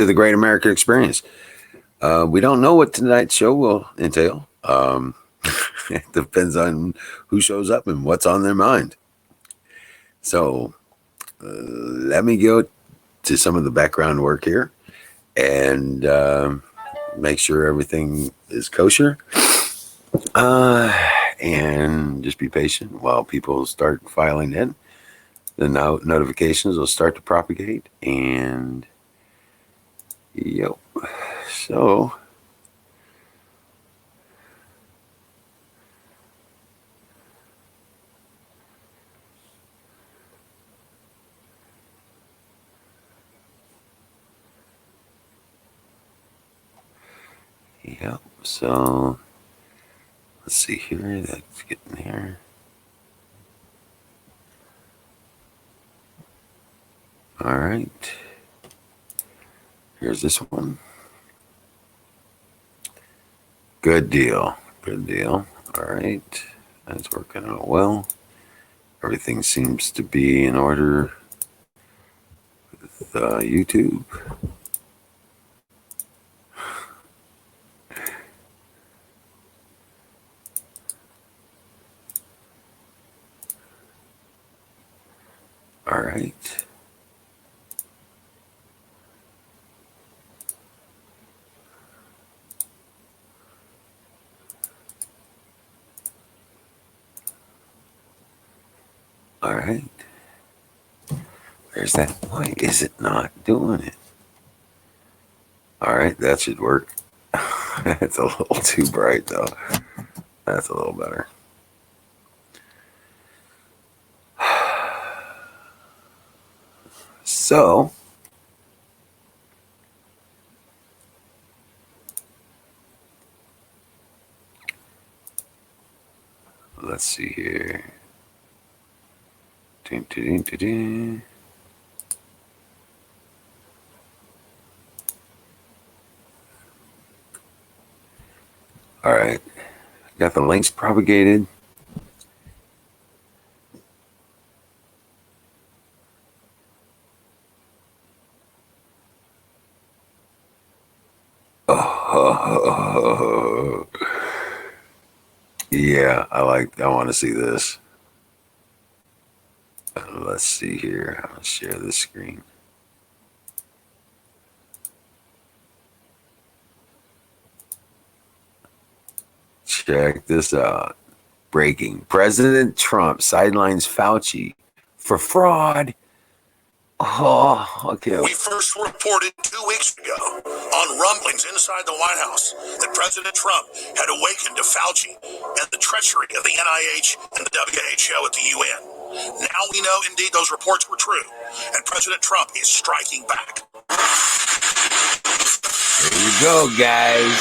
to the Great American Experience. We don't know what tonight's show will entail. It depends on who shows up and what's on their mind. So let me go to some of the background work here and make sure everything is kosher. And just be patient while people start filing in. The notifications will start to propagate. And yep. So yep. So let's see here. That's getting here. All right. Here's this one. Good deal. Good deal. All right. That's working out well. Everything seems to be in order with YouTube. All right. All right. There's that. Why is it not doing it? All right, that should work. It's a little too bright though. That's a little better. So let's see here. Ding, ding, ding, ding. All right, got the links propagated. Oh, yeah, I want to see this. Let's see here. I'll share the screen. Check this out. Breaking. President Trump sidelines Fauci for fraud. Oh, okay. We first reported 2 weeks ago on rumblings inside the White House that President Trump had awakened to Fauci and the treachery of the NIH and the WHO at the UN. Now we know indeed those reports were true, and President Trump is striking back. There you go, guys.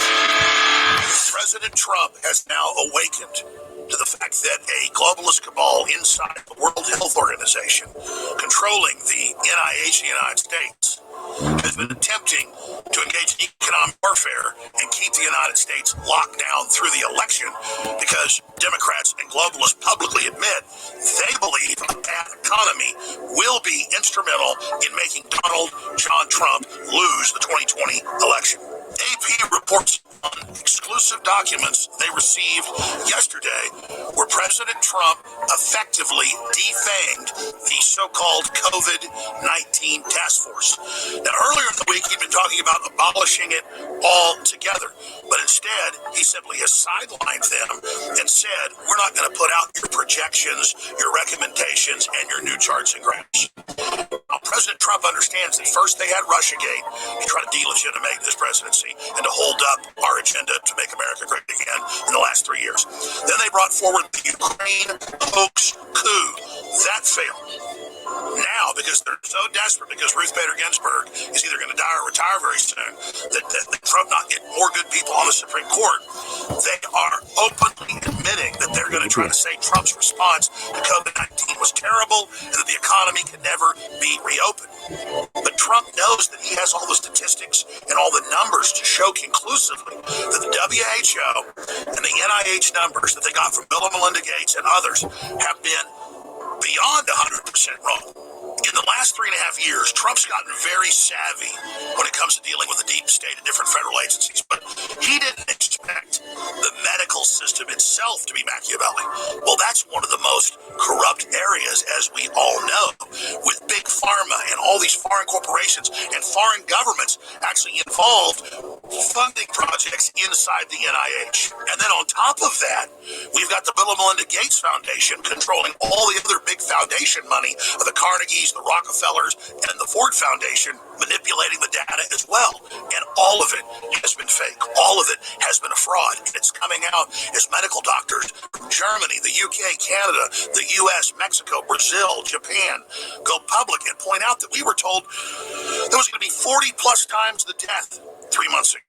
President Trump has now awakened to the fact that a globalist cabal inside the World Health Organization, controlling the NIH in the United States, has been attempting to engage in economic warfare and keep the United States locked down through the election because Democrats and globalists publicly admit they believe a bad economy will be instrumental in making Donald John Trump lose the 2020 election. AP reports on exclusive documents they received yesterday where President Trump effectively defanged the so-called COVID-19 task force. Now, earlier in the week, he'd been talking about abolishing it altogether, but instead, he simply has sidelined them and said, we're not going to put out your projections, your recommendations, and your new charts and graphs. Now, President Trump understands that first they had Russiagate to try to delegitimate this presidency and to hold up our agenda to make America great again in the last 3 years. Then they brought forward the Ukraine hoax coup. That failed. Now, because they're so desperate, because Ruth Bader Ginsburg is either going to die or retire very soon, that Trump not get more good people on the Supreme Court, they are openly admitting that they're going to try to say Trump's response to COVID-19 was terrible and that the economy can never be reopened. But Trump knows that he has all the statistics and all the numbers to show conclusively that the WHO and the NIH numbers that they got from Bill and Melinda Gates and others have been beyond 100% wrong. In the last 3.5 years, Trump's gotten very savvy when it comes to dealing with the deep state and different federal agencies, but he didn't expect the medical system itself to be Machiavelli. Well, that's one of the most corrupt areas, as we all know, with big pharma and all these foreign corporations and foreign governments actually involved funding projects inside the NIH. And then on top of that, we've got the Bill and Melinda Gates Foundation controlling all the other big foundation money of the Carnegies, the Rockefellers, and the Ford Foundation, manipulating the data as well. And all of it has been fake. All of it has been a fraud. And it's coming out as medical doctors from Germany, the UK, Canada, the US, Mexico, Brazil, Japan go public and point out that we were told there was going to be 40 plus times the death 3 months ago.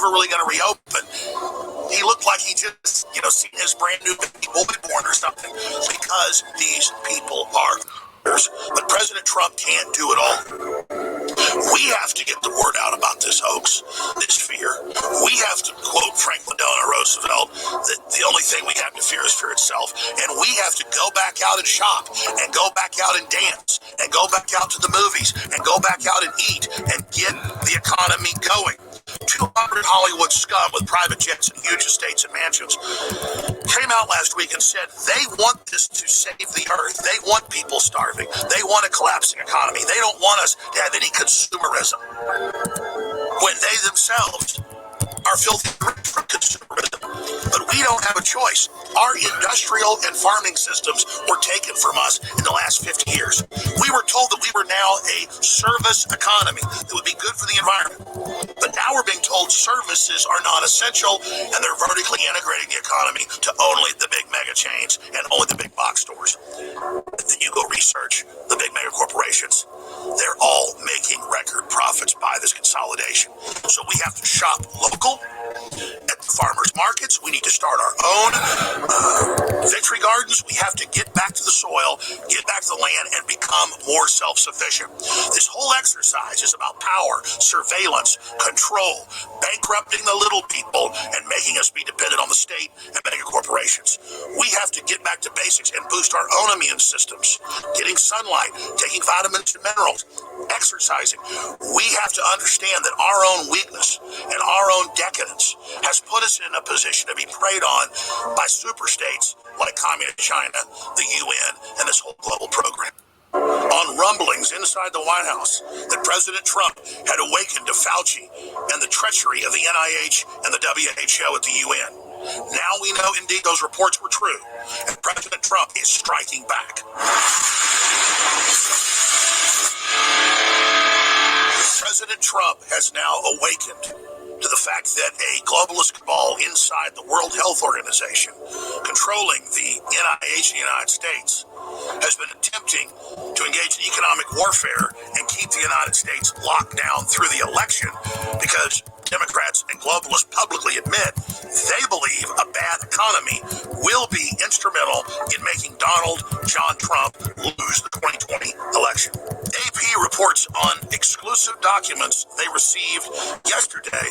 never really going to reopen. He looked like he just, seen his brand new baby will be born or something, because these people are. But President Trump can't do it all. We have to get the word out about this hoax, this fear. We have to quote Franklin Delano Roosevelt that the only thing we have to fear is fear itself. And we have to go back out and shop, and go back out and dance, and go back out to the movies, and go back out and eat, and get the economy going. 200 Hollywood scum with private jets and huge estates and mansions came out last week and said they want this to save the earth. They want people starving. They want a collapsing economy. They don't want us to have any consumerism, when they themselves are filthy rich from consumerism. But we don't have a choice. Our industrial and farming systems were taken from us in the last 50 years. We were told that we were now a service economy that would be good for the environment. But now we're being told services are non-essential, and they're vertically integrating the economy to only the big mega chains and only the big box stores. Then you go research the big mega corporations. They're all making record profits by this consolidation. So we have to shop local at the farmers markets. We need to start our own victory gardens. We have to get back to the soil, get back to the land, and become more self-sufficient. This whole exercise is about power, surveillance, control, bankrupting the little people, and making us be dependent on the state and mega corporations. We have to get back to basics and boost our own immune systems, getting sunlight, taking vitamins and minerals, exercising. We have to understand that our own weakness and our own decadence has put us in a position to be preyed on by super states like Communist China, the UN, and this whole global program. On rumblings inside the White House that President Trump had awakened to Fauci and the treachery of the NIH and the WHO at the UN. Now we know indeed those reports were true, and President Trump is striking back. President Trump has now awakened to the fact that a globalist cabal inside the World Health Organization, controlling the NIH in the United States, has been attempting to engage in economic warfare and keep the United States locked down through the election, because Democrats and globalists publicly admit they believe a bad economy will be instrumental in making Donald John Trump lose the 2020 election. AP reports on exclusive documents they received yesterday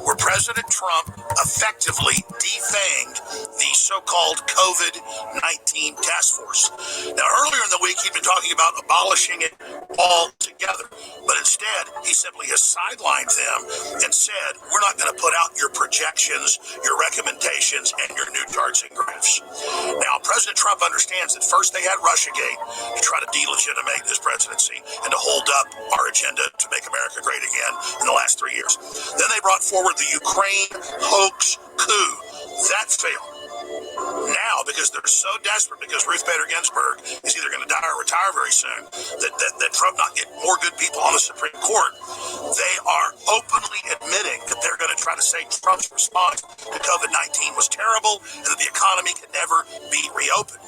where President Trump effectively defanged the so-called COVID-19 task force. Now, earlier in the week, he'd been talking about abolishing it altogether, but instead, he simply has sidelined them and said, we're not going to put out your projections, your recommendations, and your new charts and graphs. Now, President Trump understands that first they had Russiagate to try to delegitimate his presidency and to hold up our agenda to make America great again in the last 3 years. Then they brought forward the Ukraine hoax coup. That failed. Now, because they're so desperate, because Ruth Bader Ginsburg is either going to die or retire very soon, that Trump not get more good people on the Supreme Court, they are openly admitting that they're going to try to say Trump's response to COVID-19 was terrible and that the economy can never be reopened.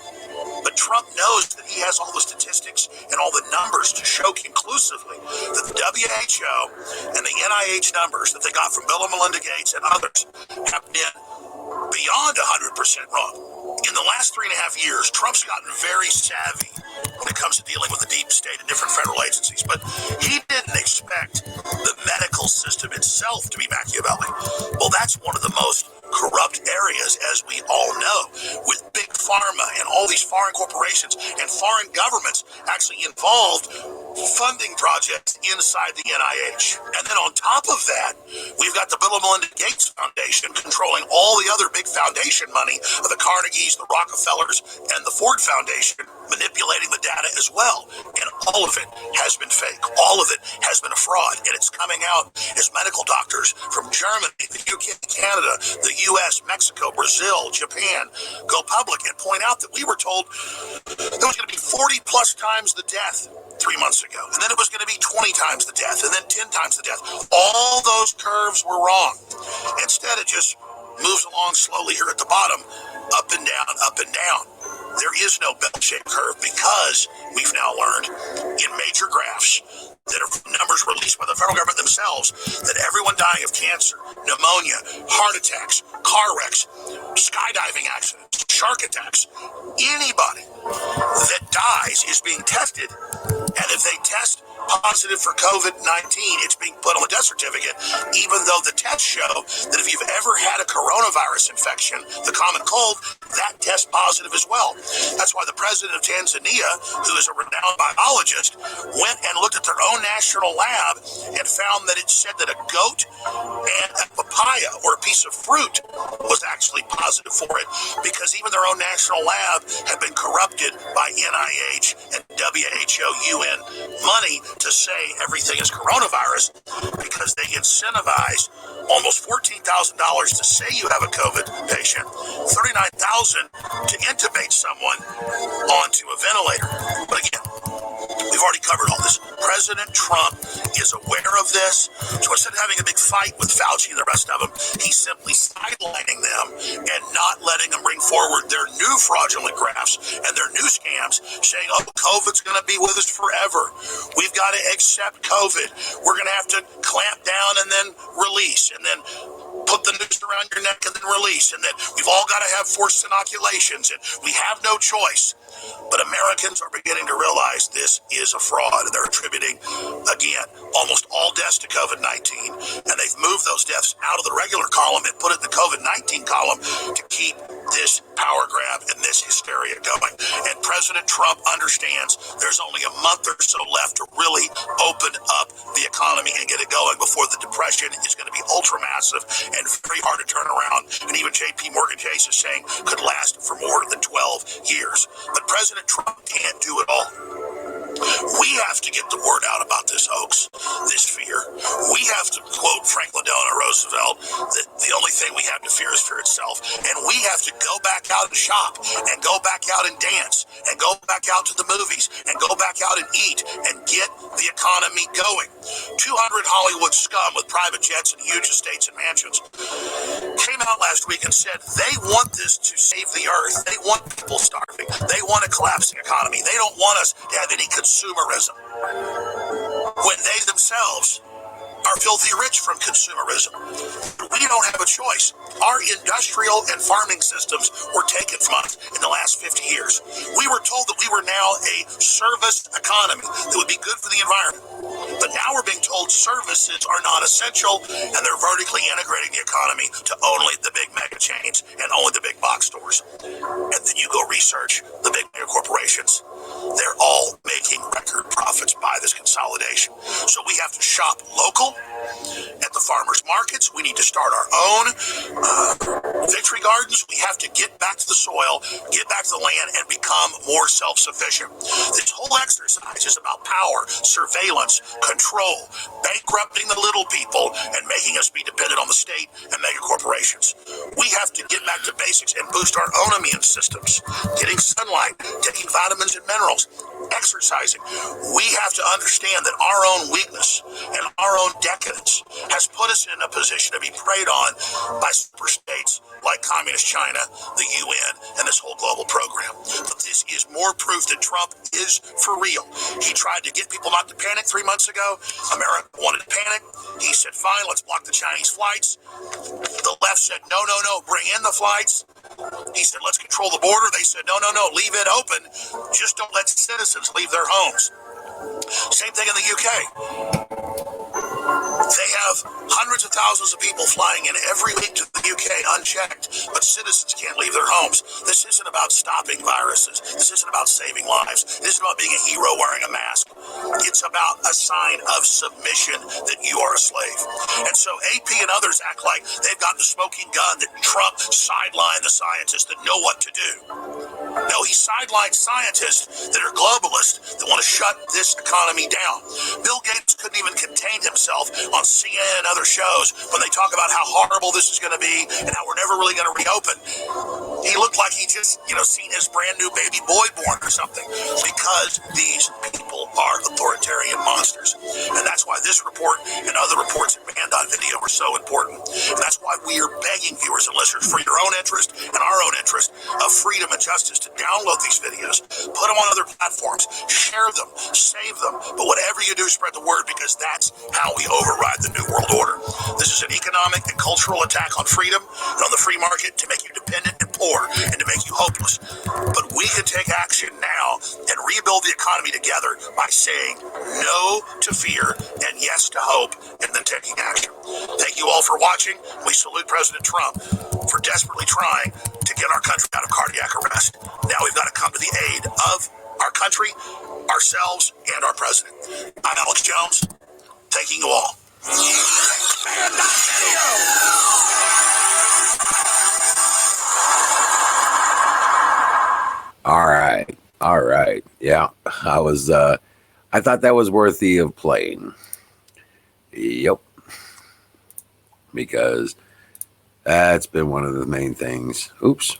But Trump knows that he has all the statistics and all the numbers to show conclusively that the WHO and the NIH numbers that they got from Bill and Melinda Gates and others have been beyond 100% wrong. In the last 3.5 years, Trump's gotten very savvy when it comes to dealing with the deep state and different federal agencies, but he didn't expect the medical system itself to be Machiavelli. Well, that's one of the most corrupt areas, as we all know, with big pharma and all these foreign corporations and foreign governments actually involved funding projects inside the NIH. And then on top of that, we've got the Bill and Melinda Gates Foundation controlling all the other big foundation money of the Carnegies, the Rockefellers, and the Ford Foundation, manipulating the data as well. And all of it has been fake. All of it has been a fraud. And it's coming out as medical doctors from Germany, the UK, Canada, the US, Mexico, Brazil, Japan go public and point out that we were told there was going to be 40 plus times the death 3 months ago. And then it was going to be 20 times the death, and then 10 times the death. All those curves were wrong. Instead, it just moves along slowly here at the bottom, up and down, up and down. there is no bell-shaped curve because we've now learned in major graphs that are numbers released by the federal government themselves that everyone dying of cancer, pneumonia, heart attacks, car wrecks, skydiving accidents, shark attacks, anybody that dies is being tested. And if they test positive for COVID-19, it's being put on the death certificate, even though the tests show that if you've ever had a coronavirus infection, the common cold, that tests positive as well. That's why the president of Tanzania, who is a renowned biologist, went and looked at their own national lab and found that it said that a goat and a papaya or a piece of fruit was actually positive for it, because even their own national lab had been corrupted by NIH and WHO UN money to say everything is coronavirus, because they incentivize almost $14,000 to say you have a COVID patient, $39,000 to intubate someone onto a ventilator. But again, we've already covered all this. President Trump is aware of this. So instead of having a big fight with Fauci and the rest of them, he's simply sidelining them and not letting them bring forward their new fraudulent graphs and their new scams saying, oh, COVID's going to be with us forever. We've got to accept COVID. We're going to have to clamp down and then release, and then put the noose around your neck and then release, and then we've all got to have forced inoculations, and we have no choice. But Americans are beginning to realize this is a fraud. They're attributing, again, almost all deaths to COVID-19, and they've moved those deaths out of the regular column and put it in the COVID-19 column to keep this power grab and this hysteria going. And President Trump understands there's only a month or so left to really open up the economy and get it going before the depression is going to be ultra massive and very hard to turn around. And even JP Morgan Chase is saying could last for more than 12 years. But President Trump can't do it all. We have to get the word out about this hoax, this fear. We have to quote Franklin Delano Roosevelt that the only thing we have to fear is fear itself. And we have to go back out and shop and go back out and dance and go back out to the movies and go back out and eat and get the economy going. 200 Hollywood scum with private jets and huge estates and mansions came out last week and said they want this to save the earth. They want people starving. They want a collapsing economy. They don't want us to have any consumerism, when they themselves are filthy rich from consumerism. We don't have a choice. Our industrial and farming systems were taken from us in the last 50 years. We were told that we were now a service economy that would be good for the environment. But now we're being told services are not essential, and they're vertically integrating the economy to only the big mega chains and only the big box stores. And then you go research the big mega corporations. They're all making record profits by this consolidation. So we have to shop local at the farmers markets. We need to start our own victory gardens. We have to get back to the soil, get back to the land, and become more self-sufficient. This whole exercise is about power, surveillance, control, bankrupting the little people and making us be dependent on the state and mega corporations. We have to get back to basics and boost our own immune systems, getting sunlight, taking vitamins and minerals, exercising. We have to understand that our own weakness and our own decadence has put us in a position to be preyed on by super states like Communist China, the UN, and this whole global program. But this is more proof that Trump is for real. He tried to get people not to panic 3 months ago. America wanted to panic. He said, fine, let's block the Chinese flights. The left said, no, bring in the flights. He said, let's control the border. They said, no, leave it open. Just don't let citizens leave their homes. Same thing in the UK. They have hundreds of thousands of people flying in every week to the UK unchecked, but citizens can't leave their homes. This isn't about stopping viruses. This isn't about saving lives. This isn't about being a hero wearing a mask. It's about a sign of submission that you are a slave. And so AP and others act like they've got the smoking gun that Trump sidelined the scientists that know what to do. No, he sidelined scientists that are globalists that want to shut this economy down. Bill Gates couldn't even contain himself on CNN and other shows when they talk about how horrible this is going to be and how we're never really going to reopen. He looked like he just, seen his brand new baby boy born or something, because these people are authoritarian monsters. And that's why this report and other reports in Man.video are so important. And that's why we are begging viewers and listeners, for your own interest and our own interest of freedom and justice, to download these videos, put them on other platforms, share them, save them. But whatever you do, spread the word, because that's how we override the New World Order. This is an economic and cultural attack on freedom and on the free market, to make you dependent and poor, and to make you hopeless. But we can take action now and rebuild the economy together by saying no to fear and yes to hope, and then taking action. Thank you all for watching. We salute President Trump for desperately trying to get our country out of cardiac arrest. Now we've got to come to the aid of our country, ourselves, and our president. I'm Alex Jones, thanking you all. All right. Yeah, I thought that was worthy of playing. Yep. Because that's been one of the main things. Oops.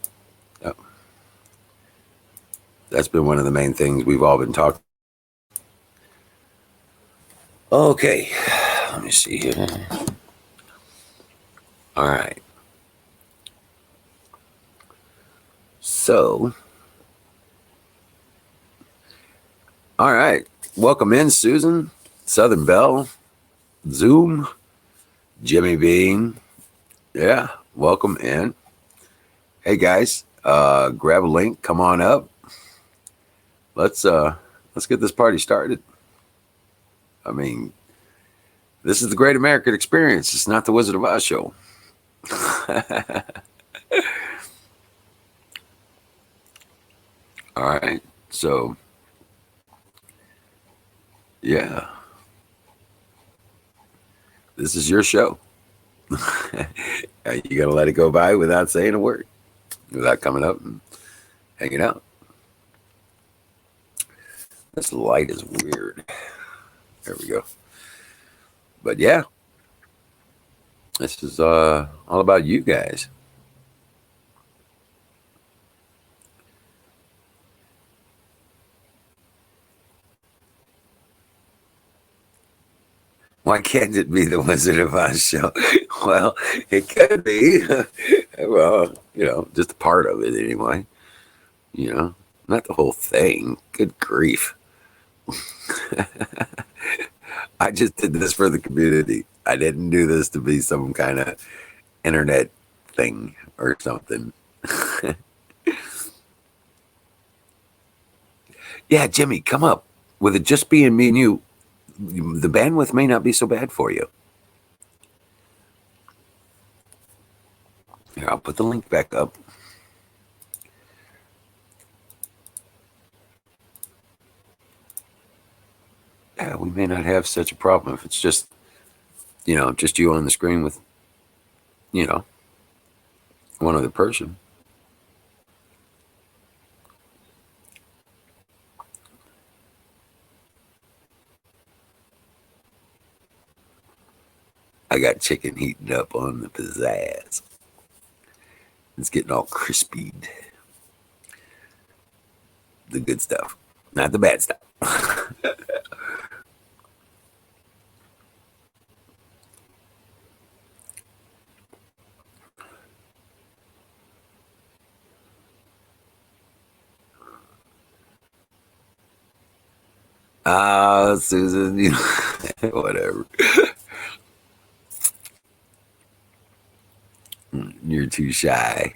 Yep. That's been one of the main things we've all been talking. Okay. Let me see here. All right. So, all right. Welcome in, Susan, Southern Belle, Zoom, Jimmy Bean. Yeah, welcome in. Hey guys, grab a link, come on up. Let's get this party started. I mean, this is the Great American Experience. It's not the Wizard of Oz show. All right, so yeah, this is your show. You gotta let it go by without saying a word, without coming up and hanging out. This light is weird. There we go. But yeah, this is all about you guys. Why can't it be the Wizard of Oz show? Well, it could be. Well, just a part of it anyway. Not the whole thing. Good grief. I just did this for the community. I didn't do this to be some kind of internet thing or something. Yeah, Jimmy, come up. With it just being me and you, the bandwidth may not be so bad for you. Here, I'll put the link back up. Yeah, we may not have such a problem if it's just, just you on the screen with, one other person. I got chicken heating up on the pizzazz. It's getting all crispied. The good stuff, not the bad stuff. Susan, whatever. You're too shy.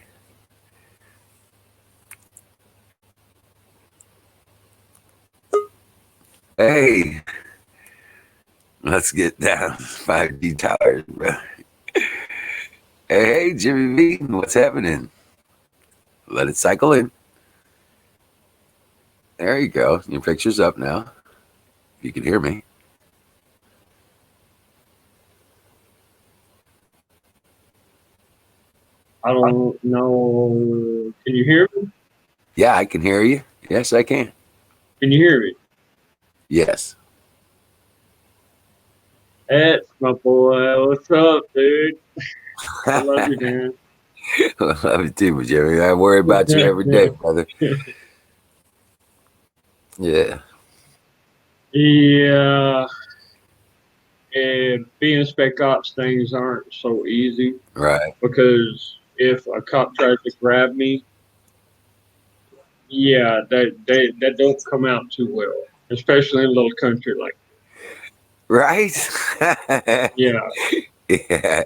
Hey, let's get down 5G towers, bro. Hey, Jimmy V, what's happening? Let it cycle in. There you go. Your picture's up now. You can hear me. I don't know. Can you hear me? Yeah, I can hear you. Yes, I can. Can you hear me? Yes. That's my boy. What's up, dude? I love you, man. Love you too, Jerry. I worry about you every day, brother. Yeah. Yeah, and being spec ops things aren't so easy Right. because if a cop tries to grab me, yeah, that don't come out too well, especially in a little country like Right. yeah. Yeah.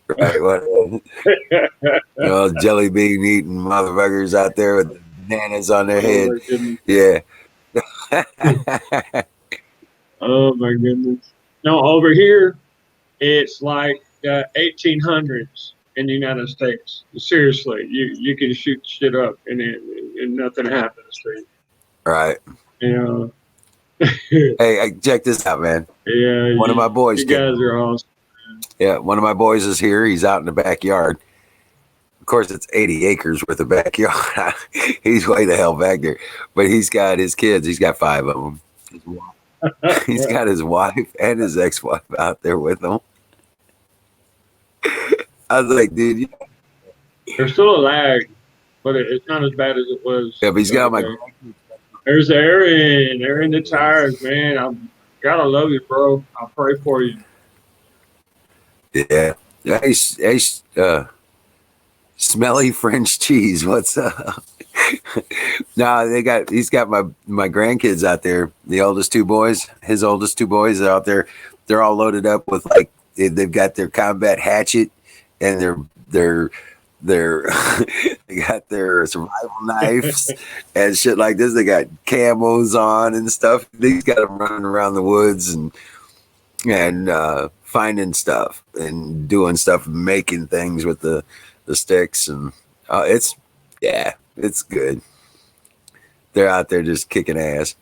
Right. What jelly bean eating motherfuckers out there with bananas on their Oh head. my goodness. Yeah. Oh my goodness. No, over here it's like 1800s in the United States. Seriously, you can shoot shit up and nothing happens to you. Right. You know. Hey, check this out, man. Yeah, One of my boys you came. guys are awesome. Yeah, one of my boys is here. He's out in the backyard. Of course, it's 80 acres worth of backyard. He's way the hell back there. But he's got his kids. He's got 5 of them. He's got his wife and his ex-wife out there with him. I was like, dude. There's still a lag, but it's not as bad as it was. Yeah, but he's got my. There's Aaron. They're in the tires, man. I'm gotta love you, bro. I'll pray for you. Yeah. Hey, smelly French cheese. What's up? No, he's got my grandkids out there. The oldest 2 boys, his oldest 2 boys are out there. They're all loaded up with they've got their combat hatchet and their they got their survival knives and shit like this. They got camos on and stuff. He's got them running around the woods and finding stuff and doing stuff, making things with the sticks, and it's good. They're out there just kicking ass,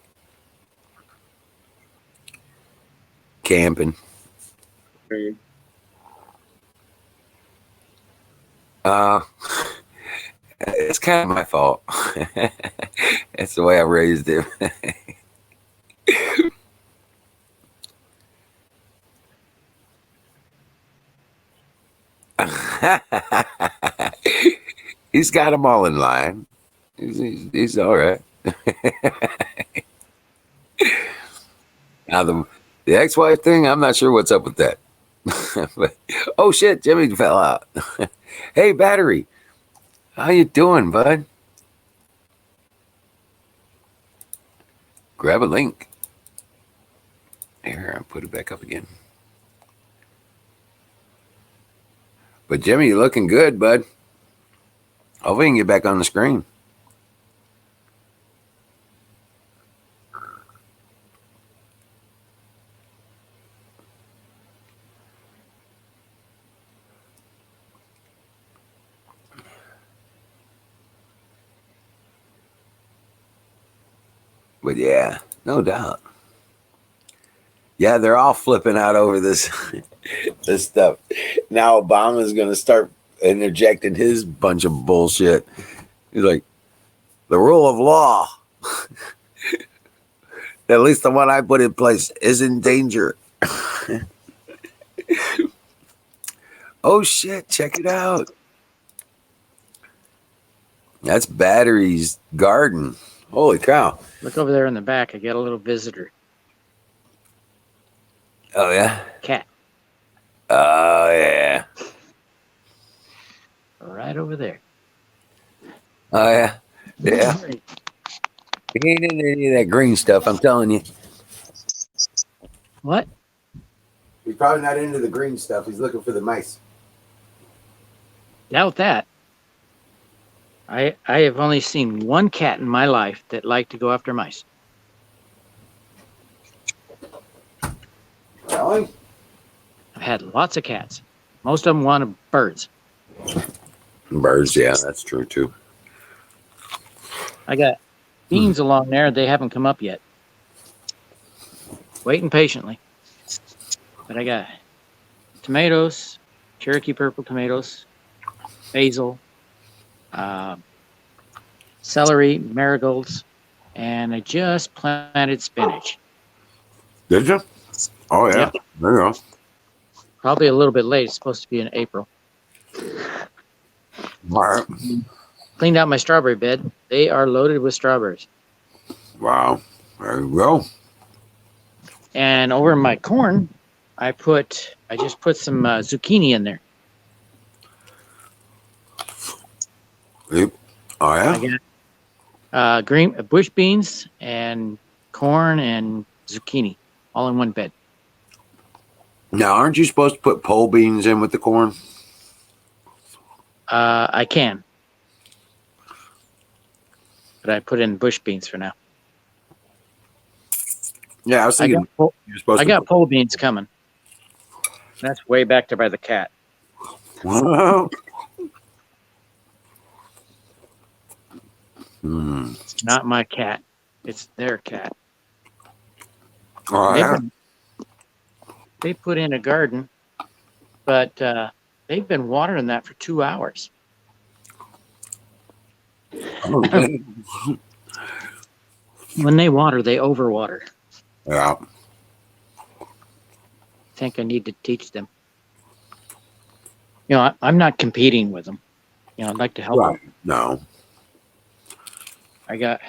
camping. Okay. It's kind of my fault. That's the way I raised him. He's got them all in line. He's all right. Now the ex-wife thing, I'm not sure what's up with that. But, oh shit, Jimmy fell out. Hey, Battery, how you doing, bud? Grab a link. Here, I'll put it back up again. But Jimmy, you're looking good, bud. Hopefully we can get back on the screen. But yeah, no doubt. Yeah, they're all flipping out over this this stuff. Now Obama's going to start interjecting his bunch of bullshit. He's like, the rule of law, at least the one I put in place, is in danger. Oh shit, check it out. That's Battery's garden. Holy cow. Look over there in the back. I got a little visitor. Oh yeah? Cat. Oh yeah. Right over there. Oh yeah. Yeah. He ain't in any of that green stuff, I'm telling you. What? He's probably not into the green stuff. He's looking for the mice. Doubt that. I have only seen one cat in my life that liked to go after mice. Really? I've had lots of cats. Most of them wanted birds. Birds, yeah, that's true too. I got beans along there. They haven't come up yet. Waiting patiently. But I got tomatoes, Cherokee purple tomatoes, basil, celery, marigolds, and I just planted spinach. Did you? Oh yeah. Yep. There you go. Probably a little bit late. It's supposed to be in April. Right. Cleaned out my strawberry bed. They are loaded with strawberries. Wow. There you go. And over in my corn, I just put some zucchini in there. Yep. Oh, yeah? I got green bush beans and corn and zucchini all in one bed. Now, aren't you supposed to put pole beans in with the corn? I can, but I put in bush beans for now. Yeah, I was I thinking you're supposed to. got pole beans coming. That's way back there by the cat. Well, It's not my cat. It's their cat. Oh, yeah. They put in a garden, but they've been watering that for 2 hours. Okay. When they water, they overwater. Yeah. I think I need to teach them. I'm not competing with them. I'd like to help Right. them. No. I got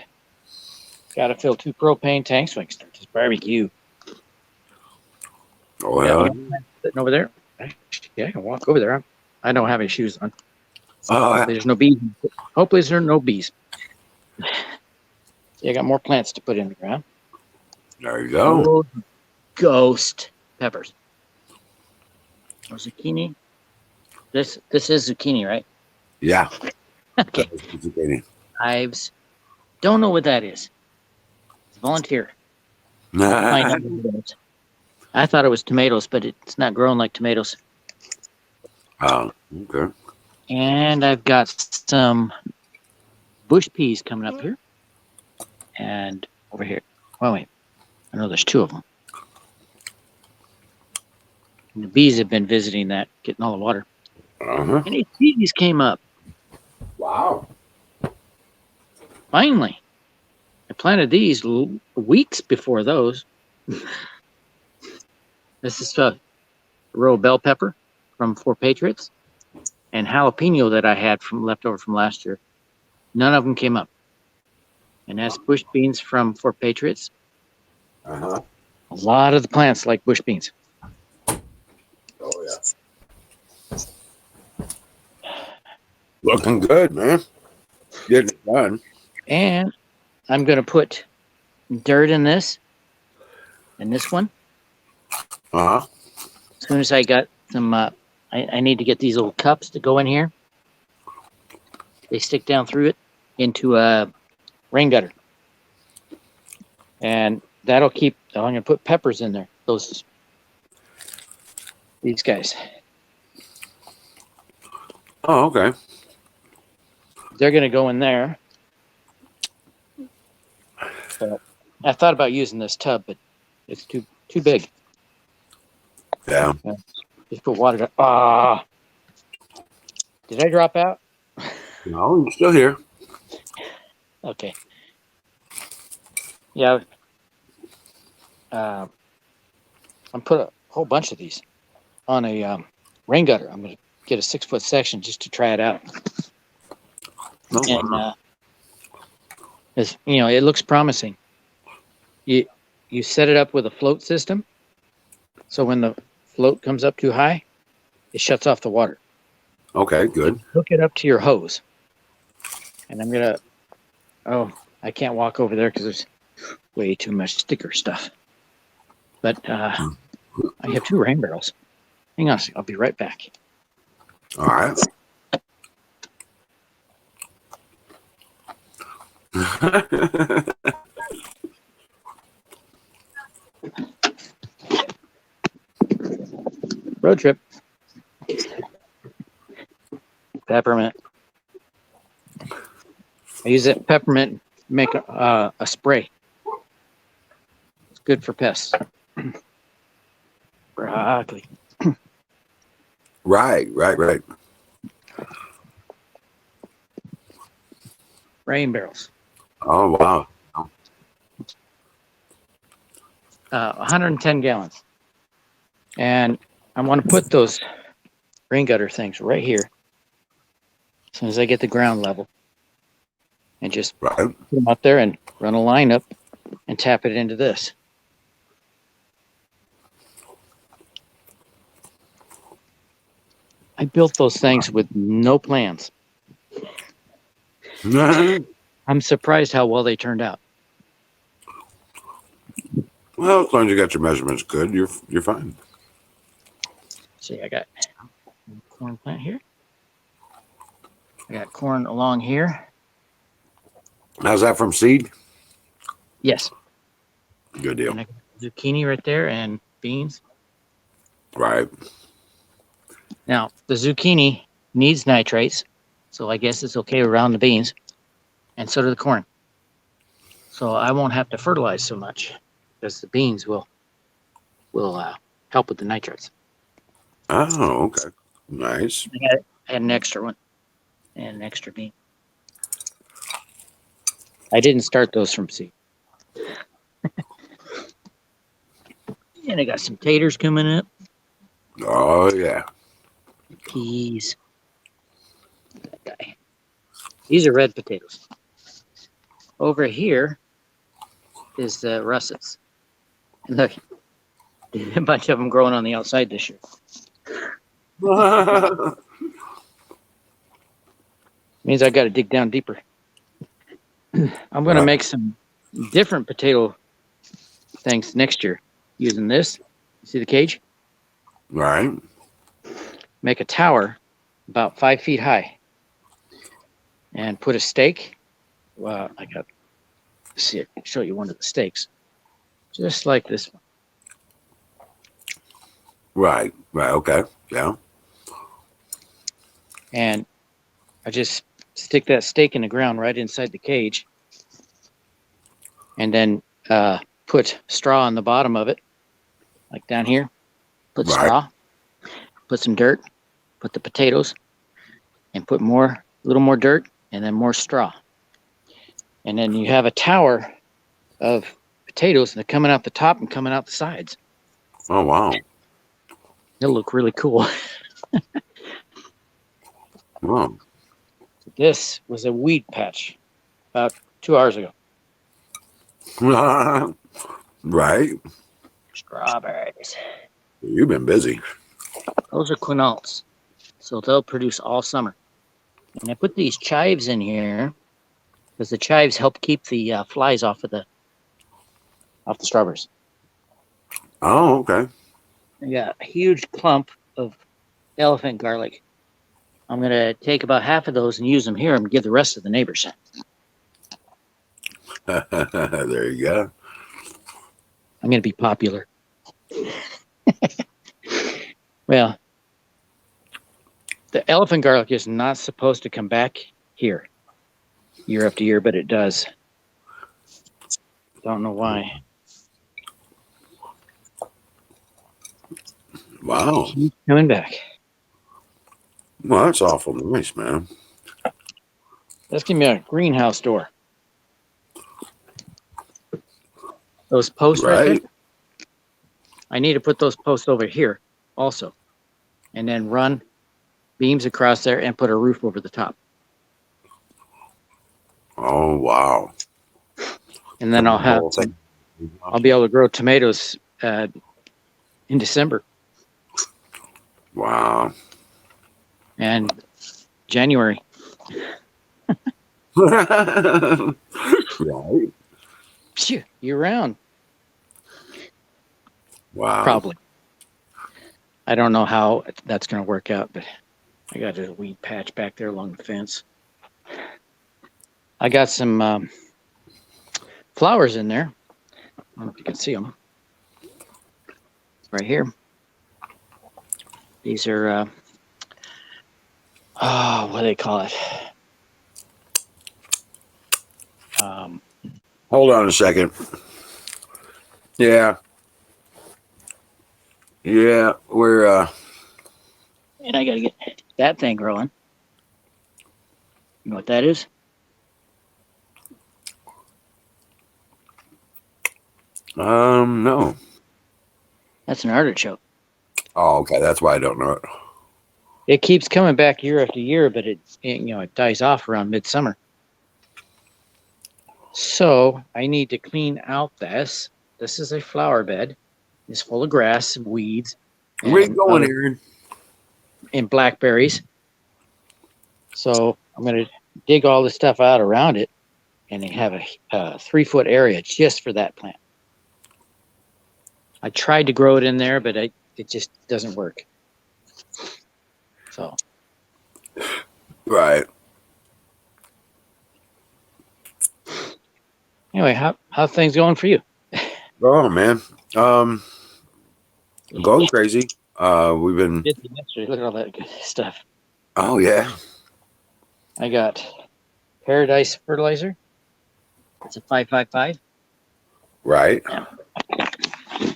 to fill 2 propane tanks so I can start this barbecue. Oh, yeah. Sitting over there. Yeah, I can walk over there. I don't have any shoes on. Oh, yeah. There's no bees. Hopefully there are no bees. Yeah, I got more plants to put in the ground. There you go. Oh, ghost peppers. Oh, zucchini. This is zucchini, right? Yeah. Okay. Zucchini. Hives. Don't know what that is. Volunteer. Find out what it is. I thought it was tomatoes, but it's not growing like tomatoes. Oh, okay. And I've got some bush peas coming up here. And over here. Oh, wait. I know there's 2 of them. And the bees have been visiting that, getting all the water. Uh-huh. And these peas came up. Wow. Finally. I planted these weeks before those. This is a row of bell pepper from 4 Patriots and jalapeno that I had left over from last year. None of them came up. And that's bush beans from 4 Patriots. Uh-huh. A lot of the plants like bush beans. Oh, yeah. Looking good, man. Getting it done. And I'm going to put dirt in this and this one. Uh-huh. As soon as I got some, I need to get these little cups to go in here. They stick down through it into a rain gutter. And that'll keep, I'm going to put peppers in there. These guys. Oh, okay. They're going to go in there. So I thought about using this tub, but it's too big. Yeah. Just put water down. Did I drop out? No, you're still here. Okay. Yeah. I'm put a whole bunch of these on a rain gutter. I'm going to get a 6-foot section just to try it out. No, And it looks promising. You set it up with a float system, so when the float comes up too high, it shuts off the water. okay, good. Hook it up to your hose, and I'm gonna. Oh, I can't walk over there because there's way too much sticker stuff. But I have 2 rain barrels. Hang on a second, I'll be right back. All right. Road trip. Peppermint. I use that peppermint to make a spray. It's good for pests. Broccoli. Right. Rain barrels. Oh, wow. 110 gallons. And I want to put those rain gutter things right here As soon as I get the ground level, and just Right. put them up there and run a line up and tap it into this. I built those things with no plans. I'm surprised how well they turned out. Well, as long as you got your measurements good, you're fine. See, I got corn plant here. I got corn along here. How's that from seed? Yes. Good deal. And I got zucchini right there and beans. Right. Now, the zucchini needs nitrates, so I guess it's okay around the beans, and so do the corn. So I won't have to fertilize so much because the beans will help with the nitrates. Oh, okay. Nice. I had an extra one and an extra bean. I didn't start those from seed. And I got some taters coming up. Oh, yeah. Peas. That guy. These are red potatoes. Over here is the russets. And look, a bunch of them growing on the outside this year. Means I got to dig down deeper. I'm going to make some different potato things next year using this. See the cage? Right. Make a tower about 5 feet high and put a stake. Well, I got, see it, show you one of the stakes, just like this one. Right. Right. Okay. Yeah. And I just stick that stake in the ground right inside the cage, and then put straw on the bottom of it, like down here. Put straw, put some dirt, put the potatoes, and put a little more dirt, and then more straw. And then you have a tower of potatoes that are coming out the top and coming out the sides. Oh, wow. It'll look really cool. Wow. This was a weed patch about 2 hours ago. Right. Strawberries. You've been busy. Those are quinolts, so they'll produce all summer. And I put these chives in here because the chives help keep the flies off the strawberries. Oh, okay. I got a huge clump of elephant garlic. I'm going to take about half of those and use them here and give the rest to the neighbors. There you go. I'm going to be popular. Well, the elephant garlic is not supposed to come back here year after year, but it does. Don't know why. Wow. Keep coming back. Well, that's awful nice, man. Let's give me a greenhouse door. Those posts right there. I need to put those posts over here also, and then run beams across there and put a roof over the top. Oh, wow. And then I'll be able to grow tomatoes in December. Wow. And January. Right. Phew, year round. Wow. Probably. I don't know how that's going to work out, but I got a weed patch back there along the fence. I got some flowers in there. I don't know if you can see them. Right here. These are, what do they call it? Hold on a second. Yeah. Yeah, we're and I got to get that thing growing. You know what that is? no. That's an artichoke. Oh, okay. That's why I don't know it. It keeps coming back year after year, but it dies off around midsummer. So I need to clean out this. This is a flower bed. It's full of grass and weeds Where you and going, Aaron? and blackberries. So I'm going to dig all this stuff out around it and have a 3-foot area just for that plant. I tried to grow it in there, but it just doesn't work. So Right. anyway, how things going for you? Oh man. Going crazy. We've been. Yesterday, look at all that good stuff. Oh yeah. I got Paradise fertilizer. It's a 555. Right.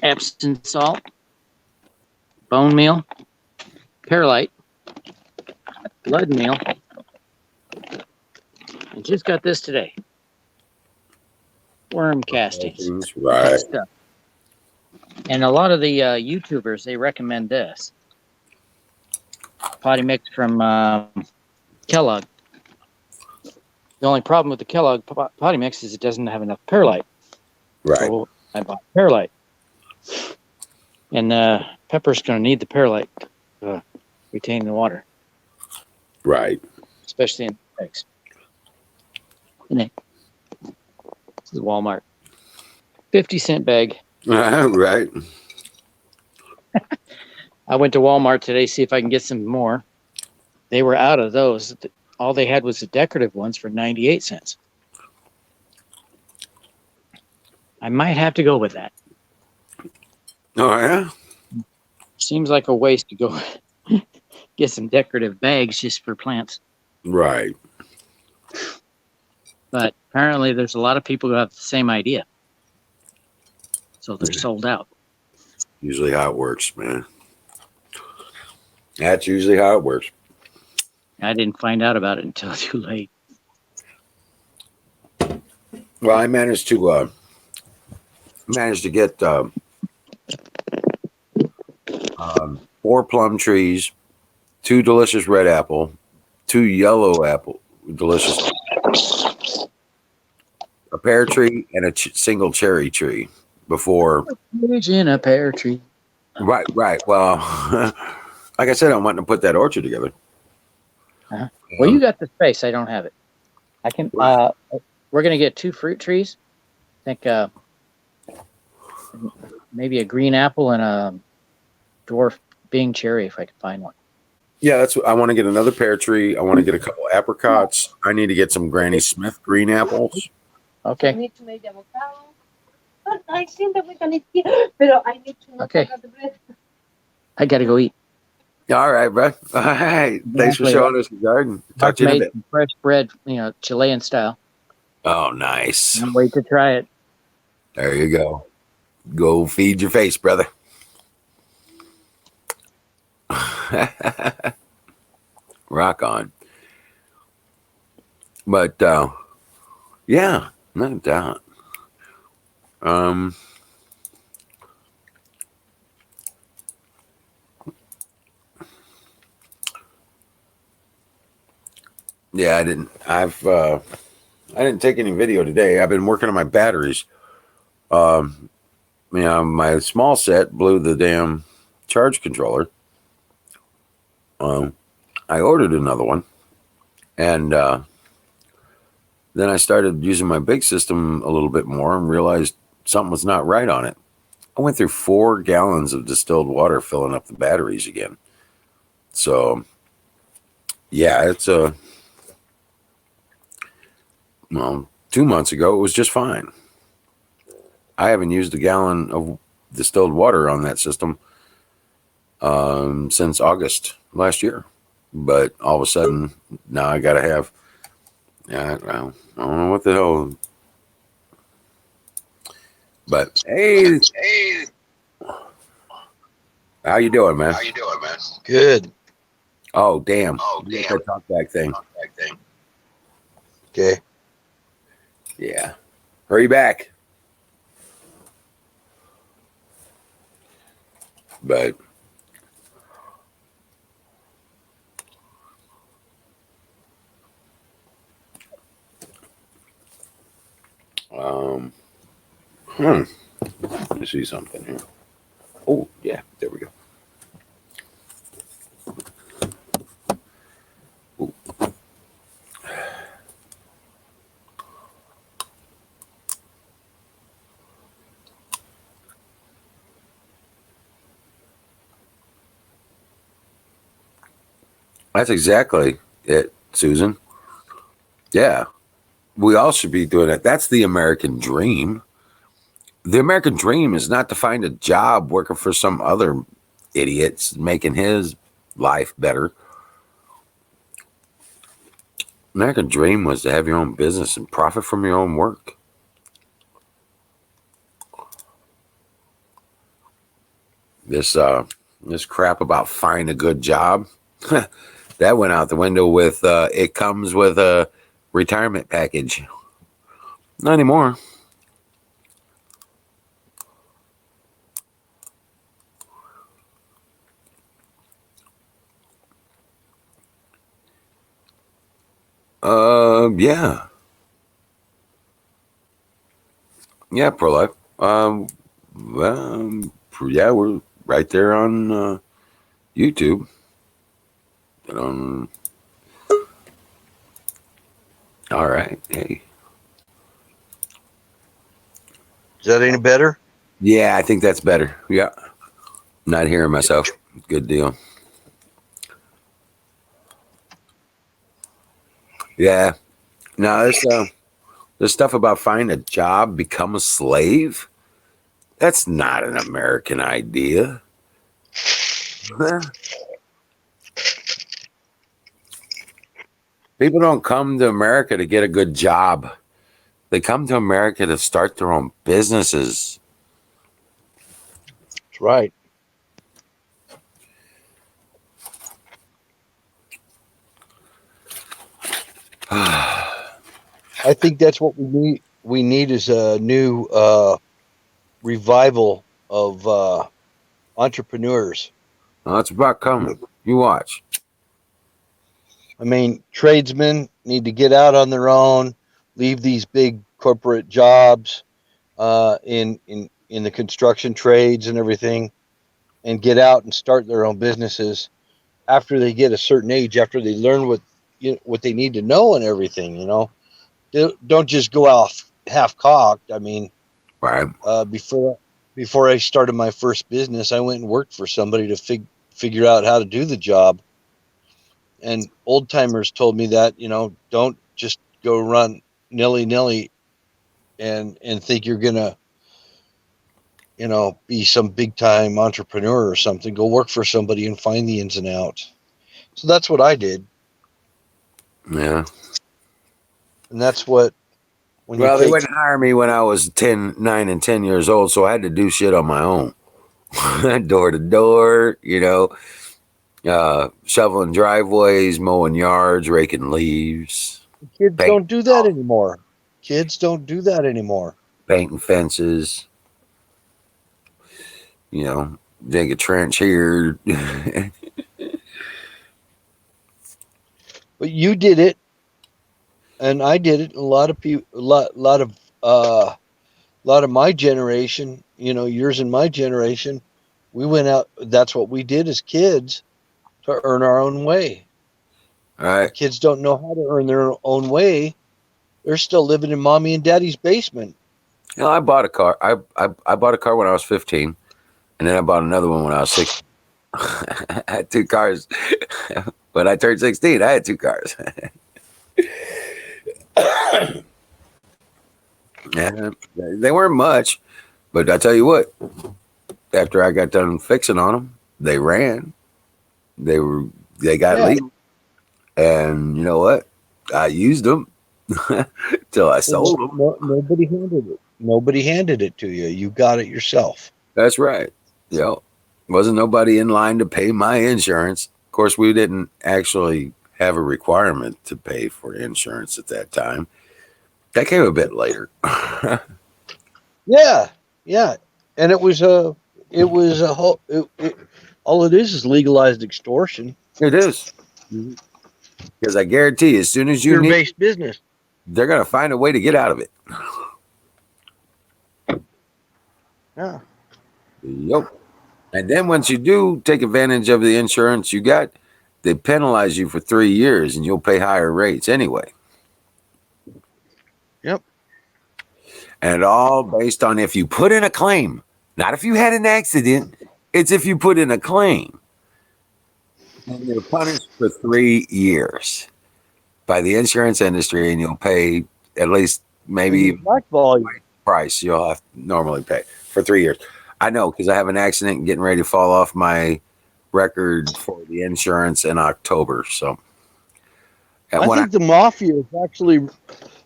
Epsom salt, bone meal, perlite, blood meal. I just got this today. Worm castings. Right. Stuff. And a lot of the YouTubers, they recommend this. Potty mix from Kellogg. The only problem with the Kellogg potty mix is it doesn't have enough perlite. Right. So I bought perlite. And Pepper's going to need the perlite to retain the water. Right. Especially in eggs. This is Walmart. 50-cent bag. Right. I went to Walmart today to see if I can get some more. They were out of those. All they had was the decorative ones for 98 cents. I might have to go with that. Oh yeah. Seems like a waste to go get some decorative bags just for plants. Right. But apparently there's a lot of people who have the same idea. So they're sold out. Usually how it works, man. That's usually how it works. I didn't find out about it until too late. Well, I managed to get 4 plum trees, 2 delicious red apple, 2 yellow apple, delicious, a pear tree, and a single cherry tree before. In a pear tree. Right. Well, like I said, I'm wanting to put that orchard together. Uh-huh. Well, you got the space. I don't have it. I can. We're gonna get 2 fruit trees. I think maybe a green apple and a dwarf Bing cherry if I can find one. Yeah, that's what I want to get. Another pear tree. I want to get a couple apricots. I need to get some Granny Smith green apples. Okay. I need to make the avocado. But I think that we can eat here. But I need to Okay. forget the bread. I gotta go eat. All right, bro. All right. Thanks for Exactly. showing us the garden. Talk Mark to you in a made bit. some fresh bread, Chilean style. Oh, nice. Can't wait to try it. There you go. Go feed your face, brother. Rock on. But yeah, no doubt. Yeah, I didn't take any video today. I've been working on my batteries. My small set blew the damn charge controller. I ordered another one, and then I started using my big system a little bit more and realized something was not right on it. I went through 4 gallons of distilled water filling up the batteries again. So, yeah, it's 2 months ago, it was just fine. I haven't used a gallon of distilled water on that system since August last year. But all of a sudden, now I got to have, I don't know what the hell. But, hey, how you doing, man? Good. Oh, damn. That talkback thing. Okay. Yeah. Hurry back. But me see something here. Oh, yeah, there we go. Ooh. That's exactly it, Susan. Yeah, we all should be doing that. That's the American dream. The American dream is not to find a job working for some other idiots making his life better. American dream was to have your own business and profit from your own work. This crap about find a good job, that went out the window with it comes with a retirement package. Not anymore. Yeah. Yeah, pro-life. Yeah, we're right there on YouTube. All right. Hey. Is that any better? Yeah, I think that's better. Yeah. Not hearing myself. Good deal. Yeah. No, this stuff about find a job, become a slave. That's not an American idea. People don't come to America to get a good job. They come to America to start their own businesses. That's right. I think that's what we need. We need is a new revival of entrepreneurs. Well, it's about coming. You watch. I mean, tradesmen need to get out on their own, leave these big corporate jobs in the construction trades and everything, and get out and start their own businesses after they get a certain age, after they learn what they need to know and everything. You know, don't just go off half cocked. I mean, Right. Before I started my first business, I went and worked for somebody to figure out how to do the job. And old timers told me that, you know, don't just go run nilly and think you're gonna, you know, be some big time entrepreneur or something. Go work for somebody and find the ins and outs. So that's what I did. Yeah. And that's what Well, they wouldn't hire me when I was 9 and 10 years old, so I had to do shit on my own. Door to door, you know, shoveling driveways, mowing yards, raking leaves. Kids don't do that anymore. Kids don't do that anymore. Painting fences. You know, dig a trench here. But you did it, and I did it. A lot of people, a lot of my generation, you know, yours and my generation, we went out. That's what we did as kids to earn our own way. All right. Kids don't know how to earn their own way. They're still living in mommy and daddy's basement. You know, I bought a car. I bought a car when I was 15, and then I bought another one when I was 16. I had 2 cars. When I turned 16, I had 2 cars. Yeah, they weren't much, but I tell you what, after I got done fixing on them, they ran. They got legal, and you know what? I used them till I sold them. Nobody handed it. Nobody handed it to you. You got it yourself. That's right. Wasn't nobody in line to pay my insurance. Of course, we didn't actually have a requirement to pay for insurance at that time. That came a bit later. Yeah, and it was a whole. All it is legalized extortion. It is, because I guarantee, as soon as you need fear-based business, they're gonna find a way to get out of it. Yeah. Yep. And then once you do take advantage of the insurance you got, they penalize you for 3 years and you'll pay higher rates anyway. Yep. And all based on if you put in a claim, not if you had an accident. It's if you put in a claim. And you're punished for 3 years by the insurance industry, and you'll pay at least maybe Black volume. price you'll have to normally pay for 3 years. I know because I have an accident and getting ready to fall off my record for the insurance in October. So I think the mafia is actually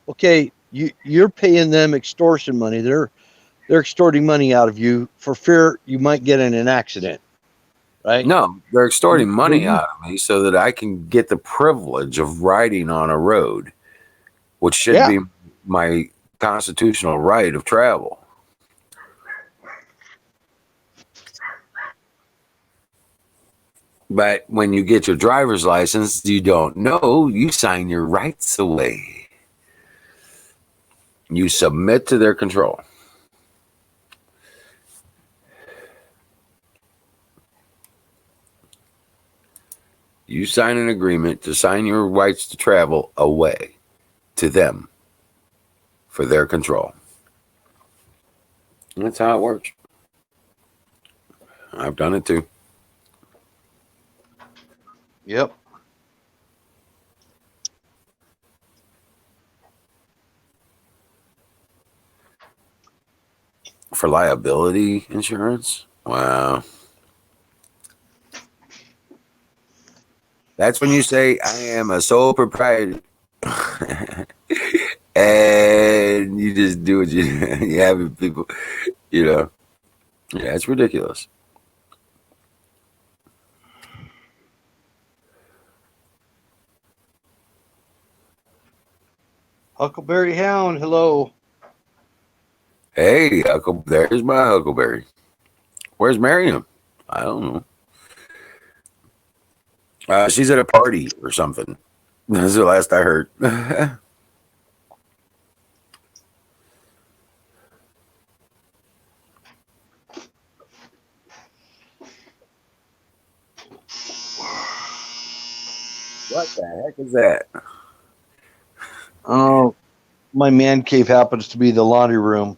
okay. You're paying them extortion money. They're extorting money out of you for fear you might get in an accident, right? No, they're extorting money out of me so that I can get the privilege of riding on a road, which should be my constitutional right of travel. But when you get your driver's license, you don't know, you sign your rights away. You submit to their control. You sign an agreement to sign your rights to travel away to them for their control. And that's how it works. I've done it too. Yep. For liability insurance? Wow. That's when you say, I am a sole proprietor. And you just do what you have people, Yeah, it's ridiculous. Huckleberry Hound, hello. Hey, there's my Huckleberry. Where's Miriam? I don't know. She's at a party or something. That's the last I heard. What the heck is that? Oh, my man cave happens to be the laundry room.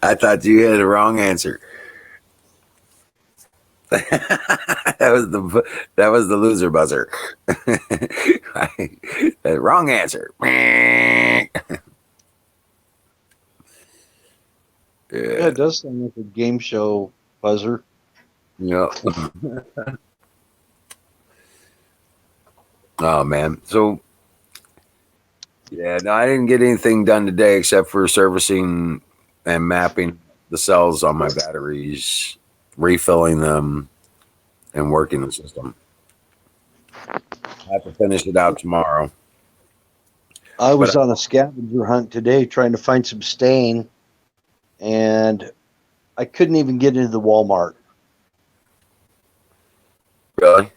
I thought you had the wrong answer. that was the loser buzzer. Wrong answer. Yeah, it does sound like a game show buzzer. Yeah. Oh man. So yeah, no, I didn't get anything done today except for servicing and mapping the cells on my batteries, refilling them, and working the system. I have to finish it out tomorrow. I was on a scavenger hunt today trying to find some stain, and I couldn't even get into the Walmart. Really?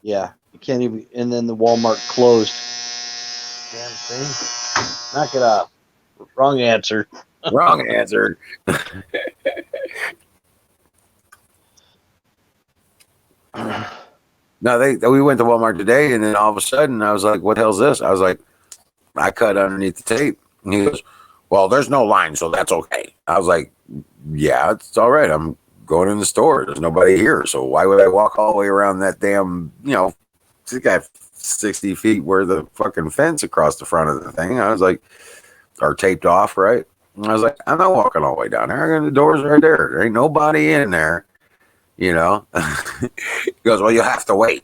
Yeah, you can't even. And then the Walmart closed. Damn thing! Knock it off. Wrong answer. Wrong answer. No, we went to Walmart today, and then all of a sudden, I was like, "What the hell's this?" I was like, "I cut underneath the tape." And he goes, "Well, there's no line, so that's okay." I was like, "Yeah, it's all right. I'm going in the store. There's nobody here, so why would I walk all the way around that damn, it's got 60 feet worth of fucking fence across the front of the thing." I was like, or taped off, right? And I was like, I'm not walking all the way down there. The door's right there. There ain't nobody in there, He goes, well, you'll have to wait.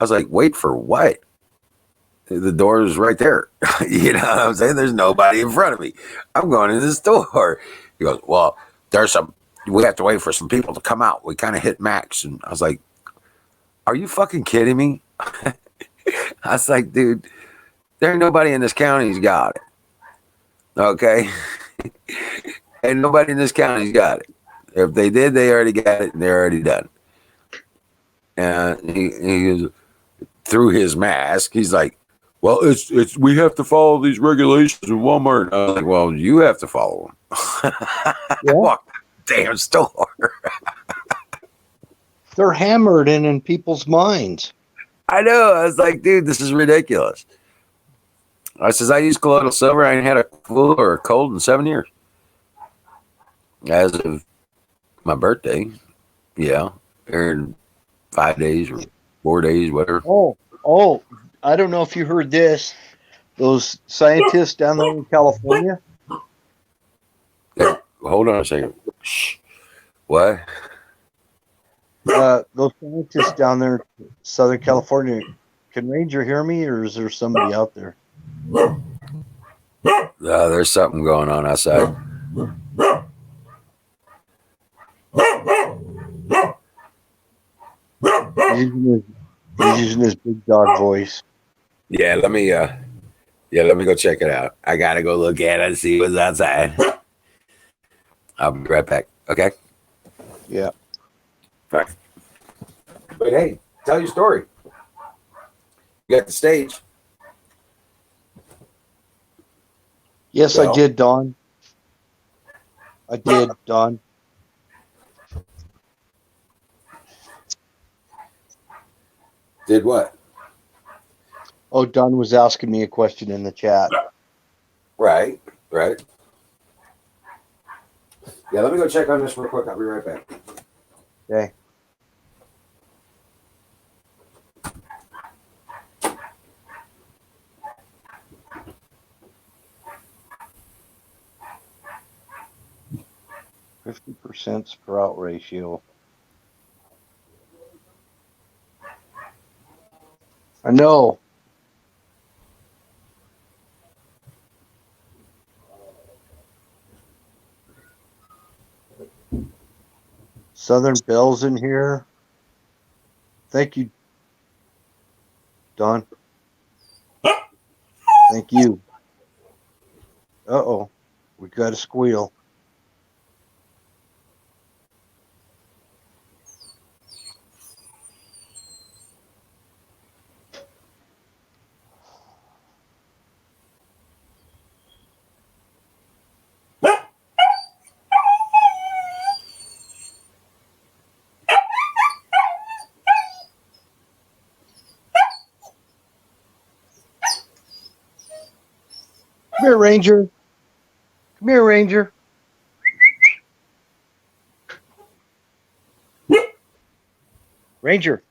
I was like, wait for what? The door is right there. You know what I'm saying? There's nobody in front of me. I'm going to the store. He goes, well, we have to wait for some people to come out. We kind of hit max. And I was like, are you fucking kidding me? I was like, dude, there ain't nobody in this county's got it. Okay? Ain't nobody in this county's got it. If they did, they already got it and they're already done. And he goes, through his mask, he's like, Well, it's we have to follow these regulations in Walmart. I was like, well, you have to follow them. I walked the damn store. They're hammered in people's minds. I know. I was like, dude, this is ridiculous. I says, I use colloidal silver. I ain't had a flu or a cold in 7 years. As of my birthday, yeah, or in 5 days or 4 days, whatever. Oh, I don't know if you heard this. Those scientists down there in California. Hey, hold on a second. Shh. What? Those scientists down there in Southern California. Can Ranger hear me, or is there somebody out there? There's something going on outside. He's using his big dog voice. Yeah, let me go check it out. I gotta go look at it and see what's outside. I'll be right back. Okay. Yeah. Fine. But hey, tell your story. You got the stage. Yes, Well. I did, Don. I did, Don. Did what? Oh, Don was asking me a question in the chat. Right. Yeah, let me go check on this real quick. I'll be right back. Okay. %% sprout ratio. I know. Southern Bell's in here. Thank you, Don. Thank you. Uh-oh. We got a squeal. Come here, Ranger. Come here, Ranger. Ranger.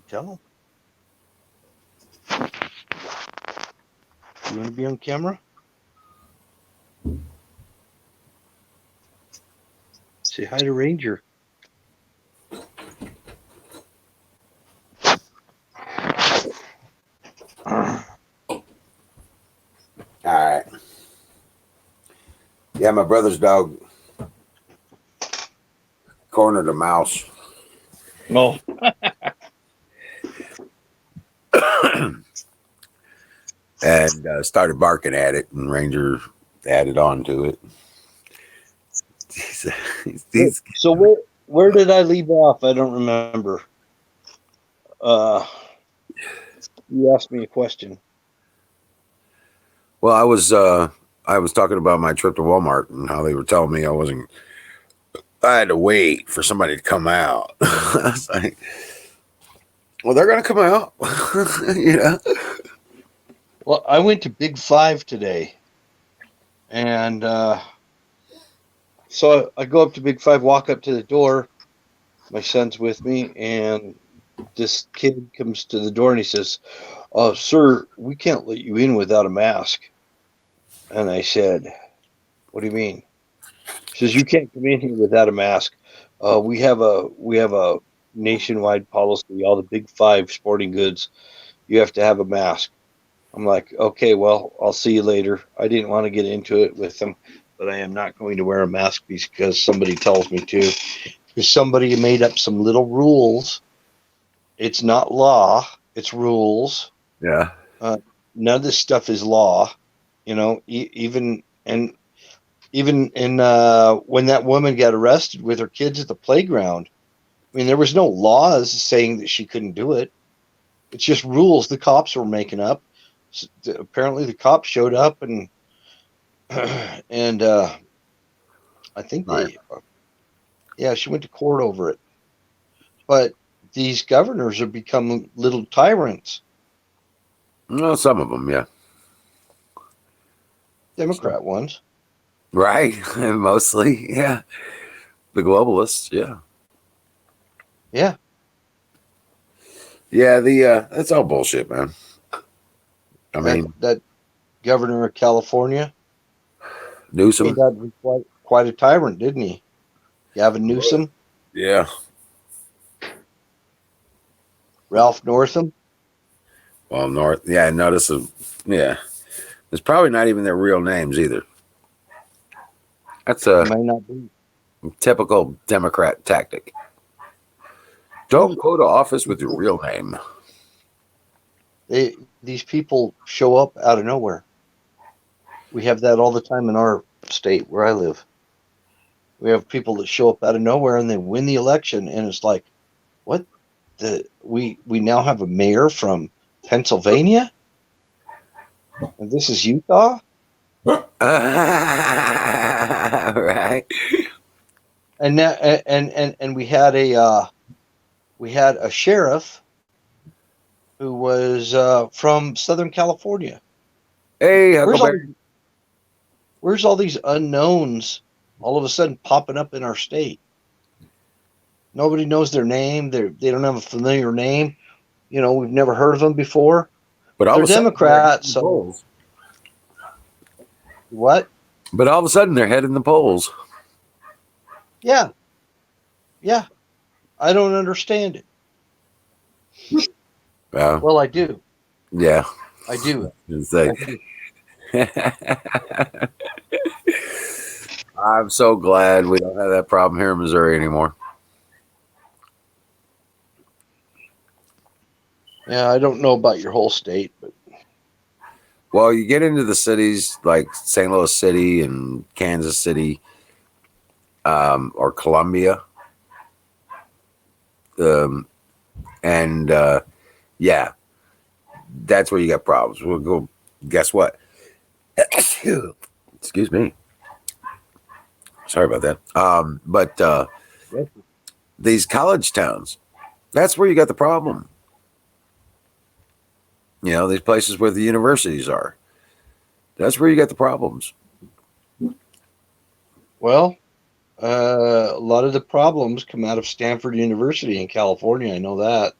Tell him. You want to be on camera? Say hi to Ranger. All right. Yeah, my brother's dog cornered a mouse. No. And started barking at it, and Ranger added on to it. So where did I leave off? I don't remember. You asked me a question. Well, I was talking about my trip to Walmart and how they were telling me I had to wait for somebody to come out. I was like, well, they're going to come out, you know? Well, I went to Big Five today, and so I go up to Big Five, walk up to the door. My son's with me, and this kid comes to the door and he says, "Oh, sir, we can't let you in without a mask." And I said, "What do you mean?" He says, "You can't come in here without a mask. We have a nationwide policy. All the Big Five sporting goods, you have to have a mask." I'm like, "Okay, well, I'll see you later." I didn't want to get into it with them, but I am not going to wear a mask because somebody tells me to. Because somebody made up some little rules. It's not law, it's rules. Yeah. None of this stuff is law, you know. Even in when that woman got arrested with her kids at the playground, I mean, there was no laws saying that she couldn't do it. It's just rules the cops were making up. Apparently, the cops showed up and and I think Right. yeah, she went to court over it. But these governors have become little tyrants. Well, some of them, yeah. Democrat ones. Right. Mostly, yeah. The globalists, yeah. Yeah. Yeah, that's all bullshit, man. I mean, That governor of California Newsom. turned out to be quite a tyrant, didn't he? Gavin Newsom, Yeah. Ralph Northam. Well, North. Yeah, notice. Yeah. It's probably not even their real names either. That's It a may not be. typical Democrat tactic. Don't go to office with your real name. These people show up out of nowhere. We have that all the time in our state where I live. We have people that show up out of nowhere and they win the election, and it's like, what? We now have a mayor from Pennsylvania, and this is Utah. Right. And now, and we had a sheriff who was from Southern California. Hey, Where's all these unknowns all of a sudden popping up in our state? Nobody knows their name. They don't have a familiar name. You know, we've never heard of them before. But all They're of a sudden, Democrats. So what? But all of a sudden, they're heading the polls. Yeah. I don't understand it. Well, I do. Yeah. I do. It's like, I'm so glad we don't have that problem here in Missouri anymore. Yeah, I don't know about your whole state, but Well, you get into the cities like St. Louis City and Kansas City, or Columbia. Yeah, that's where you got problems. We'll go. Guess what? Excuse me. Sorry about that. But these college towns, that's where you got the problem. You know, these places where the universities are. That's where you got the problems. well, a lot of the problems come out of Stanford University in California. I know that.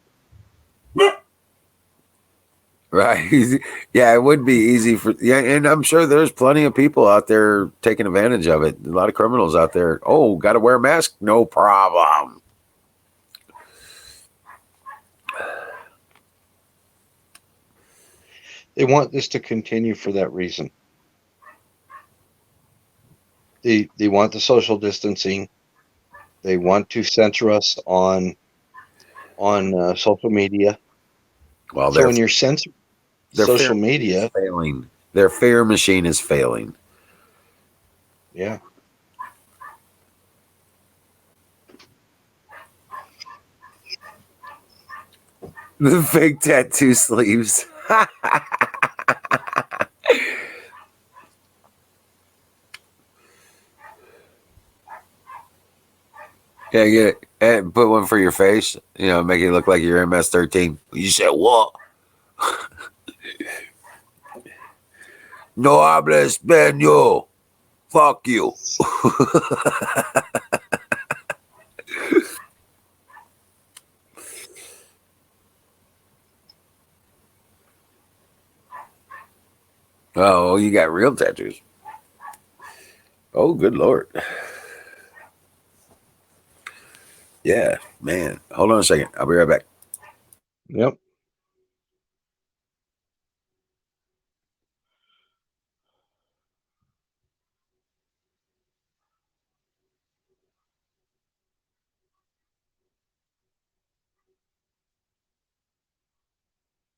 Right. Yeah, it would be easy and I'm sure there's plenty of people out there taking advantage of it. A lot of criminals out there. Oh, got to wear a mask? No problem. They want this to continue for that reason. They want the social distancing. They want to censor us on social media. Well, So when you're censored social fear media, is failing. Their fear machine is failing. yeah. The fake tattoo sleeves. Yeah, get it. And put one for your face. You know, make it look like you're MS-13. You said what? No habla español. Fuck you. Oh, you got real tattoos. Oh, good Lord. Yeah, man. Hold on a second. I'll be right back. Yep.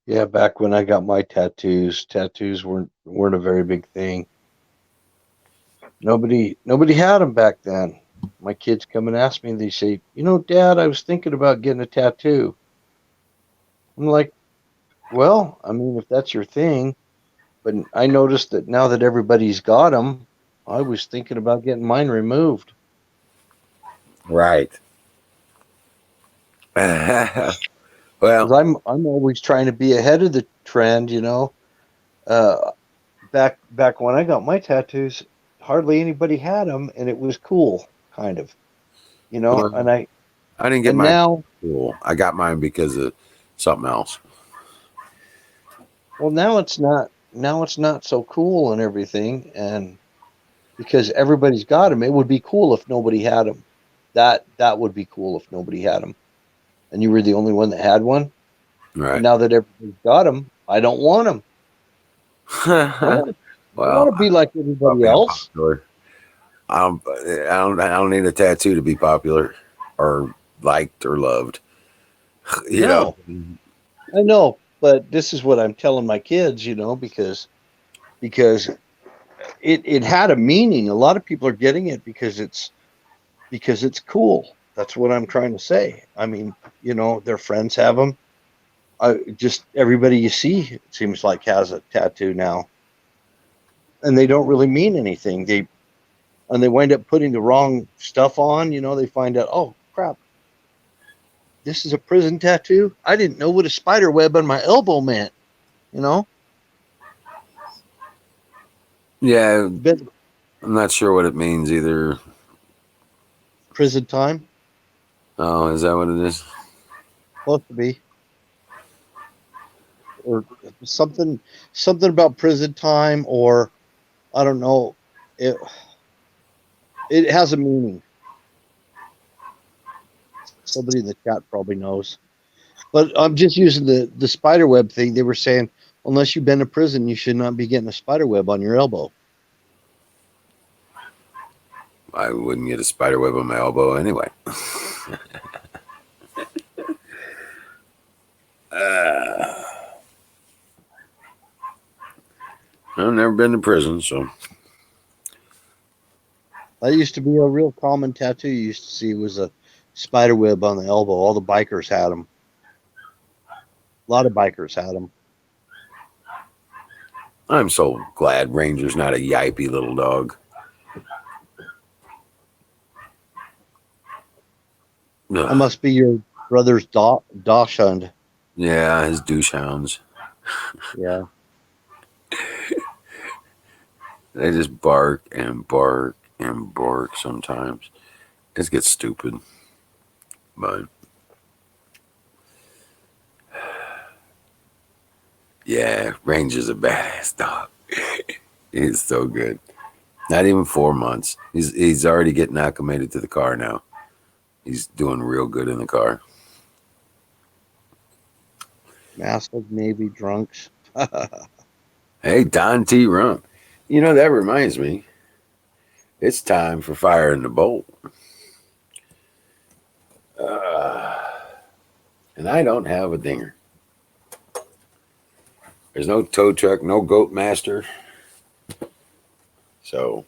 Yeah, back when I got my tattoos weren't a very big thing. Nobody had them back then. My kids come and ask me, they say, "You know, Dad, I was thinking about getting a tattoo." I'm like, Well, I mean, if that's your thing, but I noticed that now that everybody's got them, I was thinking about getting mine removed. Right. Because Well, I'm always trying to be ahead of the trend, you know. Uh, back when I got my tattoos, hardly anybody had them, and it was cool, kind of, you know. well, I didn't get And mine. now, Cool. I got mine because of something else. well, now it's not. Now it's not so cool and everything, and because everybody's got them, it would be cool if nobody had them. That would be cool if nobody had them, and you were the only one that had one. And Right. now that everybody's got them, I don't want them. I Well, want to. I want to be like about everybody being else. popular. I don't need a tattoo to be popular or liked or loved. You know. No, I know, but this is what I'm telling my kids, you know, because it had a meaning. A lot of people are getting it because it's cool. That's what I'm trying to say. I mean, you know, their friends have them. Just everybody you see, it seems like, has a tattoo now, and they don't really mean anything. They wind up putting the wrong stuff on. You know, they find out, oh crap, this is a prison tattoo. I didn't know what a spider web on my elbow meant. You know, Yeah, been I'm not sure what it means either. prison time, Oh, is that what it is? supposed to be, or something about prison time, or I don't know. It it has a meaning. Somebody in the chat probably knows. But I'm just using the spider web thing. They were saying unless you've been to prison, you should not be getting a spider web on your elbow. I wouldn't get a spider web on my elbow anyway. I've never been to prison, so That used to be a real common tattoo you used to see was a spider web on the elbow. All the bikers had them. A lot of bikers had them. I'm so glad Ranger's not a yipey little dog. That Ugh. must be your brother's dachshund. Yeah, his douche hounds. Yeah. They just bark and bark and bark sometimes. It gets stupid. But yeah, Ranger's a badass dog. He's so good. Not even 4 months. He's already getting acclimated to the car now. He's doing real good in the car. Massive Navy drunks. Hey, Don T. Rump. You know, that reminds me. It's time for Fire in the Bowl. And I don't have a dinger. There's no tow truck, no goat master. So,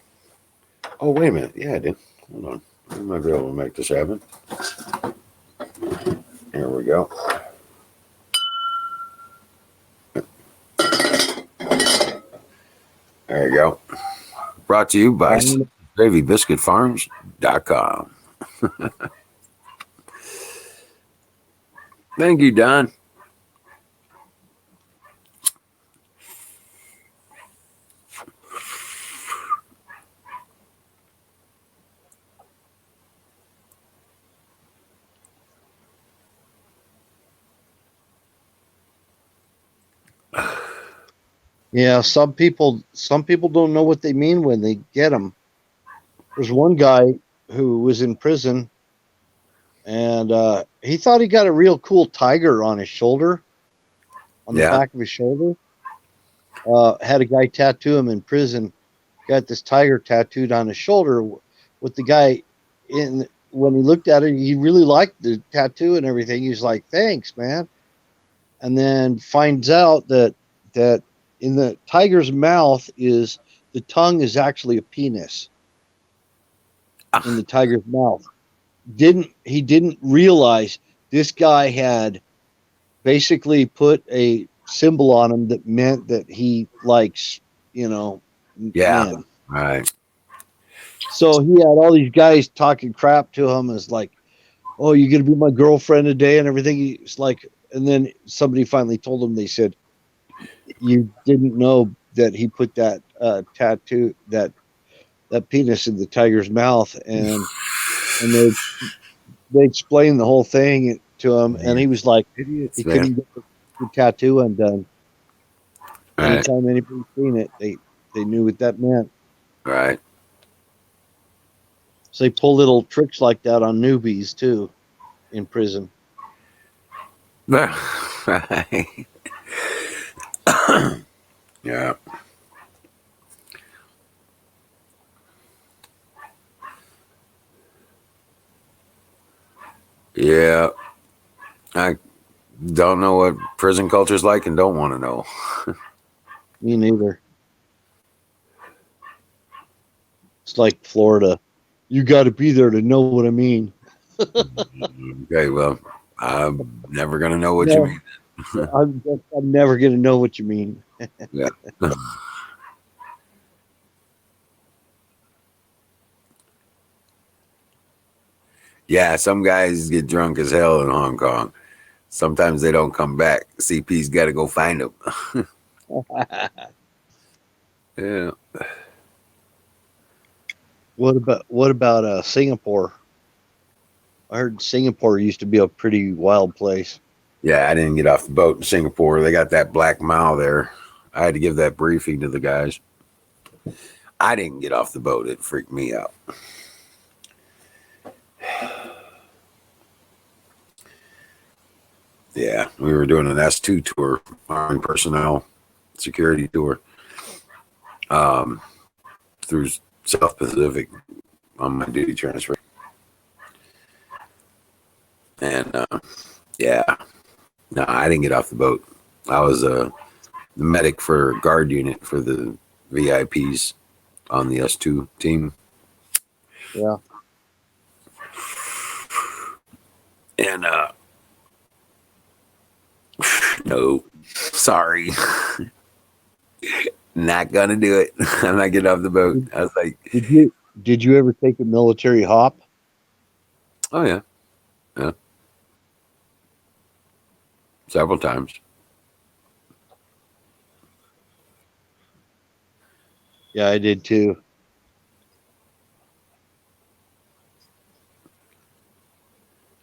oh, wait a minute. Yeah, I did. Hold on. I might be able to make this happen. Here we go. There you go. Brought to you by GravyBiscuitFarms.com. Thank you, Don. Yeah, some people don't know what they mean when they get them. There's one guy who was in prison, and he thought he got a real cool tiger on his shoulder, on the Yeah. back of his shoulder. Had a guy tattoo him in prison. Got this tiger tattooed on his shoulder. With the guy in, when he looked at it, he really liked the tattoo and everything. He's like, "Thanks, man." And then finds out that in the tiger's mouth is the tongue is actually a penis in the tiger's mouth. He didn't realize this guy had basically put a symbol on him that meant that he likes, you know, Yeah. men. Right. So he had all these guys talking crap to him as like, "Oh, you're gonna be my girlfriend today," and everything. He's like, and then somebody finally told him. They said, "You didn't know that he put that tattoo, that penis in the tiger's mouth," and they explained the whole thing to him, and he was like, he Idiots, man. couldn't get the tattoo undone. Right. Anytime anybody seen it, they knew what that meant. Right. So they pull little tricks like that on newbies too, in prison. Right. Yeah. Yeah. I don't know what prison culture's like and don't want to know. Me neither. It's like Florida. You got to be there to know what I mean. Okay, well, I'm never gonna know what No. you mean. I'm never going to know what you mean. Yeah. Yeah, some guys get drunk as hell in Hong Kong. Sometimes they don't come back. CP's got to go find them. Yeah. What about Singapore? I heard Singapore used to be a pretty wild place. Yeah, I didn't get off the boat in Singapore. They got that Black Mile there. I had to give that briefing to the guys. I didn't get off the boat. It freaked me out. Yeah, we were doing an S2 tour, Army personnel security tour, through South Pacific on my duty transfer. And yeah, no, I didn't get off the boat. I was the medic for guard unit for the VIPs on the S2 team. Yeah. And no, sorry. Not gonna do it. I'm not getting off the boat. I was like, Did you ever take a military hop? oh yeah. Yeah. Several times. Yeah, I did too.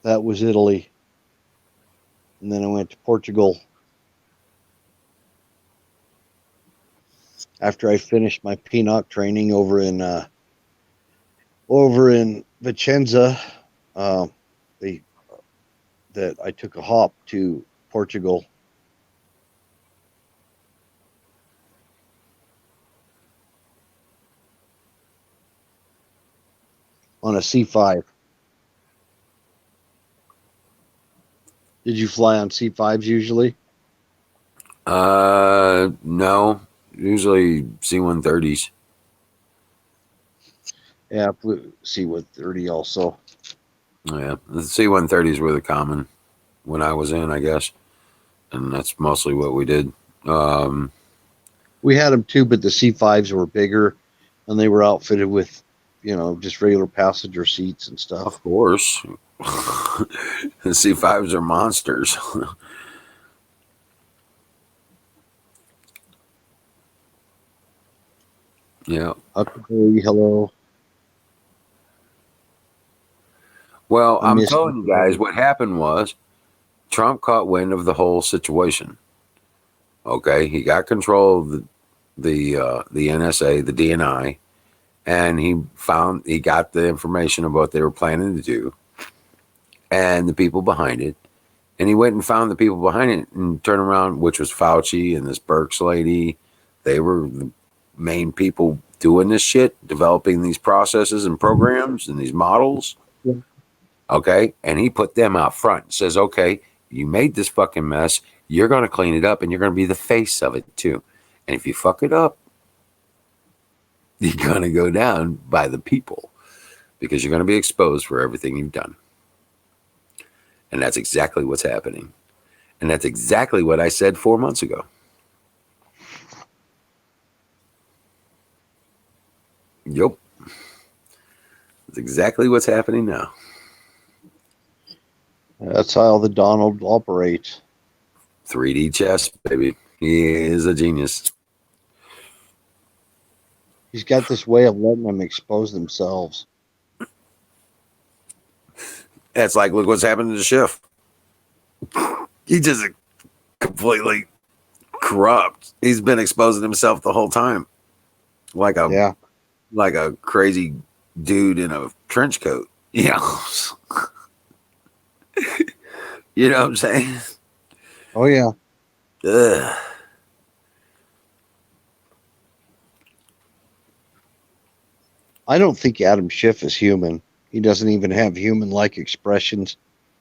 That was Italy. And then I went to Portugal. After I finished my PNOC training over in Vicenza, that I took a hop to Portugal. On a C5. Did you fly on C5s usually? No. Usually C-130s. Yeah, I flew C-130 also. Oh, yeah. The C-130s were the common when I was in, I guess. And that's mostly what we did. We had them too, but the C5s were bigger and they were outfitted with, just regular passenger seats and stuff. Of course. The C-5s are monsters. Yeah. Huckleberry, hello. Well, I'm telling you guys, what happened was Trump caught wind of the whole situation. Okay, he got control of the NSA, the DNI, and he got the information about what they were planning to do and the people behind it. And he went and found the people behind it and turned around, which was Fauci and this Birx lady. They were the main people doing this shit, developing these processes and programs and these models. Yeah. Okay. And he put them out front and says, okay, you made this fucking mess. You're going to clean it up and you're going to be the face of it too. And if you fuck it up, you're going to go down by the people because you're going to be exposed for everything you've done. And that's exactly what's happening. And that's exactly what I said 4 months ago. Yep. That's exactly what's happening now. That's how the Donald operates. 3D chess, baby. He is a genius. He's got this way of letting them expose themselves. That's like, look what's happened to the Schiff. He just completely corrupt. He's been exposing himself the whole time. Like a crazy dude in a trench coat. You know? You know what I'm saying? Oh, yeah. Ugh. I don't think Adam Schiff is human. He doesn't even have human-like expressions.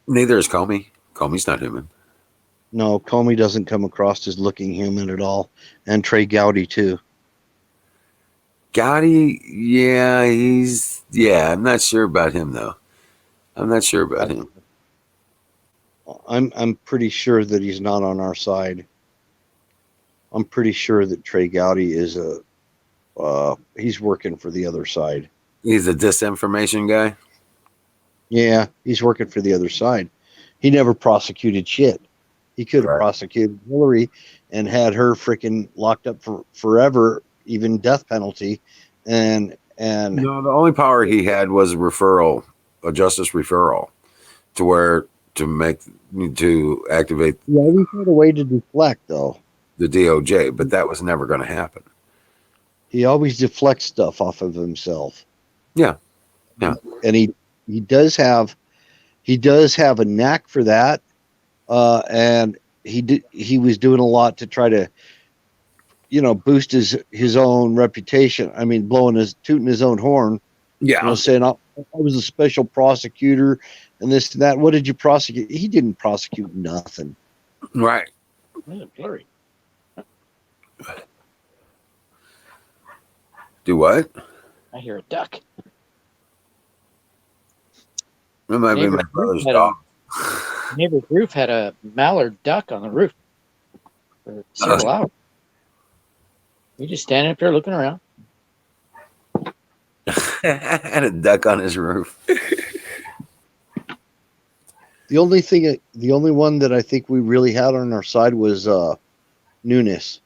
Neither is Comey. Comey's not human. No, Comey doesn't come across as looking human at all. And Trey Gowdy, too. Gotti, I'm not sure about him though. I'm not sure about him. I'm pretty sure that he's not on our side. I'm pretty sure that Trey Gowdy is he's working for the other side. He's a disinformation guy. Yeah, he's working for the other side. He never prosecuted shit. He could have prosecuted Hillary and had her freaking locked up for forever, even death penalty. And no, the only power he had was a justice referral, to activate. He always had a way to deflect, though. The DOJ, but that was never going to happen. He always deflects stuff off of himself. Yeah. And he does have a knack for that. And he was doing a lot to try to, boost his own reputation. I mean, tooting his own horn. Yeah. Saying, I was a special prosecutor and this and that. What did you prosecute? He didn't prosecute nothing. Right. Blurry. Do what? I hear a duck. That might be my brother's dog. Neighbor's roof had a mallard duck on the roof for several hours. We just standing up there looking around. Had a duck on his roof. The only one that I think we really had on our side was Nunes.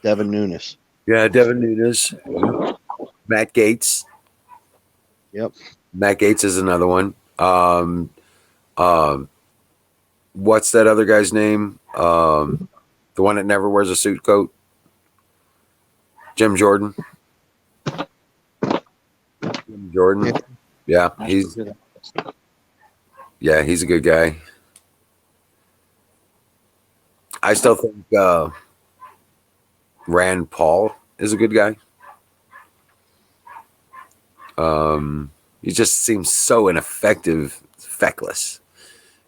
Devin Nunes. Yeah, Devin Nunes. Matt Gaetz. Yep. Matt Gaetz is another one. What's that other guy's name? The one that never wears a suit coat? Jim Jordan. Jim Jordan. Yeah, he's a good guy. I still think Rand Paul is a good guy. He just seems so ineffective, feckless.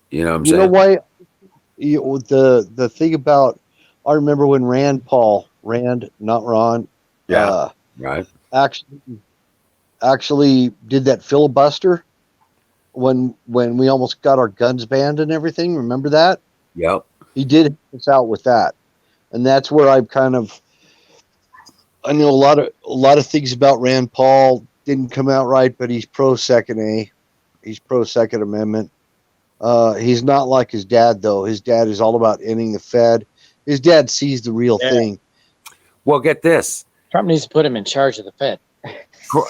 You know what I'm saying? You know why? The thing about, I remember when Rand, not Ron. Yeah. Right. Actually did that filibuster when we almost got our guns banned and everything. Remember that? Yep. He did help us out with that, and that's where I know a lot of things about Rand Paul didn't come out right, but he's pro Second A. He's pro Second Amendment. He's not like his dad, though. His dad is all about ending the Fed. His dad sees the real thing. Well, get this. Trump needs to put him in charge of the Fed.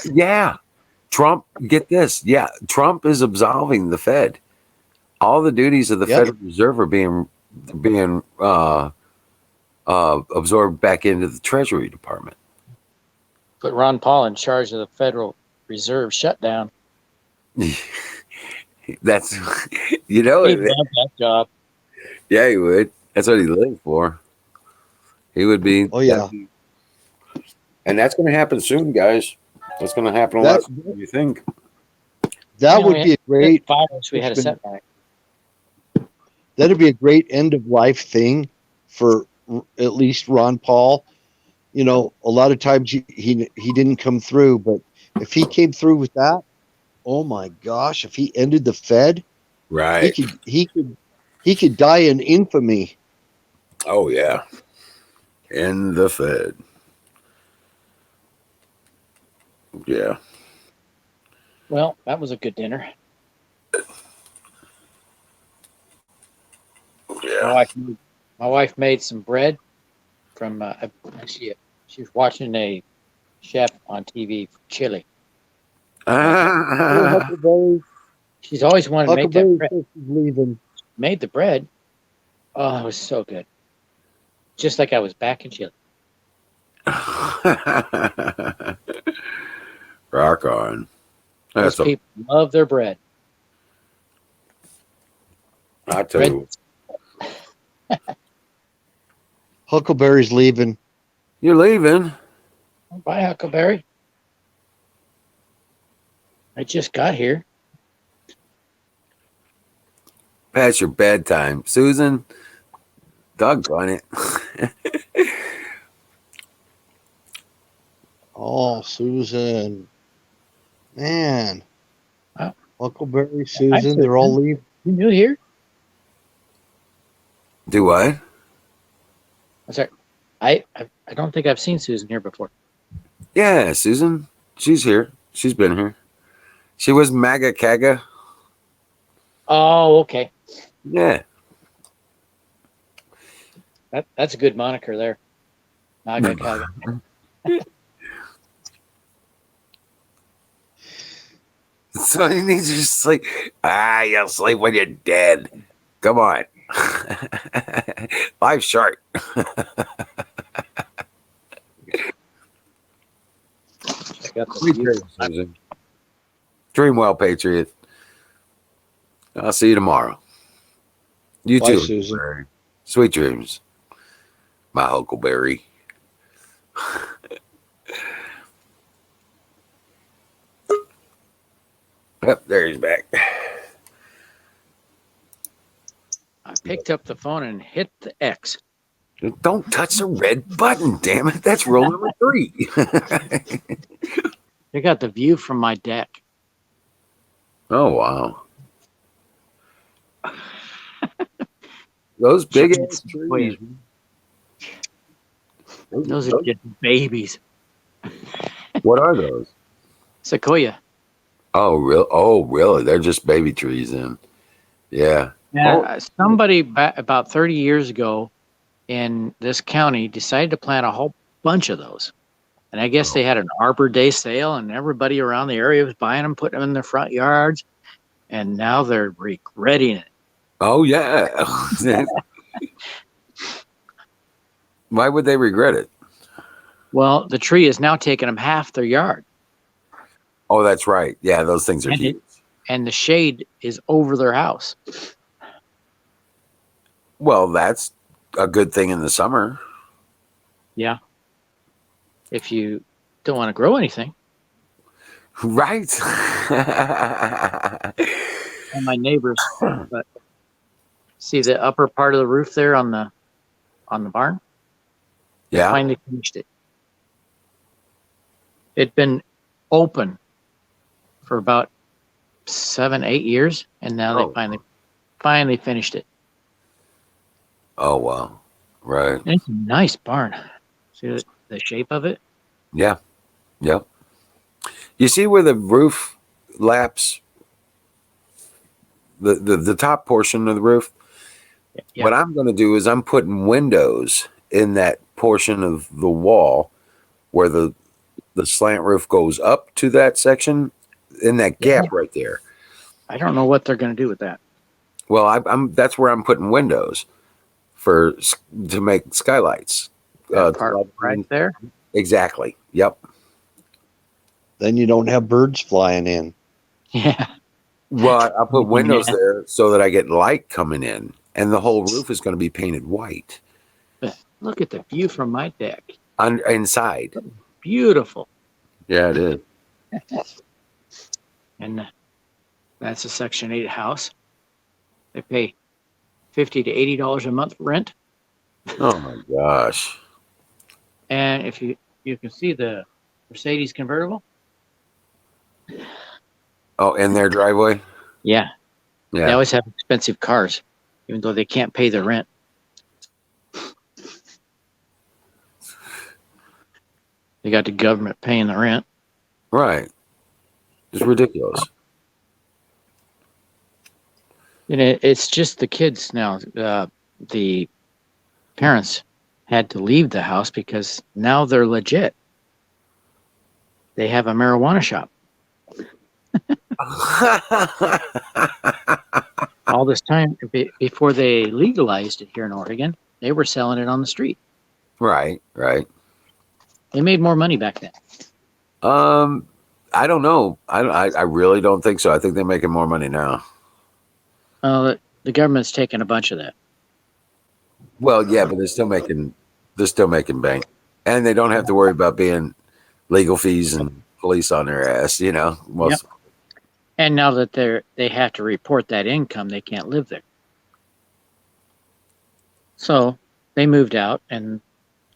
Yeah. Trump, get this. Yeah. Trump is absolving the Fed. All the duties of the Federal Reserve are being absorbed back into the Treasury Department. Put Ron Paul in charge of the Federal Reserve shutdown. That's, He'd want that job. Yeah, he would. That's what he lived for. He would be. Oh, yeah. And that's going to happen soon, guys. That's going to happen a lot sooner than you think. That would be a great. We had a setback. That'd be a great end of life thing for at least Ron Paul. A lot of times he didn't come through, but if he came through with that, oh my gosh! If he ended the Fed, right, he could He could die in infamy. Oh yeah, in the Fed. Yeah. Well, that was a good dinner. Yeah. My wife made some bread from. She was watching a chef on TV from Chile. Huckleberry, She's always wanted to make that Huckleberry bread. says she's leaving. Made the bread. Oh, it was so good. Just like I was back in Chile. Rock on. Those That's what people love their bread. I tell you. Huckleberry's leaving. You're leaving. Bye, Huckleberry. I just got here. Past your bedtime. Susan, doggone it. Oh, Susan. Man. Wow. Huckleberry, Susan, they're all leaving. You new here? Do what? I'm sorry. I don't think I've seen Susan here before. Yeah, Susan. She's here. She's been here. She was MAGA Caga. Oh, okay. Yeah. That's a good moniker there. Naga Kaga. So he needs to sleep. You'll sleep when you're dead. Come on. Life's short. Sweet dreams, Susan. Dream well, Patriot. I'll see you tomorrow. You Bye, too, Susan. Huckleberry. Sweet dreams, my Huckleberry. Yep, there he's back. I picked up the phone and hit the X. Don't touch the red button, damn it. That's rule number 3. Check out the view from my deck. Oh, wow. Those big ass trees. Those are just babies. What are those? Sequoia. Oh, real? Oh, really? They're just baby trees then. Yeah. Yeah. Somebody about 30 years ago in this county decided to plant a whole bunch of those. And I guess they had an Arbor Day sale and everybody around the area was buying them, putting them in their front yards. And now they're regretting it. Oh, yeah. Why would they regret it? Well, the tree is now taking them half their yard. Oh, that's right. Yeah, those things are huge. And the shade is over their house. Well, that's a good thing in the summer. Yeah. If you don't want to grow anything. Right. And my neighbors, but see the upper part of the roof there on the barn? Yeah. They finally finished it. It'd been open for about 7-8 years, and now they finally finished it. Oh, wow. Right. And it's a nice barn. See the shape of it? Yeah. Yep. You see where the roof laps the top portion of the roof? Yeah. What I'm going to do is I'm putting windows in that portion of the wall where the slant roof goes up to that section, in that gap right there. I don't know what they're going to do with that. Well, I'm that's where I'm putting windows to make skylights. Part right there? Exactly. Yep. Then you don't have birds flying in. Yeah. Well, I'll put windows there so that I get light coming in, and the whole roof is going to be painted white. Look at the view from my deck. Inside. Beautiful. Yeah, it is. And that's a Section 8 house. They pay $50 to $80 a month for rent. Oh my gosh. And if you can see the Mercedes convertible. Oh, in their driveway? Yeah. Yeah. They always have expensive cars. even though they can't pay their rent. They got the government paying the rent. Right. It's ridiculous. And it's just the kids now. The parents had to leave the house because now they're legit. They have a marijuana shop. All this time before they legalized it here in Oregon, they were selling it on the street. Right. They made more money back then. I don't know. I really don't think so. I think they're making more money now. The government's taking a bunch of that. Well, yeah, but they're still making bank, and they don't have to worry about being legal fees and police on their ass. You know, most. Yep. And now that they have to report that income, they can't live there. So they moved out, and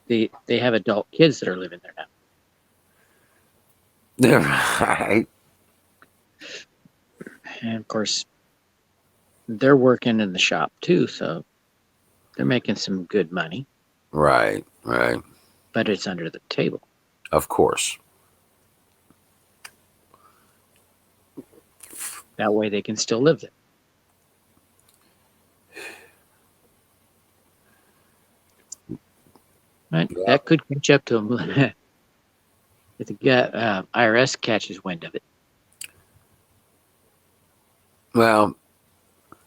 they have adult kids that are living there now. Right. And of course, they're working in the shop too, so they're making some good money. Right. But it's under the table. Of course. That way they can still live there. Right? Yeah. That could catch up to them if the IRS catches wind of it. Well,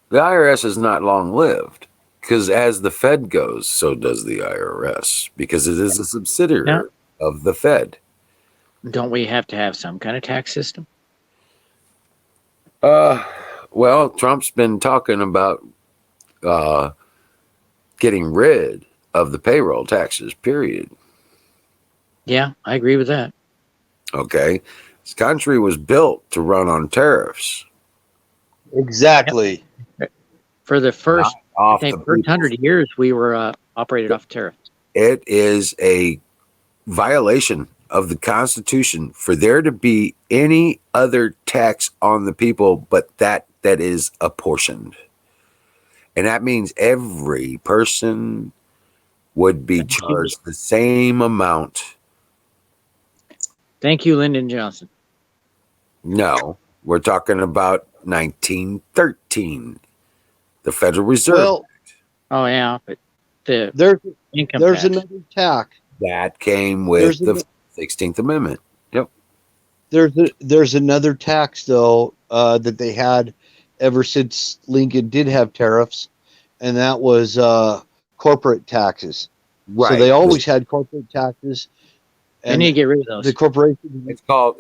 the IRS is not long lived because as the Fed goes, so does the IRS because it is a subsidiary of the Fed. Don't we have to have some kind of tax system? Well, Trump's been talking about getting rid of the payroll taxes, period. Yeah, I agree with that. Okay. This country was built to run on tariffs. Exactly. For the first, I Off think, the first people. 100 years, we were operated off tariffs. It is a violation of the Constitution for there to be any other tax on the people but that is apportioned. And that means every person would be charged the same amount. Thank you, Lyndon Johnson. No, we're talking about 1913, the Federal Reserve. Well, Oh, yeah, but the income there's tax. another tax. That came with the 16th Amendment. Yep. There's another tax though that they had ever since Lincoln did have tariffs, and that was corporate taxes. Right. So they always had corporate taxes. They need to get rid of those. The corporation.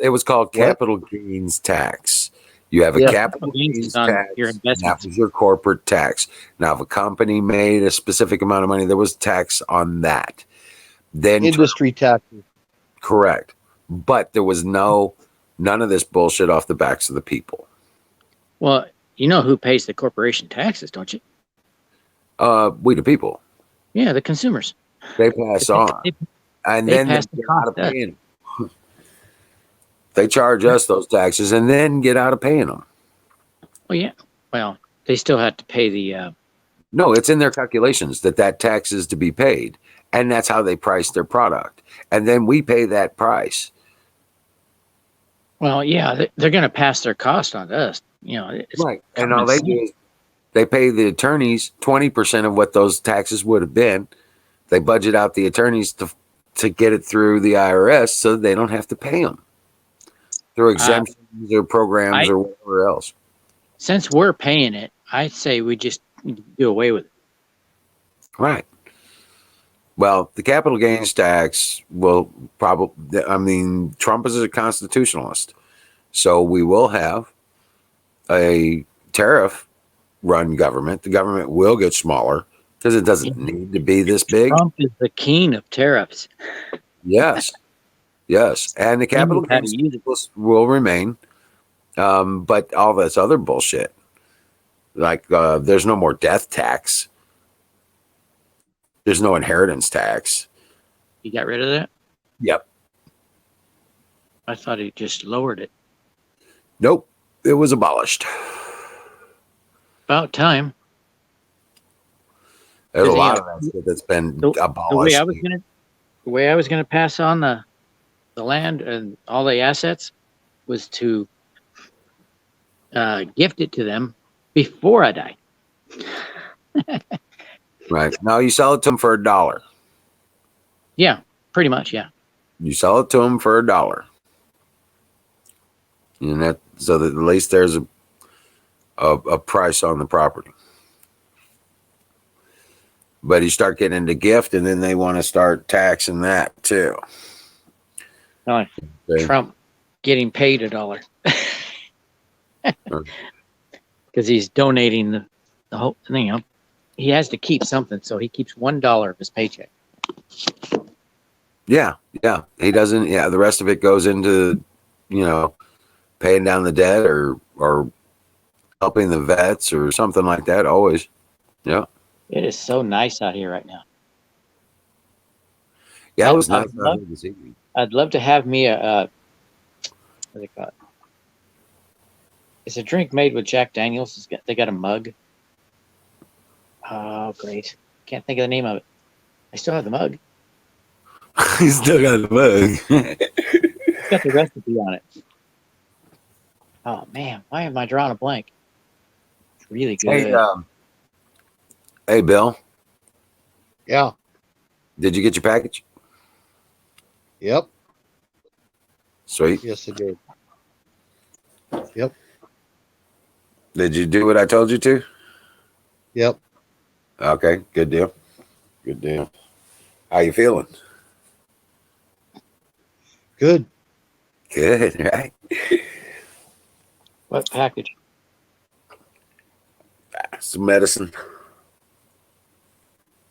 It was called capital gains tax. You have a capital gains on tax. your investments. That was your corporate tax. Now, if a company made a specific amount of money, there was tax on that. Then Industry taxes. Correct. But there was none of this bullshit off the backs of the people. Well, you know who pays the corporation taxes, don't you? We the people. Yeah, the consumers. They pass on. And they then pass they the get out of cost paying them. They charge us those taxes and then get out of paying them. Well, yeah. Well, they still have to pay the... No, it's in their calculations that tax is to be paid. And that's how they price their product. And then we pay that price. Well, yeah, they're going to pass their cost on to us. You know, it's Right. And all they do is they pay the attorneys 20% of what those taxes would have been. They budget out the attorneys to get it through the IRS so they don't have to pay them through exemptions or programs or whatever else. Since we're paying it, I say we just do away with it. Right. Well, the capital gains tax will probably, Trump is a constitutionalist. So we will have a tariff run government. The government will get smaller because it doesn't need to be this big. Trump is the king of tariffs. Yes. Yes. And the capital gains will remain. But all this other bullshit, like there's no more death tax. There's no inheritance tax. You got rid of that? Yep. I thought he just lowered it. Nope. It was abolished. About time. There's a Because, lot of that shit that's been the way abolished. the way I was gonna pass on the land and all the assets was to gift it to them before I die. Right. Now you sell it to them for $1. Yeah, pretty much. Yeah. You sell it to them for $1. And that, so that at least there's a price on the property. But you start getting into gift, and then they want to start taxing that too. No, Okay. Trump getting paid $1 because he's donating the whole thing. You know, he has to keep something, so he keeps $1 of his paycheck. Yeah, he doesn't. Yeah, the rest of it goes into, paying down the debt or helping the vets or something like that. Always, yeah. It is so nice out here right now. Yeah, it was nice I'd out here this evening. I'd love to have me a what do they call it? It's a drink made with Jack Daniels. They got a mug. Oh, great! Can't think of the name of it. I still have the mug. He still got the mug. It's got the recipe on it. Oh man, why am I drawing a blank? It's really good. Hey, Bill, Yeah. did you get your package? Yep. Sweet. Yes, I did. Yep. Did you do what I told you to? Yep. Okay, good deal. Good deal. How you feeling? Good. Good, right? What package? Some medicine.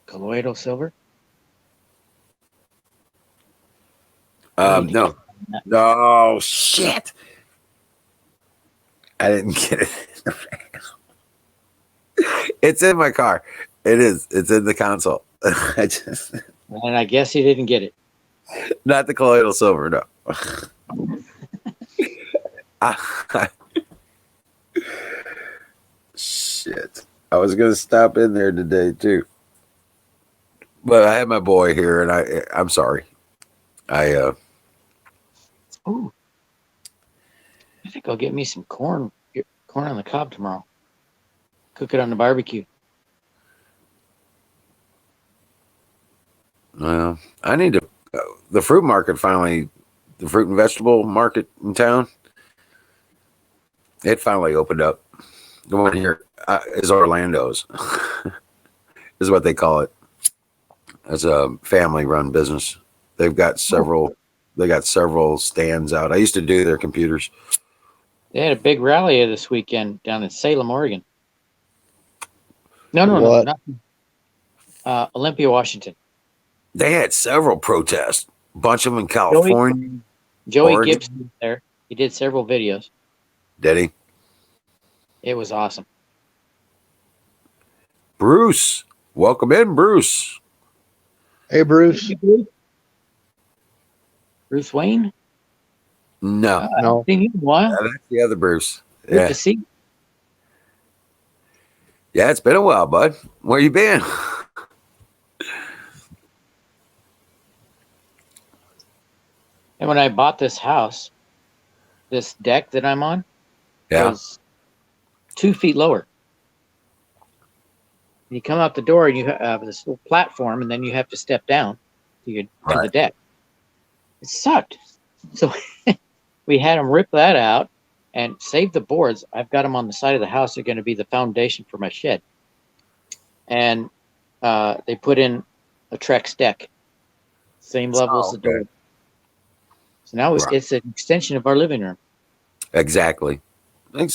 Colloidal silver? No. No, shit. I didn't get it. It's in my car. It is. It's in the console. And I guess he didn't get it. Not the colloidal silver, no. Shit. I was going to stop in there today, too. But I had my boy here, and I'm sorry. Ooh. I think I'll get me some corn on the cob tomorrow. Cook it on the barbecue. Well, I need to. The fruit market finally, the fruit and vegetable market in town, it finally opened up. The one here is Orlando's, is what they call it. It's a family-run business. They've got several. They got several stands out. I used to do their computers. They had a big rally this weekend down in Salem, Oregon. No, What? not Olympia, Washington. They had several protests. A bunch of them in California. Joey Oregon. Gibson was there. He did several videos. Did he? It was awesome. Bruce, welcome in, Bruce. Hey, Bruce. Bruce Wayne? No, I No. haven't seen you in a while. that's the other Bruce. Good Yeah, to see. yeah, it's been a while, bud. Where you been? And when I bought this house, this deck that I'm on was 2 feet lower. You come out the door and you have this little platform, and then you have to step down to the deck. It sucked. So we had them rip that out and save the boards. I've got them on the side of the house. They're going to be the foundation for my shed. And they put in a Trex deck, same level as the door. So now it's an extension of our living room. Exactly. And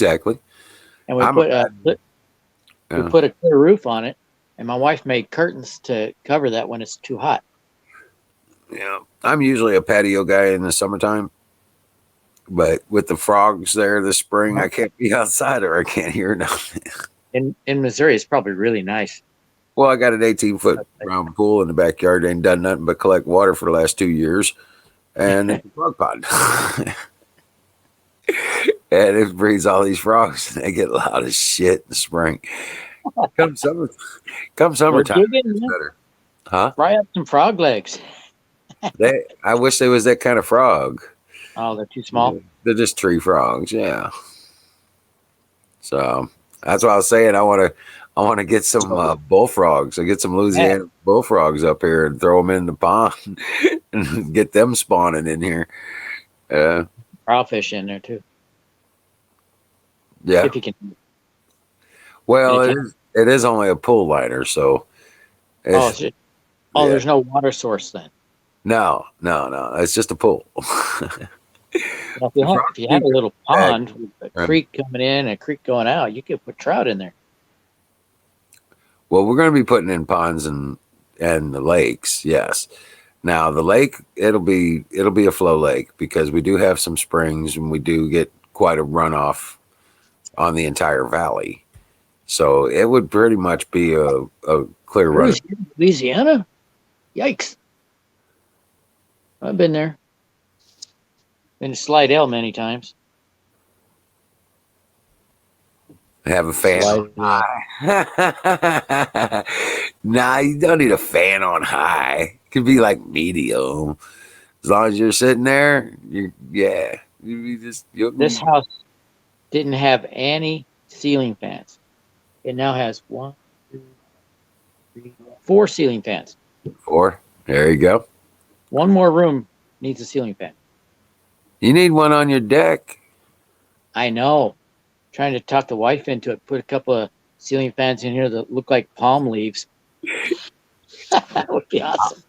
we I'm we put a clear roof on it, and my wife made curtains to cover that when it's too hot. Yeah, I'm usually a patio guy in the summertime, but with the frogs there this spring, I can't be outside or I can't hear nothing. In Missouri, it's probably really nice. Well, I got an 18-foot round pool in the backyard. Ain't done nothing but collect water for the last 2 years, and it's a frog pond. And it breeds all these frogs, and they get loud as shit in the spring. Come summer, come We're summertime, digging, it's man. better, huh? Fry up some frog legs. I wish there was that kind of frog. Oh, they're too small. They're just tree frogs, yeah. So that's what I was saying. I want to get some bullfrogs. I get some Yeah, Louisiana bullfrogs up here and throw them in the pond and get them spawning in here. crawfish in there too. Yeah. If you can. Well, And it is only a pool liner, so oh, it's, oh, yeah. there's no water source then. No. It's just a pool. Well, if you had a little pond with a Right. creek coming in and a creek going out, you could put trout in there. Well, we're going to be putting in ponds and the lakes. Yes. Now the lake, it'll be a flow lake because we do have some springs and we do get quite a runoff on the entire valley. So it would pretty much be a clear run. Louisiana? Yikes. I've been there. Been to Slidell many times. Have a fan on high. Nah, you don't need a fan on high. It could be like medium. As long as you're sitting there, This house didn't have any ceiling fans. It now has 1, 2, 3, 4 ceiling fans. 4. There you go. One more room needs a ceiling fan. You need one on your deck. I know. Trying to talk the wife into it. Put a couple of ceiling fans in here that look like palm leaves. That would be awesome.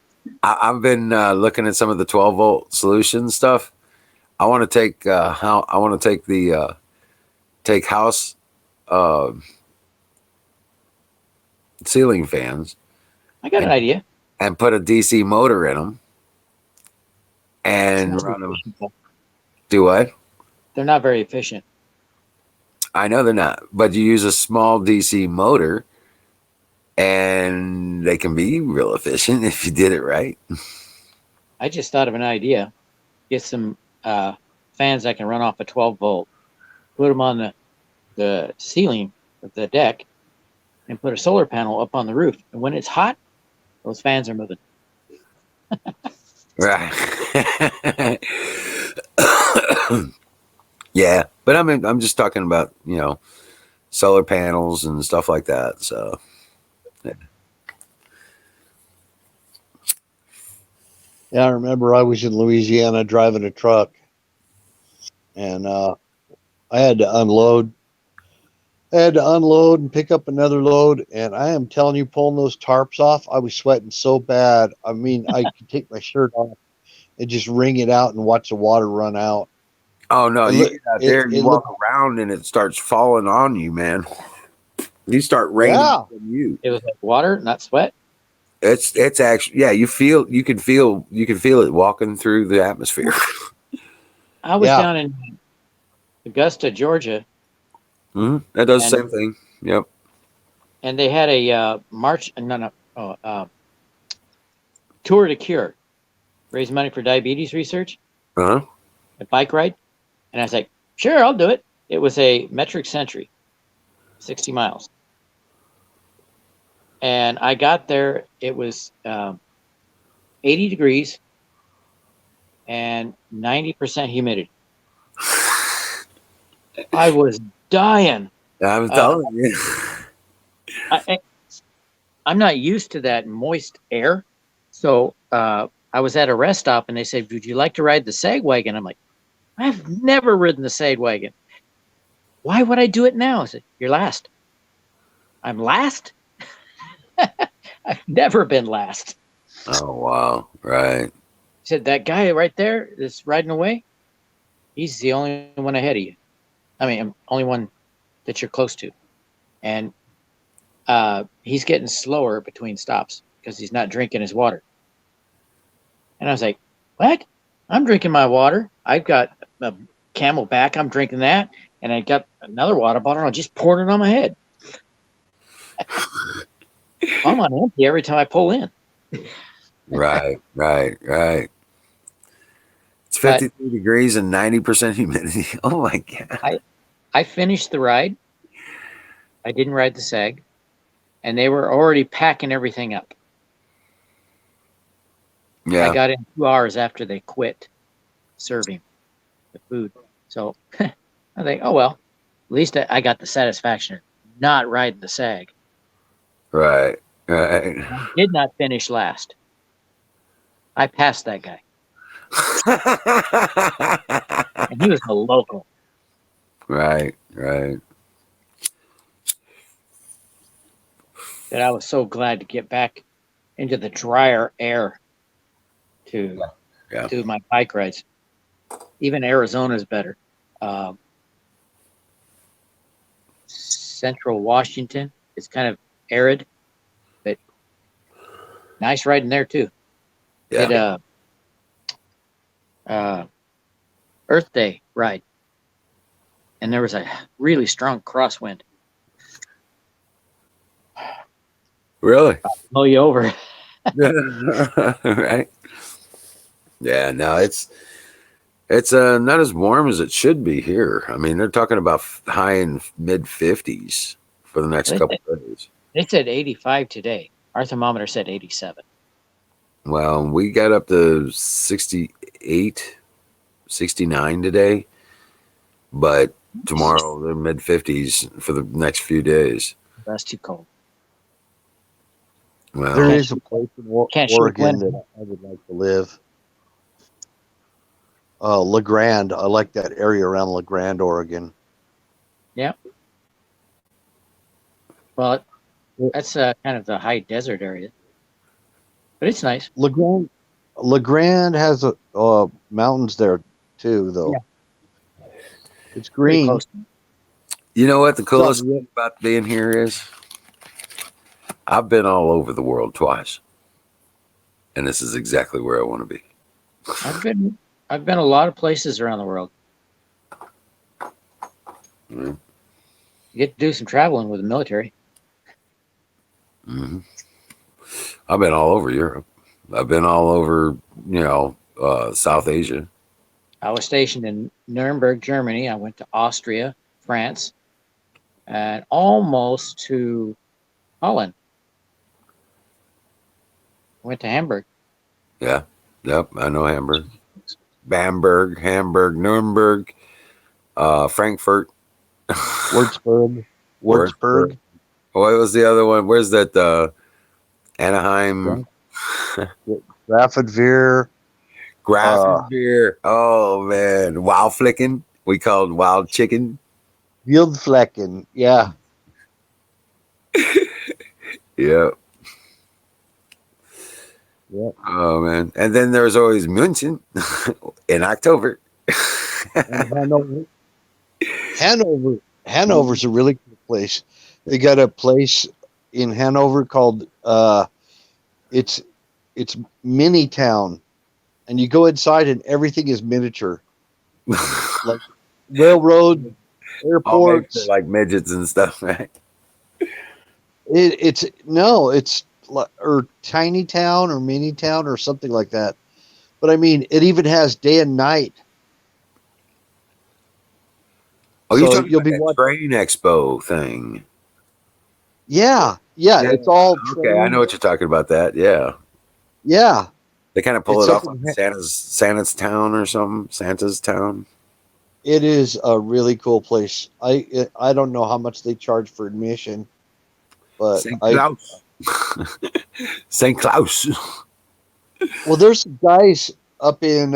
I've been looking at some of the 12-volt solution stuff. I want to take take house ceiling fans. I got an idea. And put a DC motor in them and run them. Do what? They're not very efficient. I know they're not, but you use a small DC motor and they can be real efficient if you did it right. I just thought of an idea. Get some fans that can run off a 12 volt, put them on the ceiling of the deck, and put a solar panel up on the roof. And when it's hot, those fans are moving. Right. Yeah, but I'm just talking about, solar panels and stuff like that. So, Yeah, I remember I was in Louisiana driving a truck, and I had to unload. I had to unload and pick up another load, and I am telling you, pulling those tarps off, I was sweating so bad. I mean, I could take my shirt off and just wring it out and watch the water run out. oh no, It you look- get out there and you walk around and it starts falling on you, man. You start raining Yeah. from you. It was like water, not sweat. It's actually, yeah, you can feel it walking through the atmosphere. I was Yeah. down in Augusta, Georgia, That does the same thing. Yep. and they had a tour to cure, raise money for diabetes research, Uh-huh. a bike ride, and I was like, sure, I'll do it. It was a metric century, 60 miles, and I got there. It was 80 degrees and 90% humidity. I was dying. I'm telling you. I'm not used to that moist air. So I was at a rest stop and they said, would you like to ride the sag wagon? I'm like, I've never ridden the sag wagon. Why would I do it now? I said, you're last. I'm last? I've never been last. Oh, wow. Right. He said, that guy right there that's riding away, he's the only one ahead of you. I mean, only one that you're close to. And he's getting slower between stops because he's not drinking his water. And I was like, what? I'm drinking my water. I've got a Camelback. I'm drinking that. And I got another water bottle. And I just poured it on my head. I'm on empty every time I pull in. Right. It's 53 degrees and 90% humidity. Oh, my God. I finished the ride. I didn't ride the sag. and they were already packing everything up. Yeah. I got in 2 hours after they quit serving the food. So I think, oh well, at least I got the satisfaction of not riding the sag. Right. Right. I did not finish last. I passed that guy, and he was a local. Right. Right. That I was so glad to get back into the drier air to Yeah. do my bike rides. Even Arizona's better. Central Washington is kind of arid, but nice riding there too. Yeah. Did Earth Day ride, and there was a really strong crosswind. Really? Blow you over. Right. Yeah. No, it's not as warm as it should be here. I mean, they're talking about high and mid 50s for the next couple of days. They said 85 today. Our thermometer said 87. Well, we got up to 68, 69 today, but tomorrow they're mid 50s for the next few days. That's too cold. Well, There is a place in Can't shoot Oregon wind. that I would like to live. La Grande. I like that area around La Grande, Oregon. Well, that's kind of the high desert area, but it's nice. La Grande has mountains there too, though. Yeah. It's Pretty green. close. you know what the coolest Something. thing about being here is? I've been all over the world twice, and this is exactly where I want to be. I've been a lot of places around the world. Mm-hmm. You get to do some traveling with the military. Mm-hmm. I've been all over Europe. I've been all over, South Asia. I was stationed in Nuremberg, Germany. I went to Austria, France, and almost to Holland. Went to Hamburg. Yeah. Yep. I know Hamburg. Bamberg, Hamburg, Nuremberg, Frankfurt. Würzburg. What was the other one? Where's that? Anaheim. Grafenwehr. Grafenwehr. Oh man, wild flicking. We called wild chicken. Wildflecken. Yeah. Yeah. Yeah. Oh man, and then there's always München in October. And Hanover's a really cool place. They got a place in Hanover called it's Mini Town, and you go inside and everything is miniature, like railroad, All made airports. for, like midgets and stuff, right? It's or tiny town or mini town or something like that. But I mean, it even has day and night. Oh, So you're talking you'll about be that watching. train expo thing. Yeah, it's all Okay, I know what you're talking about. That, yeah. Yeah, They kind of pull It's it off up in like Santa's town or something. Santa's town. it is a really cool place. I don't know how much they charge for admission, but St. Klaus. St. Klaus. well, there's some guys up in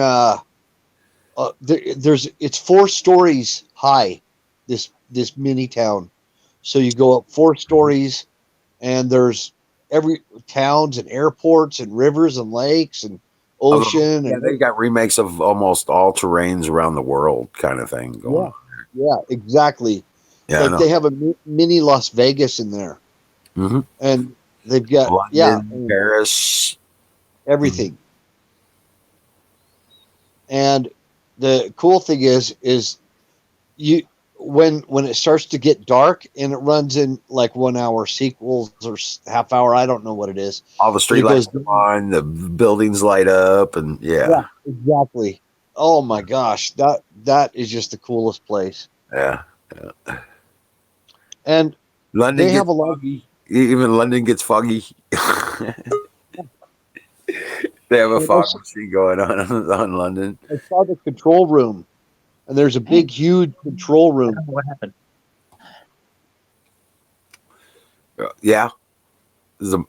it's 4 stories high. This mini town, so you go up 4 stories, and there's every towns and airports and rivers and lakes and ocean. Yeah, and they got remakes of almost all terrains around the world, kind of thing going on. yeah, exactly. Yeah, Like they have a mini Las Vegas in there, mm-hmm. and they've got London, Paris, everything. And the cool thing is you when it starts to get dark and it runs in like 1 hour sequels or half hour, I don't know what it is. all the street lights come on, the buildings light up, and Yeah, exactly. Oh my gosh, that is just the coolest place. yeah. And London they gets have a lot. foggy Even London gets foggy. They have a fog machine going on London. I saw the control room, and there's a big, huge control room. What happened? Yeah, there's a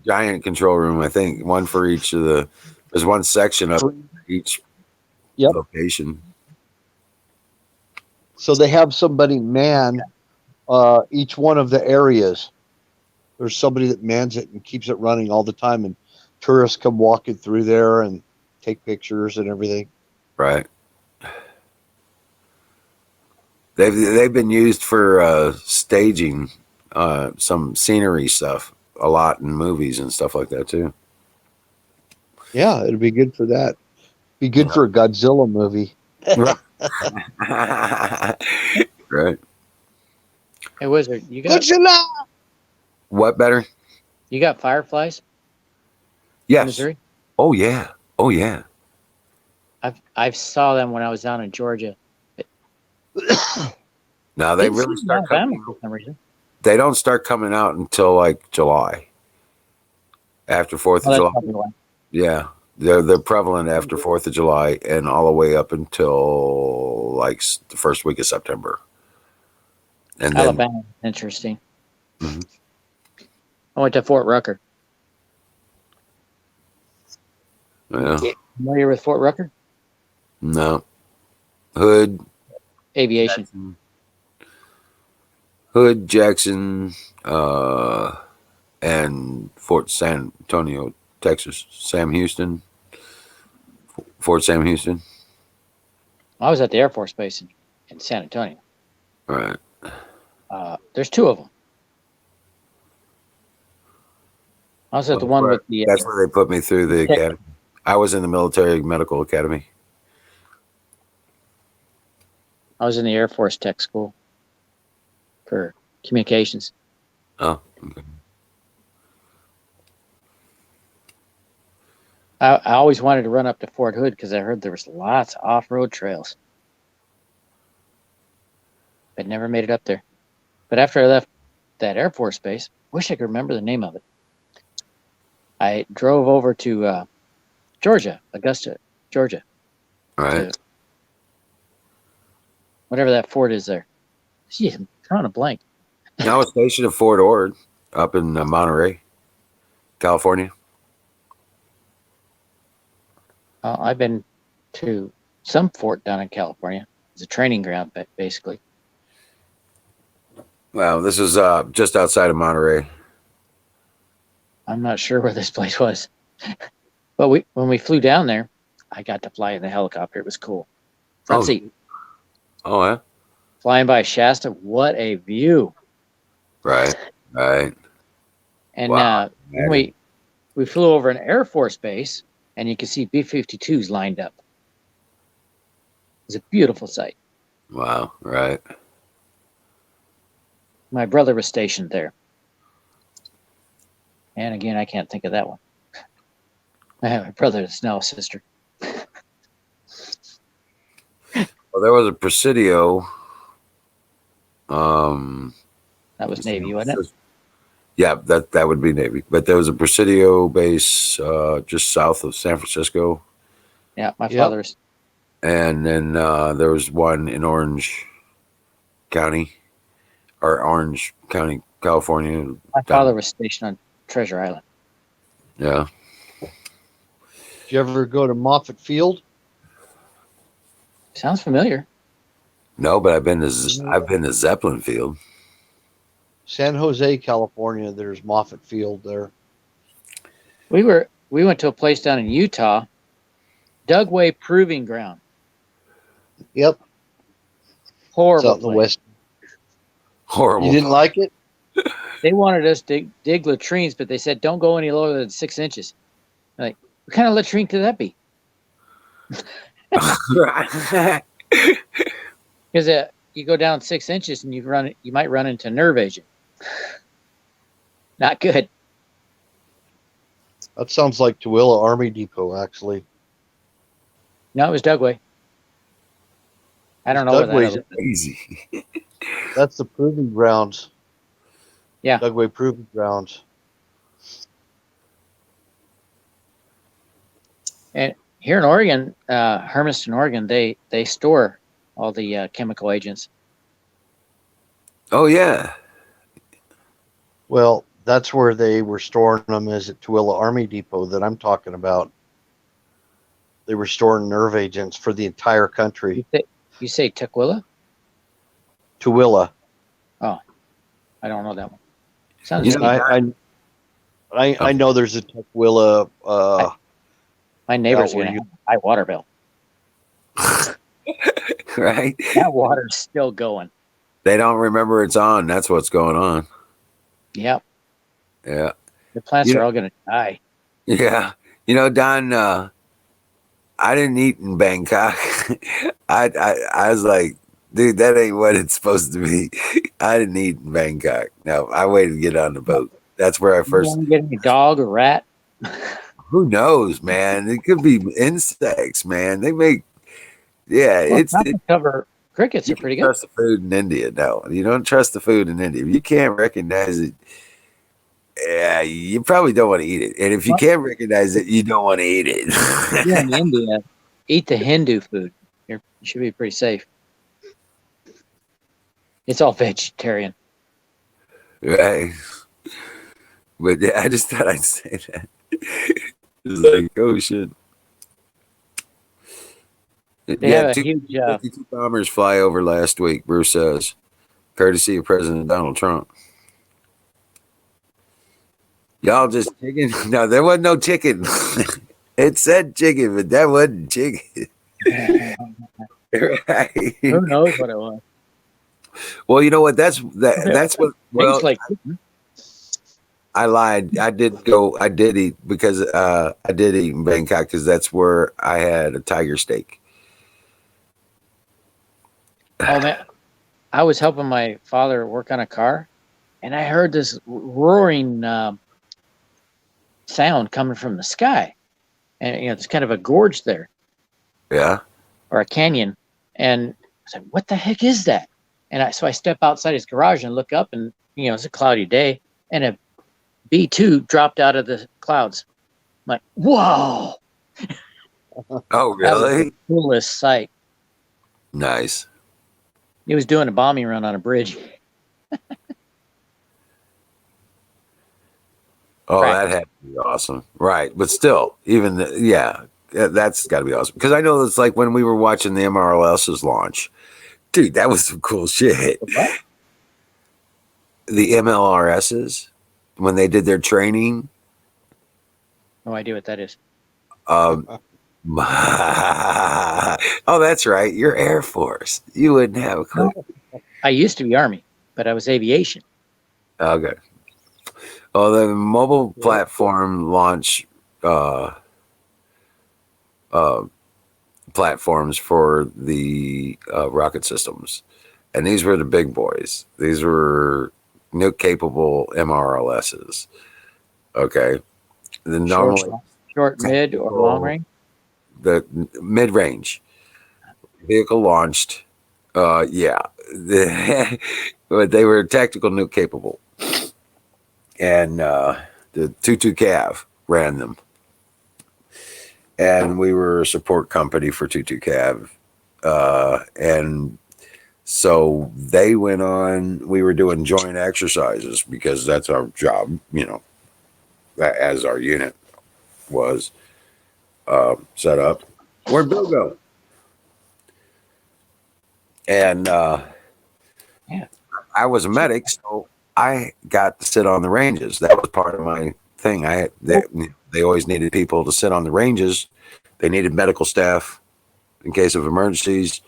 giant control room. I think one for each of the. There's one section of each location. So they have somebody man each one of the areas. There's somebody that mans it and keeps it running all the time, and tourists come walking through there and take pictures and everything. Right. They've been used for staging some scenery stuff a lot in movies and stuff like that too. Yeah, it'd be good for that. Be good for a Godzilla movie. Right. Hey, Wizard, you got Godzilla. What better? You got fireflies? Yes. In Missouri? Oh yeah. Oh yeah. I saw them when I was down in Georgia. Now they Didn't really see them in start Alabama coming. for some reason. They don't start coming out until like July. After 4th of Oh, that's July. probably why. Yeah. They're prevalent after 4th of July and all the way up until like the first week of September. And then Alabama, interesting. Mhm. I went to Fort Rucker. Yeah. Familiar with Fort Rucker? No. Hood, Aviation. Jackson. Hood, Jackson, and Fort San Antonio, Texas. Sam Houston. Fort Sam Houston. I was at the Air Force Base in San Antonio. All right. There's two of them. I was at the one with the. That's where they put me through the academy. I was in the military medical academy. I was in the Air Force Tech School for communications. Oh, okay. I always wanted to run up to Fort Hood because I heard there was lots of off-road trails. But never made it up there. But after I left that Air Force Base, wish I could remember the name of it. I drove over to Georgia, Augusta, Georgia. All right. Whatever that fort is there. Gee, I'm drawing a blank. I was stationed at Fort Ord up in Monterey, California. I've been to some fort down in California. It's a training ground, basically. Wow, this is just outside of Monterey. I'm not sure where this place was. But when we flew down there, I got to fly in the helicopter. It was cool. Front seat. Oh, yeah? Flying by Shasta. What a view. Right, right. And Wow. when we flew over an Air Force base, and you could see B-52s lined up. It was a beautiful sight. Wow, right. My brother was stationed there. And again, I can't think of that one. I have a brother that's now a sister. Well, there was a Presidio. That was Navy, wasn't it? Yeah, that would be Navy. But there was a Presidio base just south of San Francisco. Yeah, my father's. And then there was one in Orange County, California. My father was stationed on Treasure Island. Yeah. Did you ever go to Moffett Field? Sounds familiar. No, but I've been to Zeppelin Field. San Jose, California. There's Moffett Field there. We went to a place down in Utah, Dugway Proving Ground. Yep. Horrible. It's out in the west. Horrible. You didn't like it? They wanted us to dig latrines, but they said don't go any lower than 6 inches. Like, what kind of latrine could that be? Because you go down 6 inches and you might run into nerve agent. Not good. That sounds like Tooele Army Depot, actually. No, it was Dugway. I don't know where that Easy. That's the proving grounds. Yeah. Dugway Proving Grounds. And here in Oregon, Hermiston, Oregon, they store all the chemical agents. Oh yeah. Well, that's where they were storing them, is at Tooele Army Depot that I'm talking about. They were storing nerve agents for the entire country. You say Tukwila? Tooele. Oh, I don't know that one. Sounds You know, Indian. I know there's a Tukwila. My neighbor's where going to have a high water bill. right? That water's still going. They don't remember it's on. That's what's going on. Yep. Yeah. The plants You are know- all going to die. Yeah. You know, Don, I didn't eat in Bangkok. I was like, dude, that ain't what it's supposed to be. I didn't eat in Bangkok. No, I waited to get on the boat. That's where I You first. want to get any dog or rat? Who knows, man? It could be insects, man. They make. Yeah, Well, it's. chocolate cover crickets You are can pretty good. trust the food in India. No, you don't trust the food in India. If you can't recognize it, yeah, you probably don't want to eat it. And if you Well- can't recognize it, you don't want to eat If you're in it. India, eat the Hindu food. You should be pretty safe. It's all vegetarian. Right. But yeah, I just thought I'd say that. It's like, oh shit. They have a huge. 52 bombers fly over last week, Bruce says, courtesy of President Donald Trump. Y'all just chicken? No, there wasn't no chicken. It said chicken, but that wasn't chicken. Right. Who knows what it was? Well, you know what? That's what. Well, Tastes like I lied. I did eat because I did eat in Bangkok because that's where I had a tiger steak. Oh man, I was helping my father work on a car, and I heard this roaring sound coming from the sky, and it's kind of a gorge there Yeah. or a canyon, and I said, "What the heck is that?" And so I step outside his garage and look up, and it's a cloudy day, and a B-2 dropped out of the clouds. I'm like, whoa! Oh, That was really? the coolest sight. Nice. He was doing a bombing run on a bridge. Oh, Right. that had to be awesome. Right. But still, even, that's got to be awesome. Because I know it's like when we were watching the MRLS's launch. Dude, that was some cool shit. What? The MLRSs, when they did their training. No idea what that is. Oh, that's right. You're Air Force. You wouldn't have a clue. I used to be Army, but I was aviation. Okay. Well, the mobile platform launch platforms for the rocket systems, and these were the big boys. These were nuke capable MRLSs. Okay. The normal Short, mid, or long range? the mid range vehicle launched. Yeah, but they were tactical nuke capable, and the 22 Cav ran them, and we were a support company for 22 Cav, and so they went on. We were doing joint exercises because that's our job, as our unit was set up. Where'd Bill go? And Yeah. I was a medic, so I got to sit on the ranges. That was part of my thing. They always needed people to sit on the ranges. They needed medical staff in case of emergencies.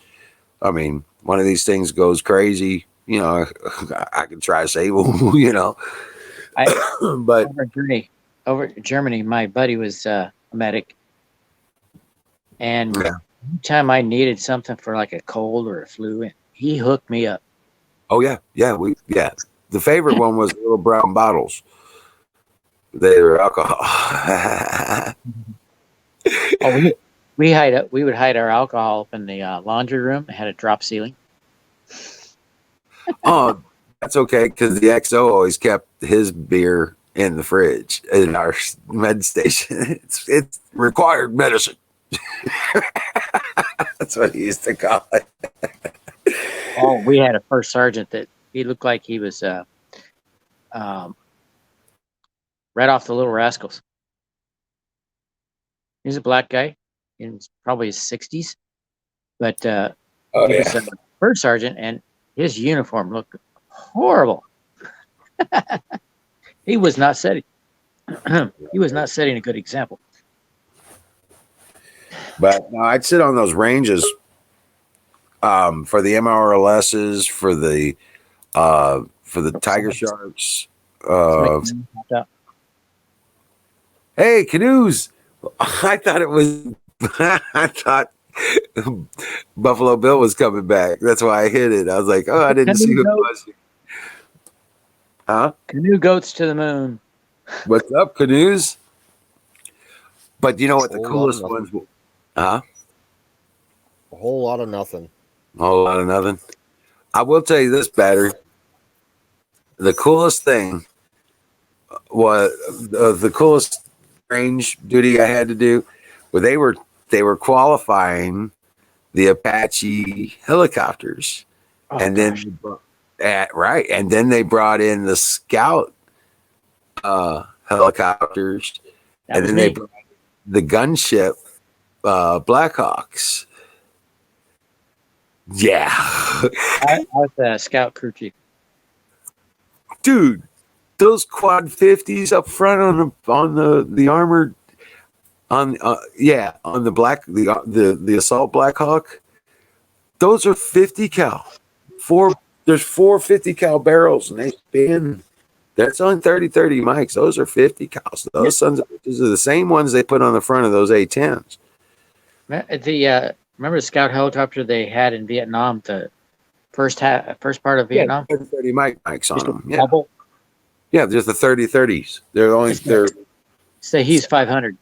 I mean, one of these things goes crazy, I could try to save them, but Over in Germany, my buddy was a medic, and Yeah. anytime I needed something for like a cold or a flu, he hooked me up. oh yeah, the favorite one was the little brown bottles. They were alcohol. Oh, we would hide our alcohol up in the laundry room. It had a drop ceiling. Oh, that's okay because the XO always kept his beer in the fridge in our med station. It's required medicine. That's what he used to call it. Oh, we had a first sergeant that he looked like he was right off the Little Rascals. He's a black guy in probably his 60s, but he was a first sergeant, and his uniform looked horrible. He was not setting. He was not setting a good example. But no, I'd sit on those ranges for the MRLSs, for the tiger sharks. Hey, canoes! I thought it was. I thought Buffalo Bill was coming back. That's why I hit it. I was like, oh, I didn't see who it was. Huh? Canoe goats to the moon. What's up, canoes? But you know what the coolest ones? Huh? A whole lot of nothing. A whole lot of nothing. I will tell you this, Battery. The coolest thing was the coolest range duty I had to do. Where they were qualifying the Apache helicopters, and then they brought in the Scout helicopters, and then they brought the gunship Blackhawks. Yeah, I was a Scout crew chief. Dude, those quad 50s up front on the armored on the black the assault Blackhawk, those are 50 cal. There's 450 cal barrels, and they spin. That's on 30-30 mics. Those are 50 cals. Those sons of bitches are the same ones they put on the front of those A10s. Remember the Scout helicopter they had in Vietnam? The first part of Vietnam. 30-30 mics on them. Yeah. Bubble. Yeah, there's the 30-30s. They're Say he's 500.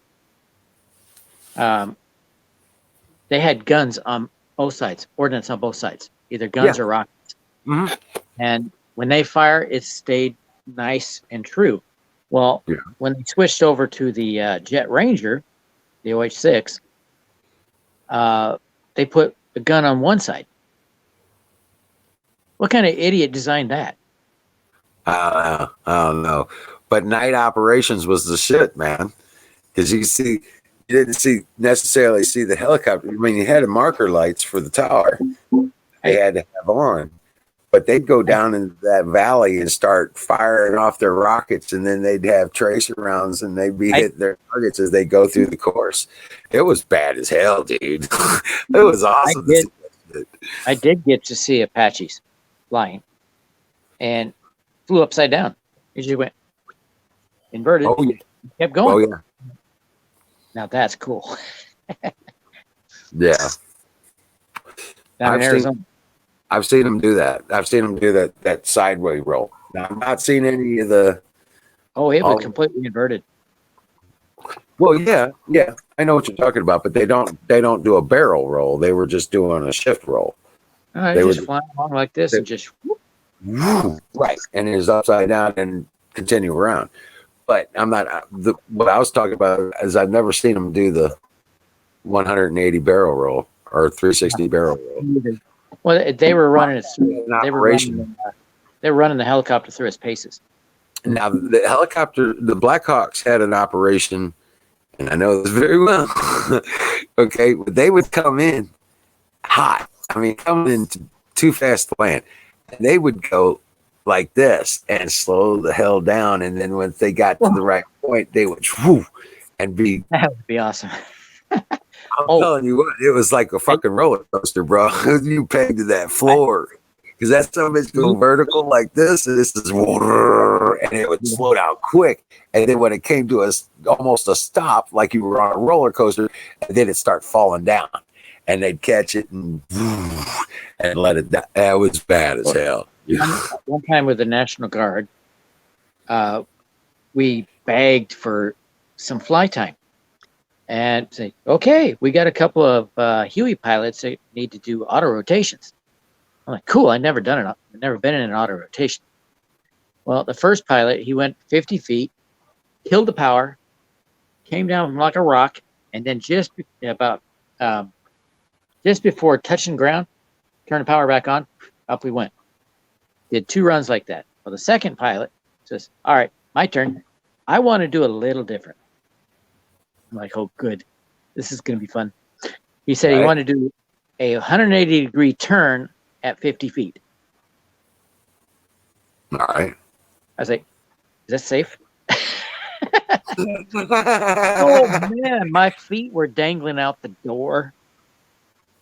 They had guns on both sides, ordnance on both sides, either guns or rockets. Mm-hmm. And when they fire, it stayed nice and true. Well, when they switched over to the Jet Ranger, the OH-6, they put the gun on one side. What kind of idiot designed that? I don't know. But night operations was the shit, man. Because you didn't necessarily see the helicopter. I mean, you had marker lights for the tower. They had to have on. But they'd go down into that valley and start firing off their rockets, and then they'd have tracer rounds, and they'd be hitting their targets as they go through the course. It was bad as hell, dude. It was awesome. I did get to see Apaches flying, and flew upside down. It just went inverted. Oh, yeah. Kept going. Oh, yeah. Now that's cool. Yeah. Down in Arizona. I've seen them do that. I've seen them do that sideway roll. Now, I've not seen any of the. Oh, it was completely inverted. Well, yeah. I know what you're talking about, but they don't do a barrel roll. They were just doing a shift roll. They were just flying along like this and just whoop. Right, and it was upside down and continue around. But I'm not. What I was talking about is I've never seen them do the 180 barrel roll or 360 barrel roll. Well, they were running it through. They were running the helicopter through its paces. Now the helicopter, the Blackhawks had an operation, and I know this very well. Okay, but they would come in hot. I mean, coming in too fast to land. And they would go like this and slow the hell down, and then once they got to the right point, they would whoo, and be. That would be awesome. I'm telling you what, it was like a fucking roller coaster, bro. You pegged to that floor because that stuff is going vertical like this, and this is and it would slow down quick, and then when it came to almost a stop, like you were on a roller coaster, and then it start falling down, and they'd catch it and let it down. That was bad as hell. One time with the National Guard, we begged for some fly time. And say, okay, we got a couple of Huey pilots that need to do auto rotations. I'm like, cool. I've never done it. I've never been in an auto rotation. Well, the first pilot, he went 50 feet, killed the power, came down like a rock, and then just before touching ground, turned the power back on, up we went. Did 2 runs like that. Well, the second pilot says, all right, my turn. I want to do a little different. I'm like, oh, good. This is going to be fun. He said he wanted to do a 180-degree turn at 50 feet. All right. I was like, is that safe? Oh, man, my feet were dangling out the door.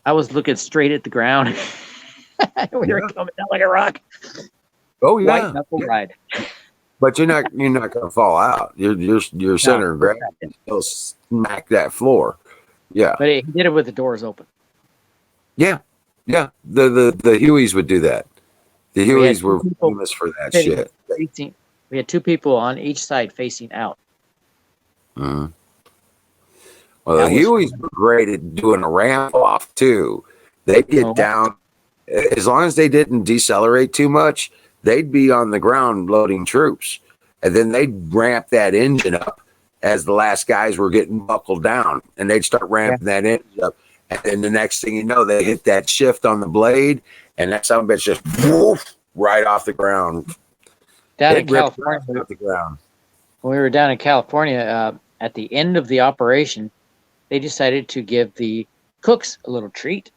I was looking straight at the ground. We were coming down like a rock. Oh yeah. White knuckle ride. But you're not gonna fall out. Your center of gravity still smack that floor. Yeah. But he did it with the doors open. Yeah. Yeah. The Hueys would do that. The Hueys were famous for that shit. We had 2 people on each side facing out. Mm. Well, the Hueys were great at doing a ramp off too. They'd get down, as long as they didn't decelerate too much, they'd be on the ground loading troops. And then they'd ramp that engine up as the last guys were getting buckled down. And they'd start ramping that engine up. And then the next thing you know, they hit that shift on the blade, and that son of a bitch just woof, right off the ground. Down in California, off the ground. when we were down in California, at the end of the operation, they decided to give the cooks a little treat.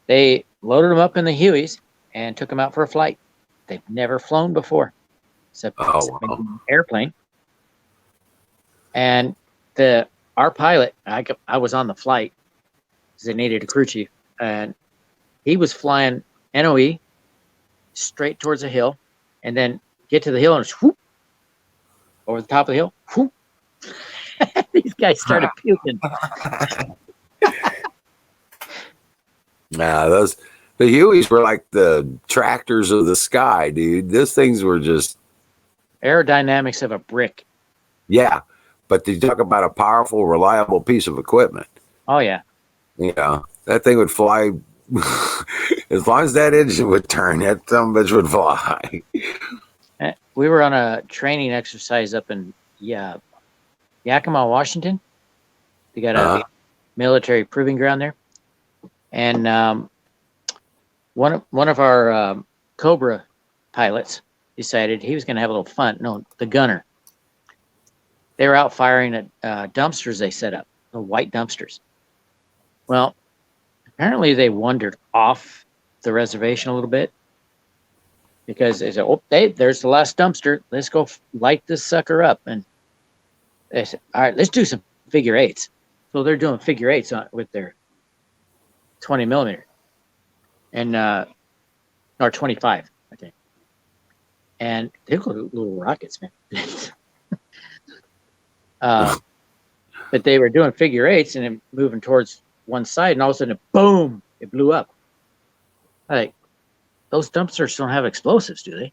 They loaded them up in the Hueys and took them out for a flight. They've never flown before, except maybe an airplane. And our pilot, I was on the flight because they needed a crew chief, and he was flying NOE straight towards a hill, and then get to the hill and whoop, over the top of the hill. Whoop. These guys started puking. Nah, the Hueys were like the tractors of the sky, dude. Those things were just Aerodynamics of a brick. Yeah, but you talk about a powerful, reliable piece of equipment. Oh yeah. Yeah, that thing would fly as long as that engine would turn. That some bitch would fly. We were on a training exercise up in Yakima, Washington. They got a military proving ground there, and one of our Cobra pilots decided he was going to have a little fun. No, the gunner. They were out firing at dumpsters they set up, the white dumpsters. Well, apparently they wandered off the reservation a little bit because they said, "Oh, there's the last dumpster. Let's go light this sucker up." And they said, "All right, let's do some figure eights." So they're doing figure eights with their 20 millimeter and or 25, I think. And they look like little rockets, man. But they were doing figure eights and then moving towards one side, and all of a sudden, boom! It blew up. Like, those dumpsters don't have explosives, do they?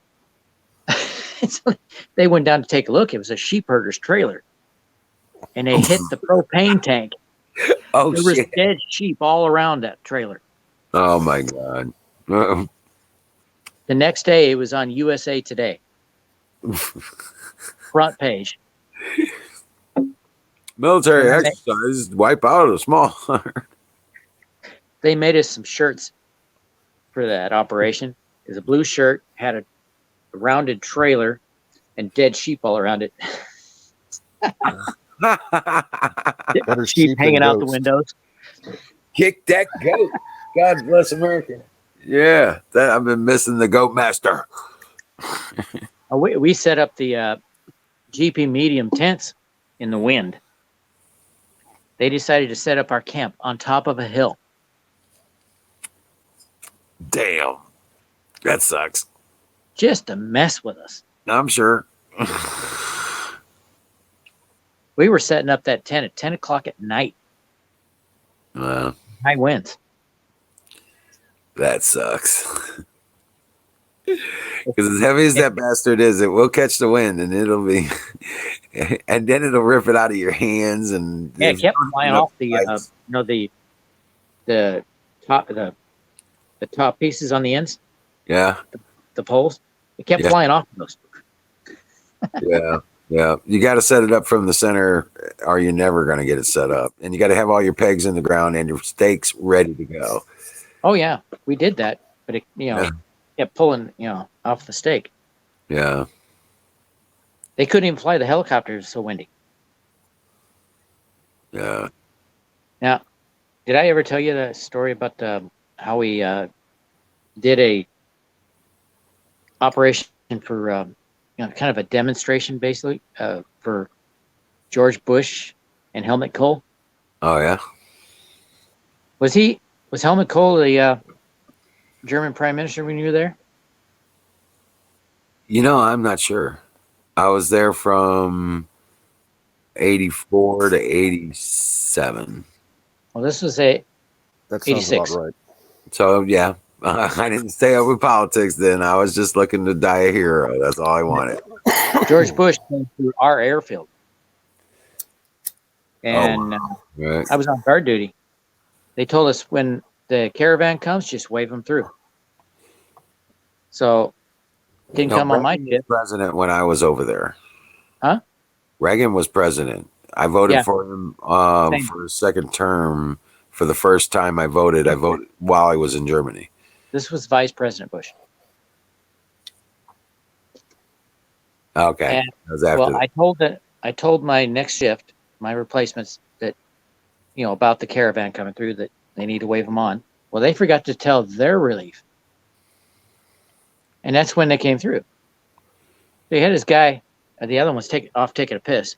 So they went down to take a look. It was a sheep herder's trailer, and they hit the propane tank. Oh, there was dead sheep all around that trailer. Oh my God! The next day, it was on USA Today, front page. Military exercises wipe out a small. They made us some shirts for that operation. It was a blue shirt, had a rounded trailer, and dead sheep all around it. Sheep hanging out the windows. Kick that goat. God bless America. Yeah, I've been missing the goat master. We set up the GP medium tents in the wind. They decided to set up our camp on top of a hill. Damn. That sucks. Just to mess with us. I'm sure. We were setting up that tent at 10 o'clock at night. High winds. That sucks. Because as heavy as that bastard is, it will catch the wind, and it'll be, and then it'll rip it out of your hands. And yeah, it kept flying off the top, the top pieces on the ends. Yeah, the poles. It kept Yeah. flying off of those. Yeah. Yeah. You got to set it up from the center or you're never going to get it set up. And you got to have all your pegs in the ground and your stakes ready to go. Oh yeah, we did that, but it Yeah. kept pulling off the stake. Yeah. They couldn't even fly the helicopter. It was so windy. Yeah. Now, did I ever tell you the story about how we did a operation for kind of a demonstration, basically, for George Bush and Helmut Kohl? Oh, yeah. Was Helmut Kohl the German prime minister when you were there? I'm not sure. I was there from 84 to 87. Well, this was That sounds 86. about right. So, yeah, I didn't stay up with politics then. I was just looking to die a hero. That's all I wanted. George Bush came through our airfield. And Right. I was on guard duty. They told us when the caravan comes, just wave them through. So didn't come on my Reagan was ship. president when I was over there. Huh? Reagan was president. I voted Yeah. for him Same. for his second term. For the first time I voted while I was in Germany. This was Vice President Bush. Okay. And, That was after that. I told my next shift, my replacements, that about the caravan coming through, that they need to wave them on. Well, they forgot to tell their relief, and that's when they came through. They had this guy, the other one's taking a piss.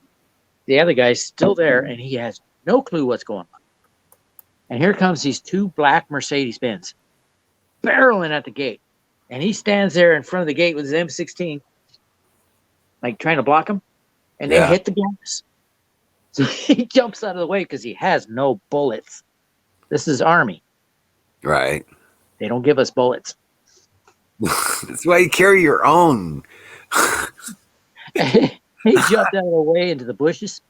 The other guy's still there, and he has no clue what's going on. And here comes these two black Mercedes-Benz barreling at the gate, and he stands there in front of the gate with his M16, like trying to block him, and they hit the gas. So he jumps out of the way because he has no bullets. This is Army. Right. They don't give us bullets. That's why you carry your own. He jumped out of the way into the bushes,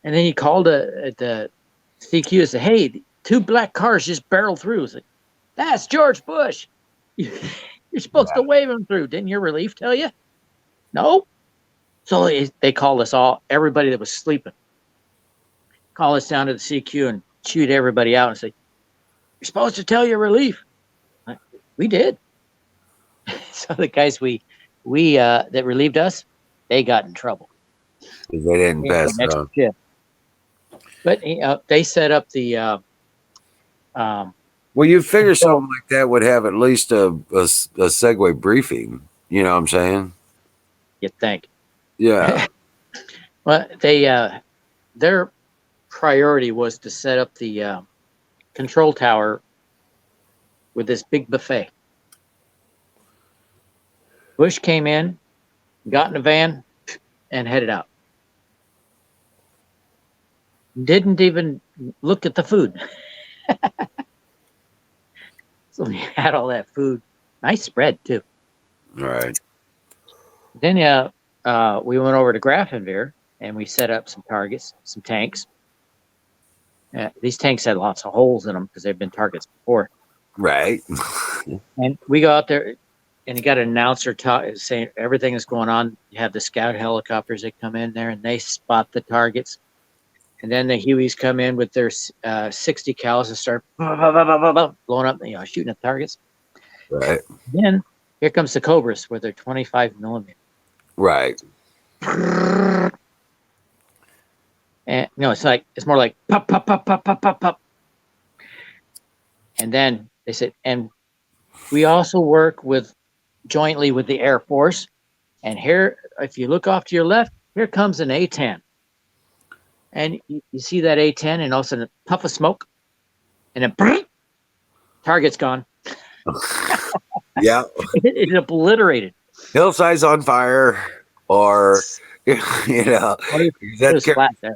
and then he called the CQ and said, "Hey, two black cars just barreled through." It's like, "That's George Bush. You're supposed to wave him through. Didn't your relief tell you?" No. So they called us all, everybody that was sleeping, call us down to the CQ and shoot everybody out and say, "You're supposed to tell your relief." We did. So the guys we that relieved us, they got in trouble. They didn't pass it on. Shift. But they set up the. Well, you figure something like that would have at least a segue briefing. You know what I'm saying? You'd think. Yeah. Well, their priority was to set up the control tower with this big buffet. Bush came in, got in a van, and headed out. Didn't even look at the food. So we had all that food. Nice spread, too. All right. Then we went over to Grafenwehr, and we set up some targets, some tanks. These tanks had lots of holes in them because they've been targets before. Right. And we go out there, and you got an announcer saying everything is going on. You have the scout helicopters that come in there, and they spot the targets. And then the Hueys come in with their 60 cals and start blowing up, shooting at targets. Right. Then here comes the Cobras with their 25 millimeter. Right. And it's more like pop, pop, pop, pop, pop, pop, pop. And then they said, and we also work jointly with the Air Force. And here, if you look off to your left, here comes an A-10. And you see that A-10, and all of a sudden a puff of smoke, and then target's gone. Yeah. It obliterated. Hillside's on fire, or that Flat there.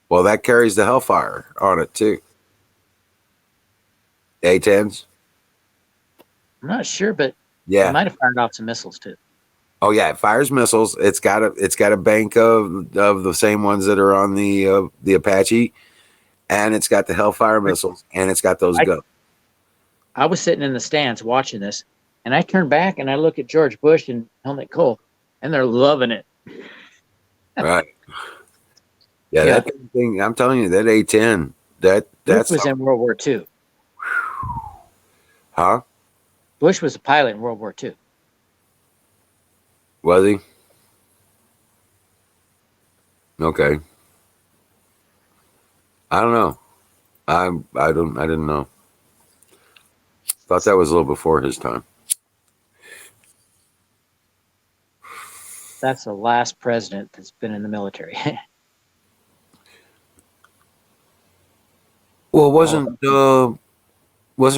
well, that carries the hellfire on it too. A-10s. I'm not sure, but Yeah. it might have fired off some missiles too. Oh yeah, it fires missiles. It's got a bank of the same ones that are on the Apache, and it's got the Hellfire missiles, and it's got those guns. I was sitting in the stands watching this, And I turn back and I look at George Bush and Helmut Kohl, and they're loving it. Right. Yeah, Yeah. that thing. I'm telling you, that A-10. Bush That's was in World War II. huh? Bush was a pilot in World War II. Was he? Okay. I don't know. I didn't know. Thought that was a little before his time. That's the last president that's been in the military. Well, wasn't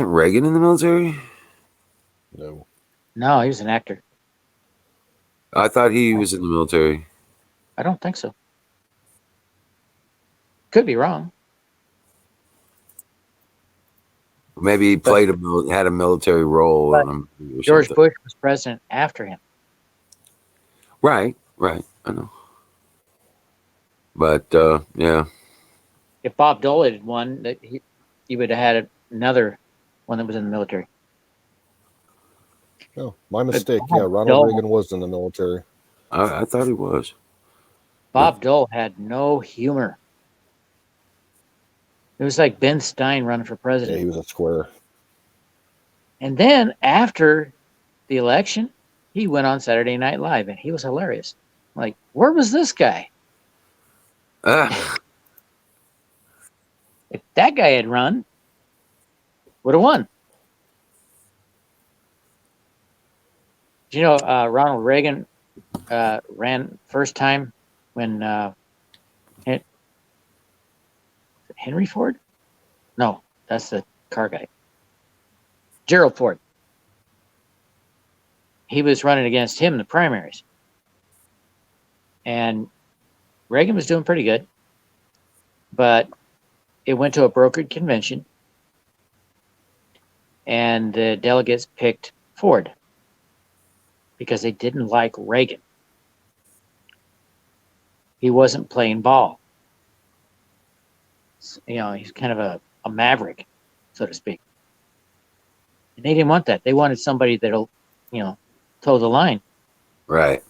Reagan in the military? No. No, he was an actor. I thought he was in the military. I don't think so. Could be wrong. Maybe he played had a military role But on him. Or George something. Bush was president after him. Right. I know. But yeah. If Bob Dole had won, that he would have had another one that was in the military. Oh, my mistake. Yeah, Ronald Dole- Reagan was in the military. I thought he was. Bob Dole had no humor. It was like Ben Stein running for Yeah, president. he was a square. And then after the election, he went on Saturday Night Live, and he was hilarious. Like, where was this guy? If that guy had run, would have won. Do you know Ronald Reagan ran first time when Henry Ford? No, that's the car guy. Gerald Ford. He was running against him in the primaries. And Reagan was doing pretty good. But it went to a brokered convention. And the delegates picked Ford because they didn't like Reagan. He wasn't playing ball. You know, he's kind of a maverick, so to speak. And they didn't want that. They wanted somebody that'll, toe the line. Right.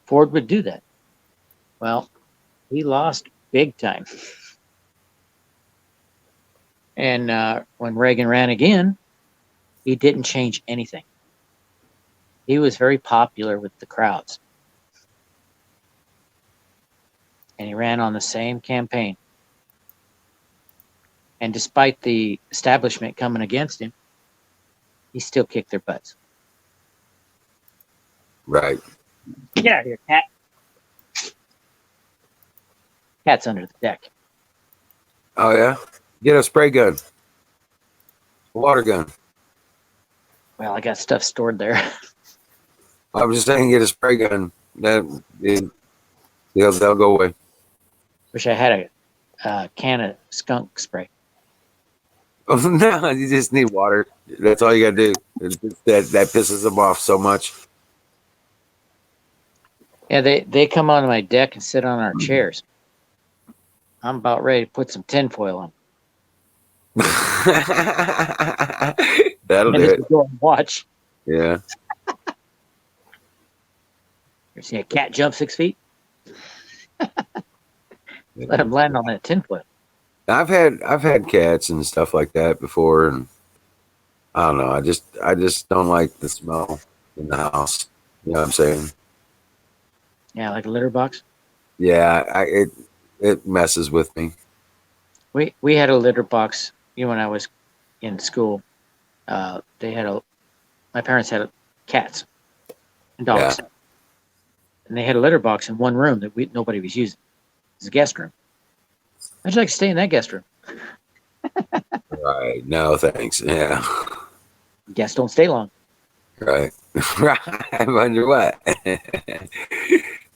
Ford would do that. Well, he lost big time. And when Reagan ran again, he didn't change anything. He was very popular with the crowds. And he ran on the same campaign. And despite the establishment coming against him, he still kicked their butts. Right. Get out of here, cat. Cat's under the deck. Oh yeah. Get a spray gun. A water gun. Well, I got stuff stored there. I was just saying, get a spray gun. They'll go away. Wish I had a can of skunk spray. Oh, no, you just need water. That's all you gotta do. That pisses them off so much. Yeah, they come onto my deck and sit on our chairs. I'm about ready to put some tinfoil on. That'll And do just it. go and watch. Yeah. You see a cat jump 6 feet? Let him land on that tinfoil. I've had cats and stuff like that before, and I don't know. I just don't like the smell in the house. You know what I'm saying? Yeah, like a litter box. Yeah, it messes with me. We had a litter box. When I was in school, my parents had cats and dogs, and they had a litter box in one room that nobody was using. It was a guest room. How'd you like to stay in that guest room? Right. No, thanks. Yeah. Guests don't stay long. Right. Right. I wonder what.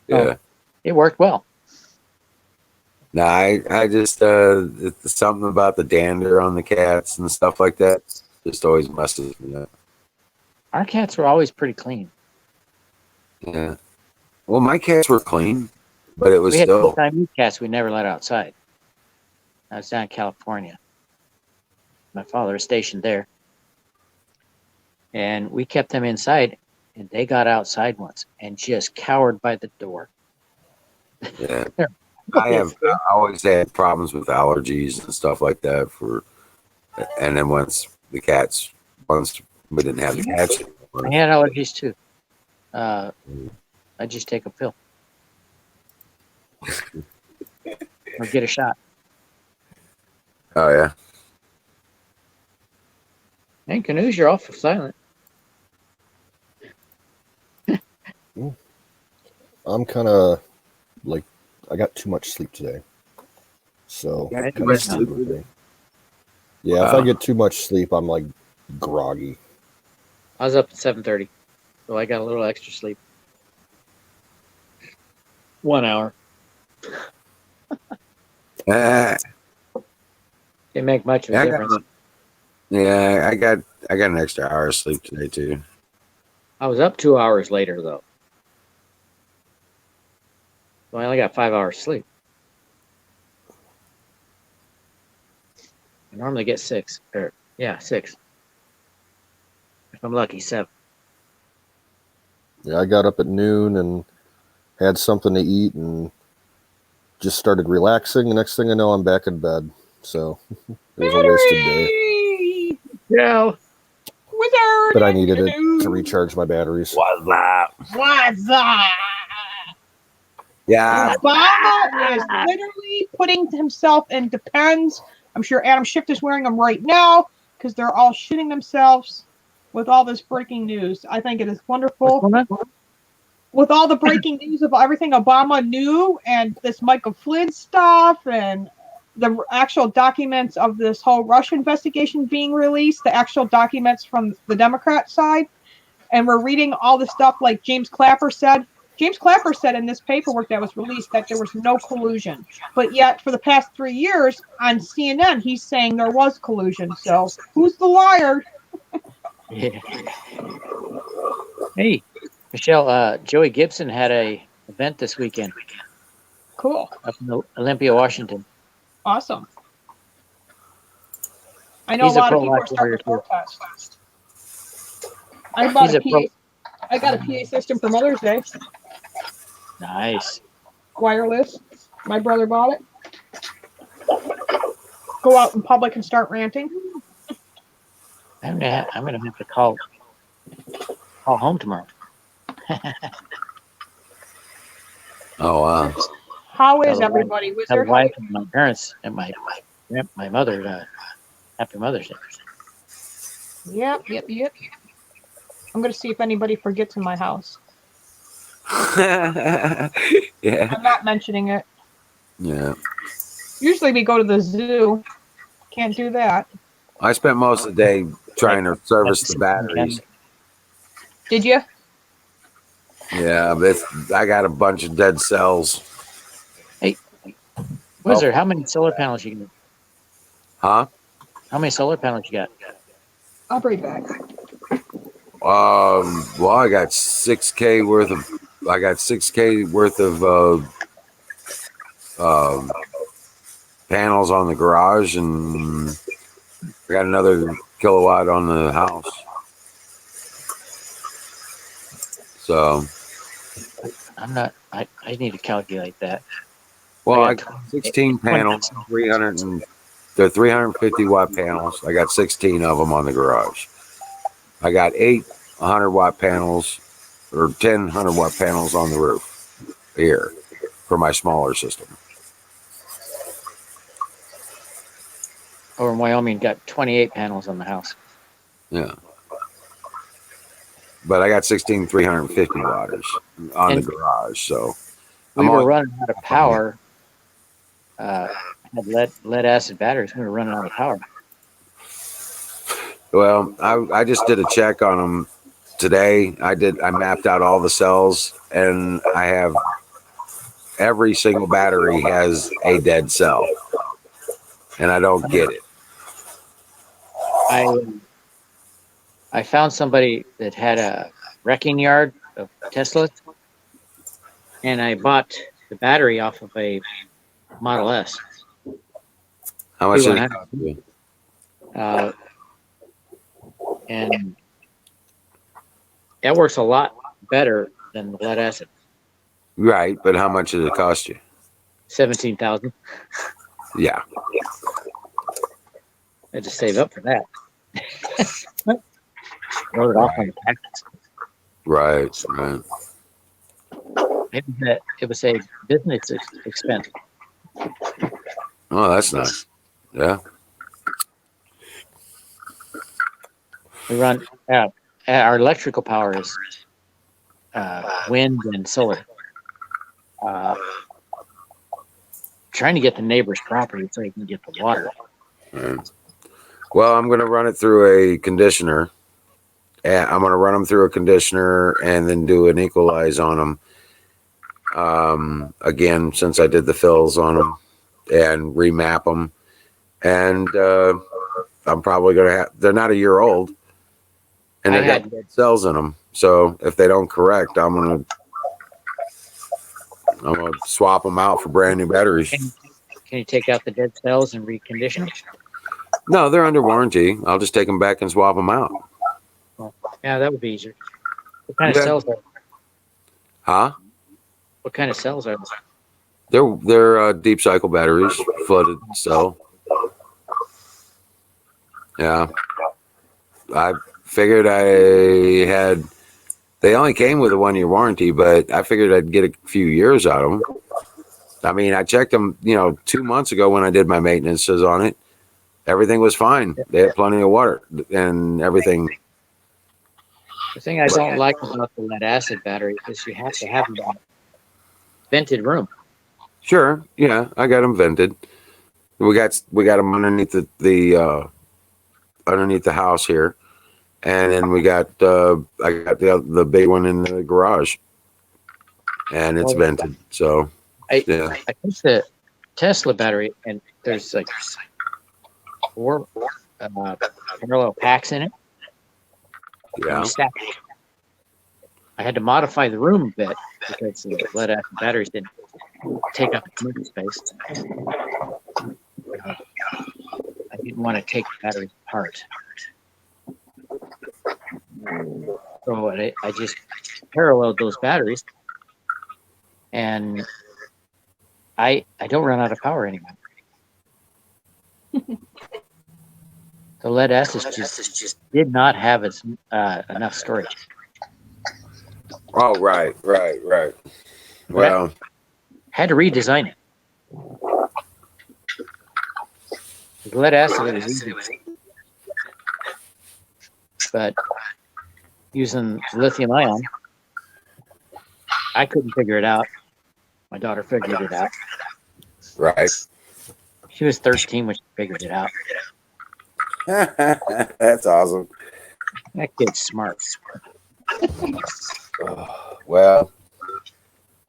Yeah. It worked well. No, I just it's something about the dander on the cats and stuff like that just always messes me up. Our cats were always pretty clean. Yeah. Well, my cats were clean, but it was We had still full-time cats we never let outside. I was down in California. My father was stationed there. And we kept them inside, and they got outside once and just cowered by the door. Yeah. I always had problems with allergies and stuff like that and then once we didn't have the cats anymore. I had allergies too. I just take a pill or get a shot. Oh yeah. Hey, Canoes, you're awful silent. I'm kind of like, I got too much sleep today. So, Yeah, kinda much screwed sleep? with me. Yeah, if I get too much sleep, I'm like groggy. I was up at 7:30, so I got a little extra sleep. 1 hour. Uh, Didn't make much of a I difference. I got an extra hour of sleep today too. I was up 2 hours later though. So I only got 5 hours sleep. I normally get 6. Or yeah, 6. If I'm lucky, 7. Yeah, I got up at noon and had something to eat and just started relaxing. The next thing I know, I'm back in bed. So it was a wasted day. Yeah. Wizard. But I needed it to recharge my batteries. What's that? What's up? Yeah. Obama is literally putting himself in depends. I'm sure Adam Schiff is wearing them right now because they're all shitting themselves with all this breaking news. I think it is wonderful. With all the breaking news of everything Obama knew and this Michael Flynn stuff and the actual documents of this whole Russia investigation being released, the actual documents from the Democrat side, and we're reading all the stuff like James Clapper said. James Clapper said in this paperwork that was released that there was no collusion. But yet, for the past 3 years on CNN, he's saying there was collusion. So, who's the liar? Yeah. Hey, Michelle, Joey Gibson had a event this weekend Cool. up in Olympia, Washington. Awesome. I know He's a a lot of people pro-life are starting to warrior, too. protest. I bought He's a a pro. PA. I got a PA system for Mother's Day. Nice. Wireless. My brother bought it. Go out in public and start ranting. I'm gonna have to call home tomorrow. Oh wow. How is Tell the everybody? Tell Wizard? the wife and my parents and my mother happy Mother's Day. Yep. I'm going to see if anybody forgets in my house. Yeah. I'm not mentioning it. Yeah. Usually we go to the zoo. Can't do that. I spent most of the day trying to service the batteries. Did you? Yeah, but I got a bunch of dead cells. Hey, Wizard, how many solar panels you got? Huh? How many solar panels you got? I'll be back. Well, I got 6K worth of panels on the garage, and I got another kilowatt on the house. So I'm not. I need to calculate that. well, I I got got 16 panels, 350 watt panels. I got 16 of them on the garage. I got 8 100-watt panels or 10 100-watt panels on the roof here for my smaller system. Over in Wyoming, got 28 panels on the house. Yeah. But I got 16 350 watters on the garage. So we were running out of power. Had lead acid batteries. We were running out of power. Well, I just did a check on them today. I mapped out all the cells, and I have every single battery has a dead cell, and I don't get it. I found somebody that had a wrecking yard of Teslas, and I bought the battery off of a Model S. How much did it cost you? And That works a lot better than the lead acid. Right, but how much does it cost you? 17,000. Yeah. I had to save up for that. Wrote it off on the taxes. Right, right. It was a business expense. Oh, that's nice. Yeah. We run our electrical power is wind and solar. Trying to get the neighbor's property so he can get the water. Right. Well, I'm going to run it through a conditioner. And I'm going to run them through a conditioner and then do an equalize on them. Again, since I did the fills on them and remap them. And I'm probably going to have, they're not a year old. And they got cells in them. So if they don't correct, I'm going to swap them out for brand new batteries. Can you take out the dead cells and recondition them? No, they're under warranty. I'll just take them back and swap them out. Well, yeah, that would be easier. What kind of cells are they? Huh? What kind of cells are they? They're deep cycle batteries, flooded cell. Yeah. I figured they only came with a 1-year warranty, but I figured I'd get a few years out of them. I mean, I checked them, 2 months ago when I did my maintenances on it. Everything was fine. They had plenty of water and everything. The thing I don't like about the lead acid battery is you have to have them in a vented room. Sure. Yeah, I got them vented. We got them underneath the underneath the house here. And then I got the big one in the garage, and it's vented. So I think the Tesla battery, and there's like 4 parallel packs in it. Yeah. I had to modify the room a bit because the lead acid batteries didn't take up too much space. I didn't want to take the batteries apart. So I just paralleled those batteries, and I don't run out of power anymore. The lead acid just did not have enough storage. Oh, right. Well, had to redesign it. The lead acid was easy, but using lithium ion, I couldn't figure it out. My daughter figured it out. Right. She was 13 when she figured it out. That's awesome. That kid's smart. Well,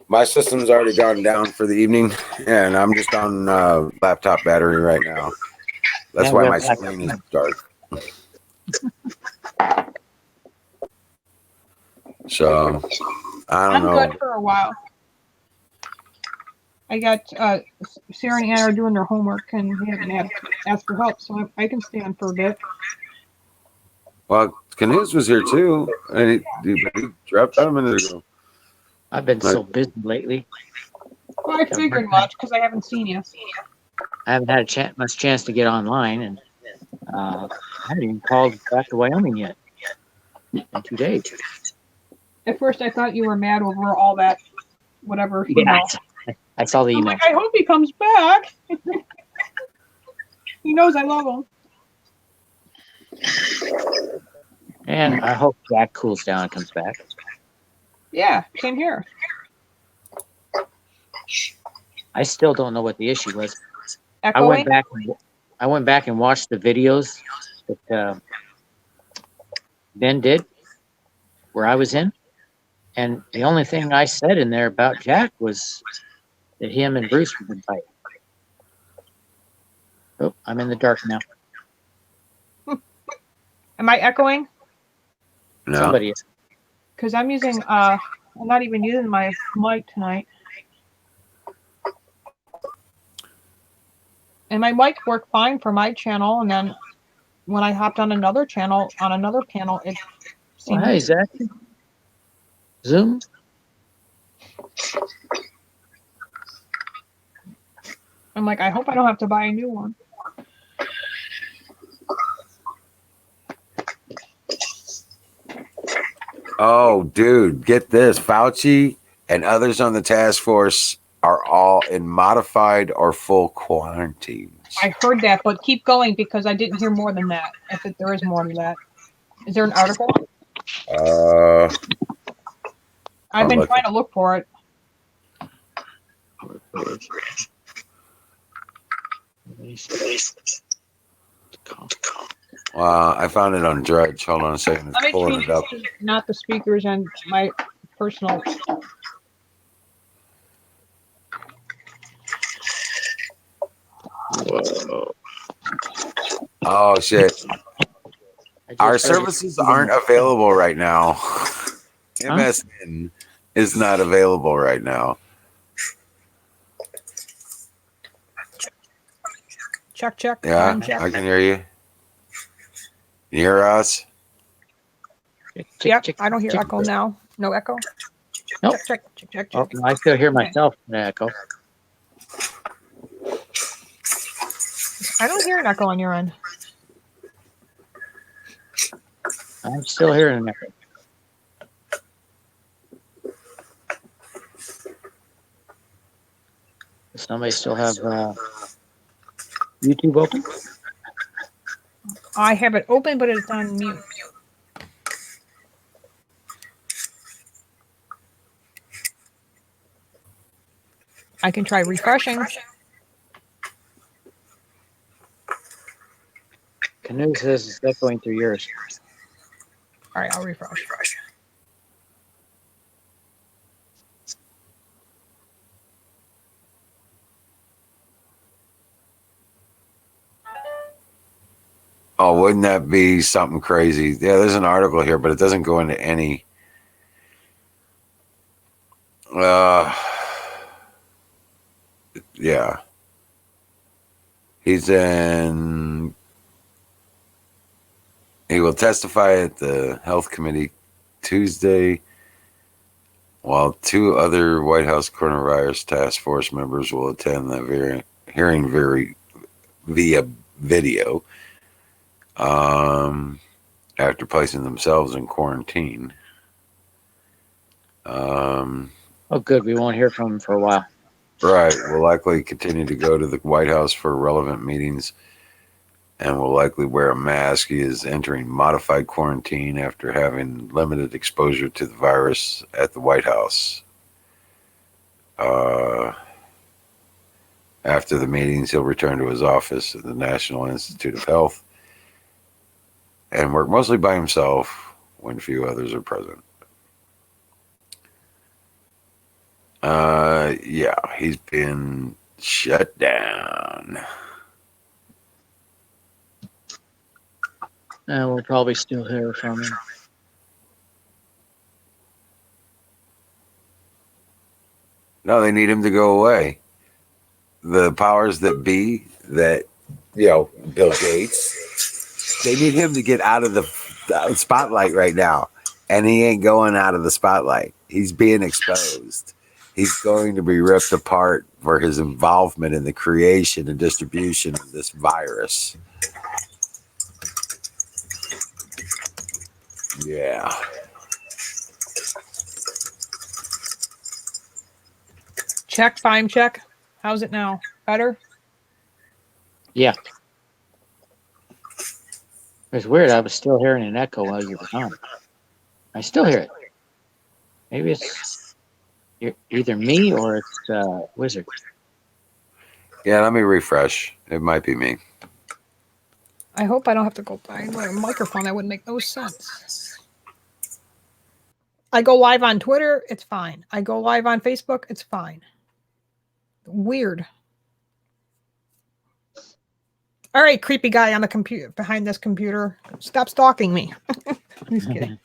my system's already gone down for the evening, and I'm just on laptop battery right now. That's why my screen is dark. So, I don't know. I'm good for a while. I got Sarah and Anna are doing their homework, and we haven't asked for help, so I can stay on for a bit. Well, Canoes was here too, and he dropped out a minute ago. I've been so busy lately. Well, I figured much because I haven't seen you. I haven't had much chance to get online, and I haven't even called back to Wyoming yet in 2 days. At first, I thought you were mad over all that, whatever. Yeah, I saw the email. Like, I hope he comes back. He knows I love him. And I hope Jack cools down and comes back. Yeah, same here. I still don't know what the issue was. Echoing? I went back and watched the videos that Ben did, where I was in, and the only thing I said in there about Jack was that him and Bruce would fight. Oh, I'm in the dark now. Am I echoing? No. Somebody is. Because I'm using, I'm not even using my mic tonight. And my mic worked fine for my channel, and then when I hopped on another channel, on another panel, it seemed... Well, hey, Zach. Zoom? I'm like, I hope I don't have to buy a new one. Oh, dude, get this. Fauci and others on the task force are all in modified or full quarantines. I heard that, but keep going because I didn't hear more than that. If there is more than that. Is there an article? I've been trying to look for it. I found it on Drudge. Hold on a second. Let It's me pulling change it up. it to not the speakers and my personal. Whoa. Oh, shit. Our services aren't available right now. MSN is not available right now. Check. Yeah, Check. I can hear you. You hear us? Yep, I don't hear echo now. No echo? Nope. Check. Oh, I still hear myself in the echo. I don't hear an echo on your end. I'm still hearing an echo. Does somebody still have YouTube open? I have it open, but it's on mute. I can try refreshing. Canoe says it's echoing through yours. All right, I'll refresh. Oh, wouldn't that be something crazy? Yeah, there's an article here, but it doesn't go into any. Yeah. He will testify at the Health Committee Tuesday, while two other White House coronavirus task force members will attend the hearing via video after placing themselves in quarantine. Oh, good. We won't hear from him for a while. Right. Will likely continue to go to the White House for relevant meetings and will likely wear a mask. He is entering modified quarantine after having limited exposure to the virus at the White House. After the meetings, he'll return to his office at the National Institute of Health and work mostly by himself when few others are present. Yeah, he's been shut down. And we'll probably still hear from him. No, they need him to go away. The powers that be, that, Bill Gates, they need him to get out of the spotlight right now. And he ain't going out of the spotlight. He's being exposed. He's going to be ripped apart for his involvement in the creation and distribution of this virus. Yeah. Check, time check. How's it now? Better? Yeah. It's weird. I was still hearing an echo while you were on. I still hear it. Maybe it's either me or it's Wizard. Yeah, let me refresh. It might be me. I hope I don't have to go buy a microphone. That would make no sense. I go live on Twitter, it's fine. I go live on Facebook, it's fine. Weird. All right, creepy guy on the computer behind this computer. Stop stalking me. I'm just kidding.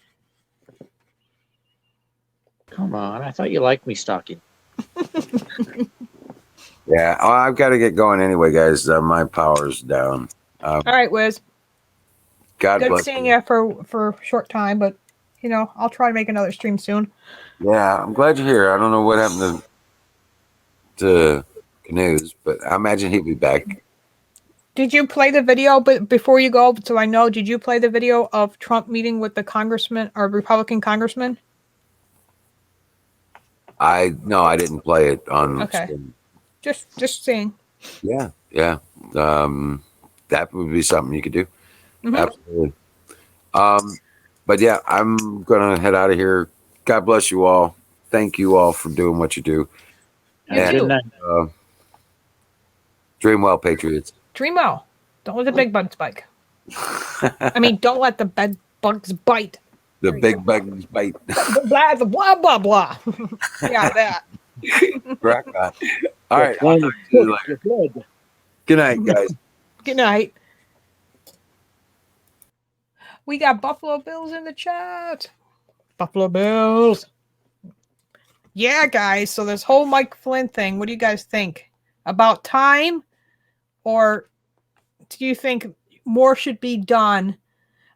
Come on, I thought you liked me stalking. Yeah, I've got to get going anyway, guys. My power's down. All right, Wiz. God Good bless seeing you. you for a short time, but I'll try to make another stream soon. Yeah, I'm glad you're here. I don't know what happened to Canoes, but I imagine he'll be back. Did you play the video? But before you go, so I know, did you play the video of Trump meeting with the congressman or Republican congressman? No, I didn't play it on Okay. screen. Just saying. Yeah. That would be something you could do. Mhm. Absolutely. But yeah, I'm gonna head out of here. God bless you all. Thank you all for doing what you do. You too. Good night. Dream well, Patriots. Dream well. Don't let the big bugs bite. I mean, don't let the bed bugs bite. The big bugs bite. Blah, blah, blah, blah. Yeah, that. Rock on. All right. I'll talk to you later. Good night, guys. Good night. We got Buffalo Bills in the chat. Buffalo Bills. Yeah, guys. So this whole Mike Flynn thing, what do you guys think? About time? Or do you think more should be done?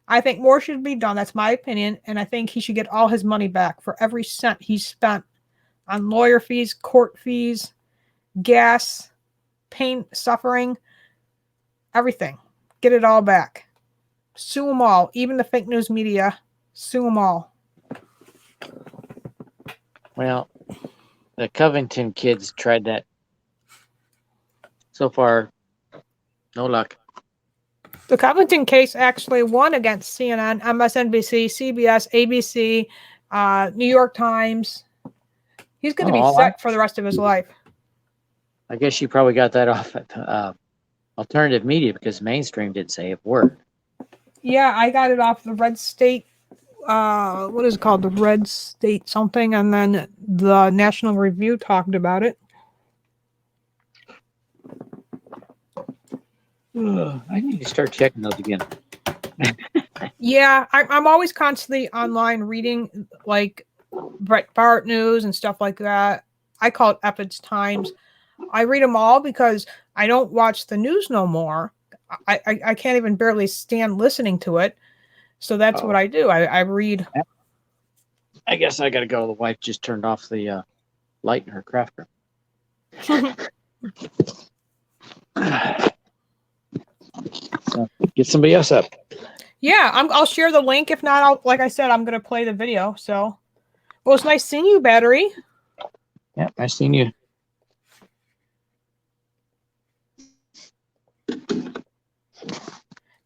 I think more should be done. That's my opinion. And I think he should get all his money back for every cent he spent on lawyer fees, court fees, gas, pain, suffering, everything. Get it all back. Sue them all. Even the fake news media. Sue them all. Well, the Covington kids tried that. So far, no luck. The Covington case actually won against CNN, MSNBC, CBS, ABC, New York Times. He's going to be set for the rest of his life. I guess you probably got that off at alternative media because mainstream didn't say a word. Yeah, I got it off the Red State. What is it called? The Red State something. And then the National Review talked about it. I need to start checking those again. Yeah, I'm always constantly online reading like Breitbart News and stuff like that. I call it Epics Times. I read them all because I don't watch the news no more. I can't even barely stand listening to it. So that's what I do. I read. I guess I got to go. The wife just turned off the light in her craft room. So get somebody else up. Yeah, I'll share the link. If not, like I said, I'm going to play the video. So, well, it's nice seeing you, Battery. Yeah, nice seeing you.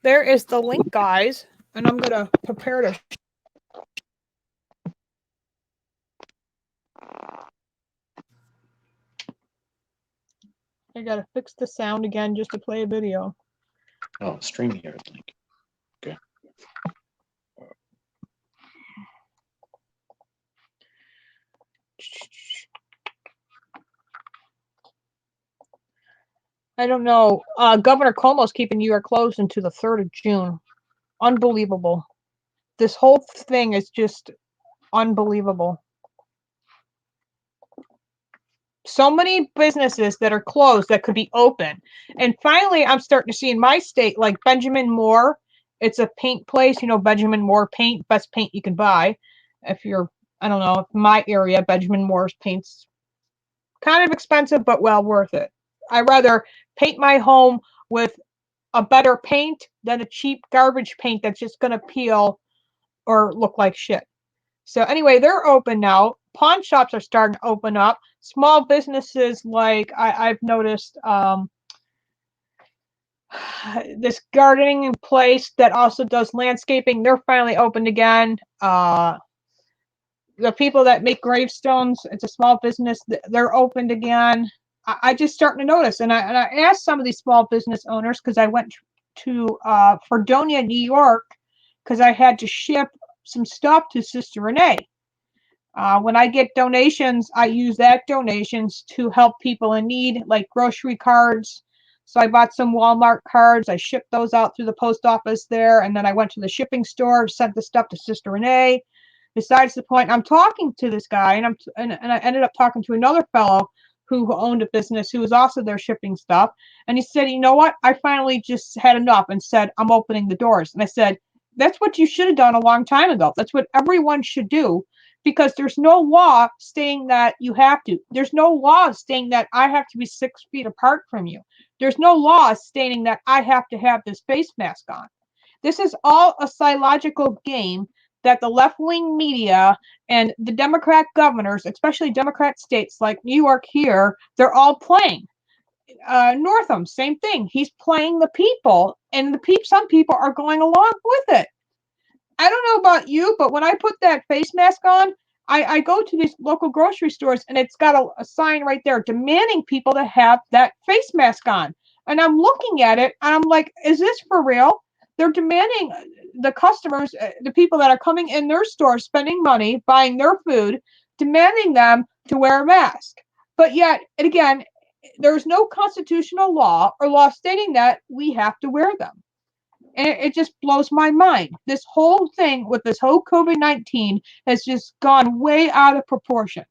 There is the link, guys. And I'm going to prepare to. I got to fix the sound again just to play a video. Oh, stream here, I think. Okay. I don't know. Governor Cuomo's keeping New York closed until the 3rd of June. Unbelievable. This whole thing is just unbelievable. So many businesses that are closed that could be open. And finally, I'm starting to see in my state, like Benjamin Moore. It's a paint place, Benjamin Moore paint, best paint you can buy. If you're, I don't know, my area, Benjamin Moore's paint's kind of expensive, but well worth it. I'd rather paint my home with a better paint than a cheap garbage paint that's just going to peel or look like shit. So anyway, they're open now. Pawn shops are starting to open up. Small businesses like I've noticed this gardening place that also does landscaping. They're finally opened again. The people that make gravestones, it's a small business. They're opened again. I just starting to notice. And I asked some of these small business owners because I went to Fredonia, New York, because I had to ship some stuff to Sister Renee. When I get donations, I use that donations to help people in need, like grocery cards. So I bought some Walmart cards. I shipped those out through the post office there. And then I went to the shipping store, sent the stuff to Sister Renee. Besides the point, I'm talking to this guy, and I ended up talking to another fellow who owned a business who was also there shipping stuff. And he said, you know what? I finally just had enough and said, I'm opening the doors. And I said, That's what you should have done a long time ago. That's what everyone should do, because there's no law saying that you have to. There's no law saying that I have to be 6 feet apart from you. There's no law stating that I have to have this face mask on. This is all a psychological game that the left-wing media and the Democrat governors, especially Democrat states like New York here, they're all playing. Northam, same thing. He's playing the people, and some people are going along with it. I don't know about you, but when I put that face mask on, I go to these local grocery stores, and it's got a sign right there demanding people to have that face mask on. And I'm looking at it, and I'm like, is this for real? They're demanding the customers, the people that are coming in their store, spending money, buying their food, demanding them to wear a mask. But yet, and again, there's no constitutional law or law stating that we have to wear them. And it just blows my mind. This whole thing with this whole COVID-19 has just gone way out of proportion.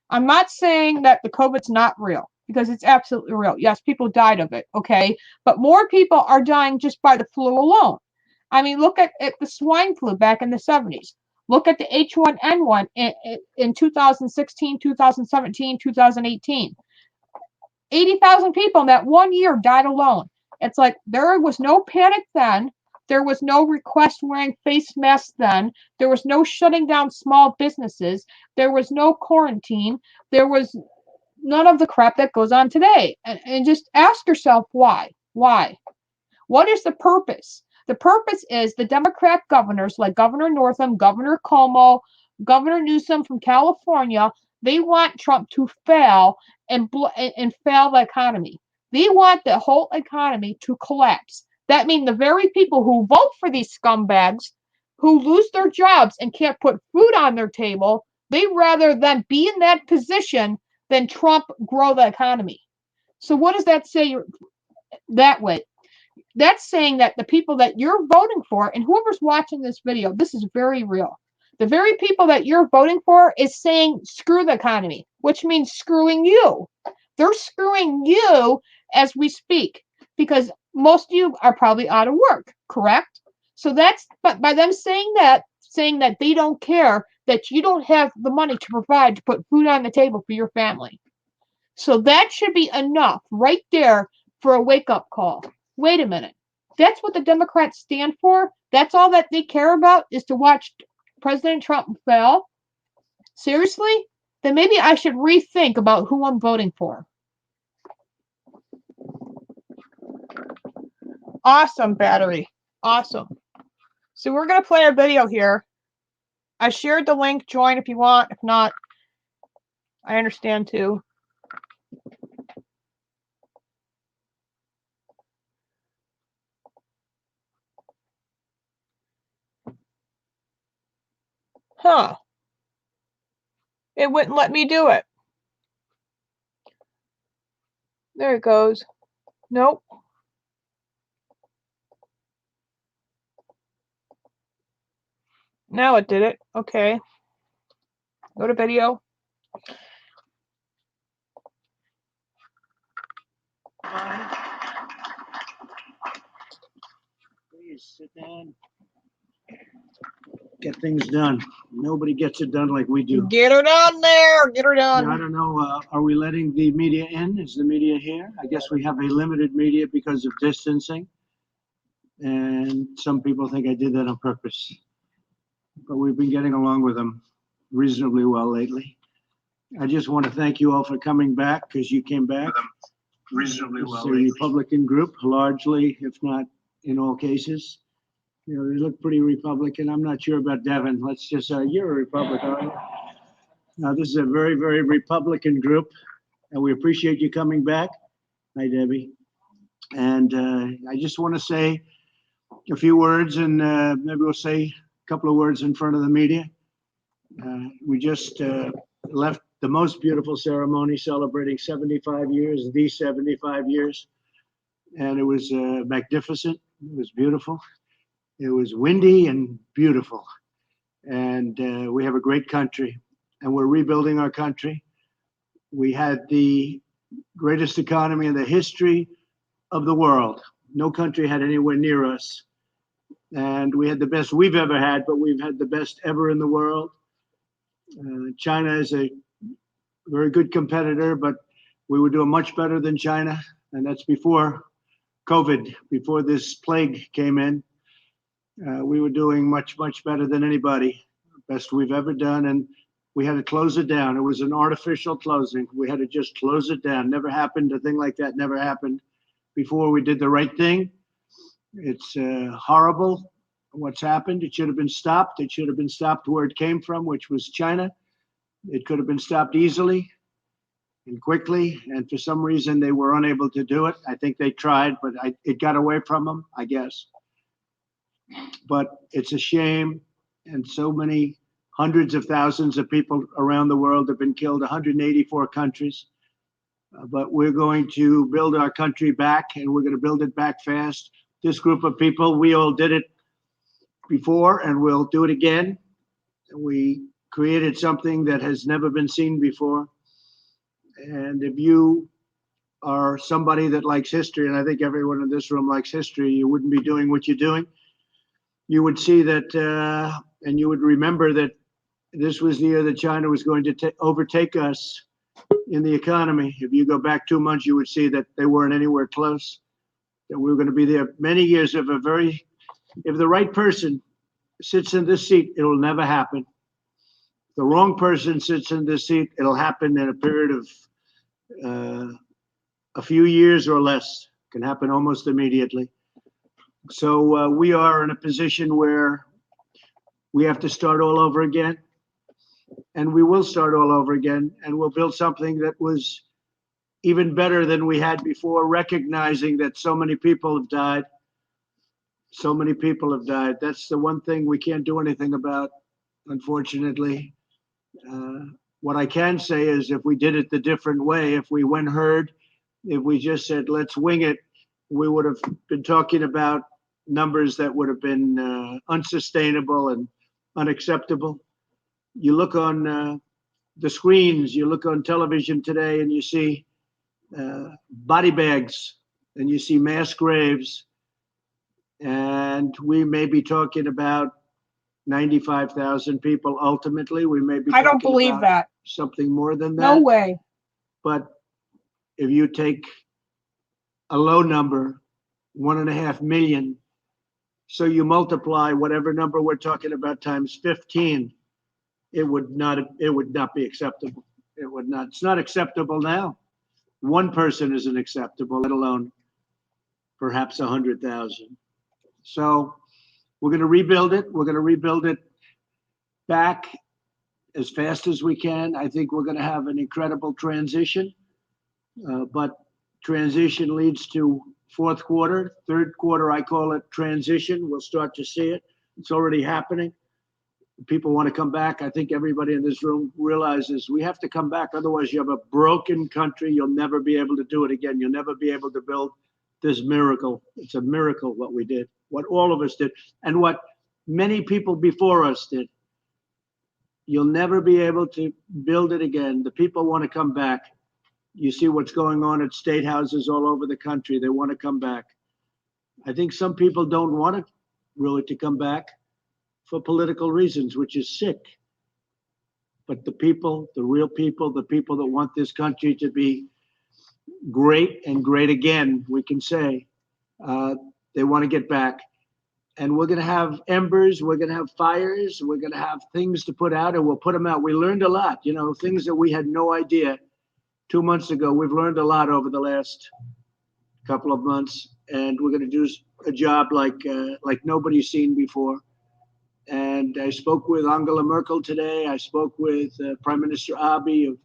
I'm not saying that the COVID's not real, because it's absolutely real. Yes, people died of it, okay? But more people are dying just by the flu alone. I mean, look at the swine flu back in the 70s. Look at the H1N1 in 2016, 2017, 2018. 80,000 people in that 1 year died alone. It's like there was no panic then. There was no request wearing face masks then. There was no shutting down small businesses. There was no quarantine. There was none of the crap that goes on today. And just ask yourself why. Why? What is the purpose? The purpose is the Democrat governors like Governor Northam, Governor Cuomo, Governor Newsom from California, they want Trump to fail and fail the economy. They want the whole economy to collapse. That means the very people who vote for these scumbags, who lose their jobs and can't put food on their table, they rather than be in that position than Trump grow the economy. So what does that say that way? That's saying that the people that you're voting for, and whoever's watching this video, this is very real. The very people that you're voting for is saying, screw the economy, which means screwing you. They're screwing you as we speak, because most of you are probably out of work, correct? So but by them saying that they don't care that you don't have the money to provide to put food on the table for your family. So that should be enough right there for a wake-up call. Wait a minute. That's what the Democrats stand for? That's all that they care about, is to watch President Trump fail? Seriously? Then maybe I should rethink about who I'm voting for. Awesome, battery. Awesome. So we're going to play a video here. I shared the link. Join if you want. If not, I understand too. Huh. It wouldn't let me do it. There it goes. Nope. Now it did it. Okay. Go to video. Please sit down. Get things done. Nobody gets it done like we do. Get her done there. Get her done. Now, I don't know. Are we letting the media in? Is the media here? I guess we have a limited media because of distancing. And some people think I did that on purpose. But we've been getting along with them reasonably well lately. I just want to thank you all for coming back, because you came back reasonably well. It's a Republican group, largely, if not in all cases. You know, they look pretty Republican. I'm not sure about Devin. Let's just say you're a Republican, aren't you? Now, this is a very, very Republican group, and we appreciate you coming back. Hi, Debbie. And I just want to say a few words, and maybe we'll say a couple of words in front of the media. We just left the most beautiful ceremony celebrating 75 years, the 75 years. And it was magnificent. It was beautiful. It was windy and beautiful. And we have a great country, and we're rebuilding our country. We had the greatest economy in the history of the world. No country had anywhere near us. And we had the best we've ever had, but we've had the best ever in the world. China is a very good competitor, but we were doing much better than China. And that's before COVID, before this plague came in. We were doing much, much better than anybody, best we've ever done. And we had to close it down. It was an artificial closing. We had to just close it down. Never happened. A thing like that never happened before. We did the right thing. It's horrible what's happened. It should have been stopped. It should have been stopped where it came from, which was China. It could have been stopped easily and quickly. And for some reason, they were unable to do it. I think they tried, but it got away from them, I guess. But it's a shame. And so many hundreds of thousands of people around the world have been killed, 184 countries. But we're going to build our country back, and we're going to build it back fast. This group of people, we all did it before, and we'll do it again. We created something that has never been seen before. And if you are somebody that likes history, and I think everyone in this room likes history, you wouldn't be doing what you're doing. You would see that, and you would remember that this was the year that China was going to overtake us in the economy. If you go back 2 months, you would see that they weren't anywhere close, that we were going to be there many years of if the right person sits in this seat, it'll never happen. If the wrong person sits in this seat, it'll happen in a period of a few years or less. It can happen almost immediately. So we are in a position where we have to start all over again. And we will start all over again, and we'll build something that was even better than we had before, recognizing that so many people have died. So many people have died. That's the one thing we can't do anything about, unfortunately. What I can say is if we did it the different way, if we went herd, if we just said, let's wing it, we would have been talking about numbers that would have been unsustainable and unacceptable. You look on the screens, you look on television today, and you see body bags, and you see mass graves, and we may be talking about 95,000 people ultimately. We may be I don't talking believe about that. something more than that. No way. But if you take a low number, 1.5 million, so you multiply whatever number we're talking about times 15, it would not be acceptable. It would not. It's not acceptable now. One person isn't acceptable, let alone perhaps 100,000. So we're going to rebuild it. We're going to rebuild it back as fast as we can. I think we're going to have an incredible transition, but transition leads to fourth quarter. Third quarter, I call it transition. We'll start to see it. It's already happening. People want to come back. I think everybody in this room realizes we have to come back. Otherwise, you have a broken country. You'll never be able to do it again. You'll never be able to build this miracle. It's a miracle what we did, what all of us did, and what many people before us did. You'll never be able to build it again. The people want to come back. You see what's going on at state houses all over the country. They want to come back. I think some people don't want it really to come back for political reasons, which is sick. But the people, the real people, the people that want this country to be great and great again, we can say, they want to get back. And we're going to have embers, we're going to have fires, we're going to have things to put out, and we'll put them out. We learned a lot, things that we had no idea 2 months ago. We've learned a lot over the last couple of months, and we're going to do a job like nobody's seen before. And I spoke with Angela Merkel today. I spoke with Prime Minister Abe of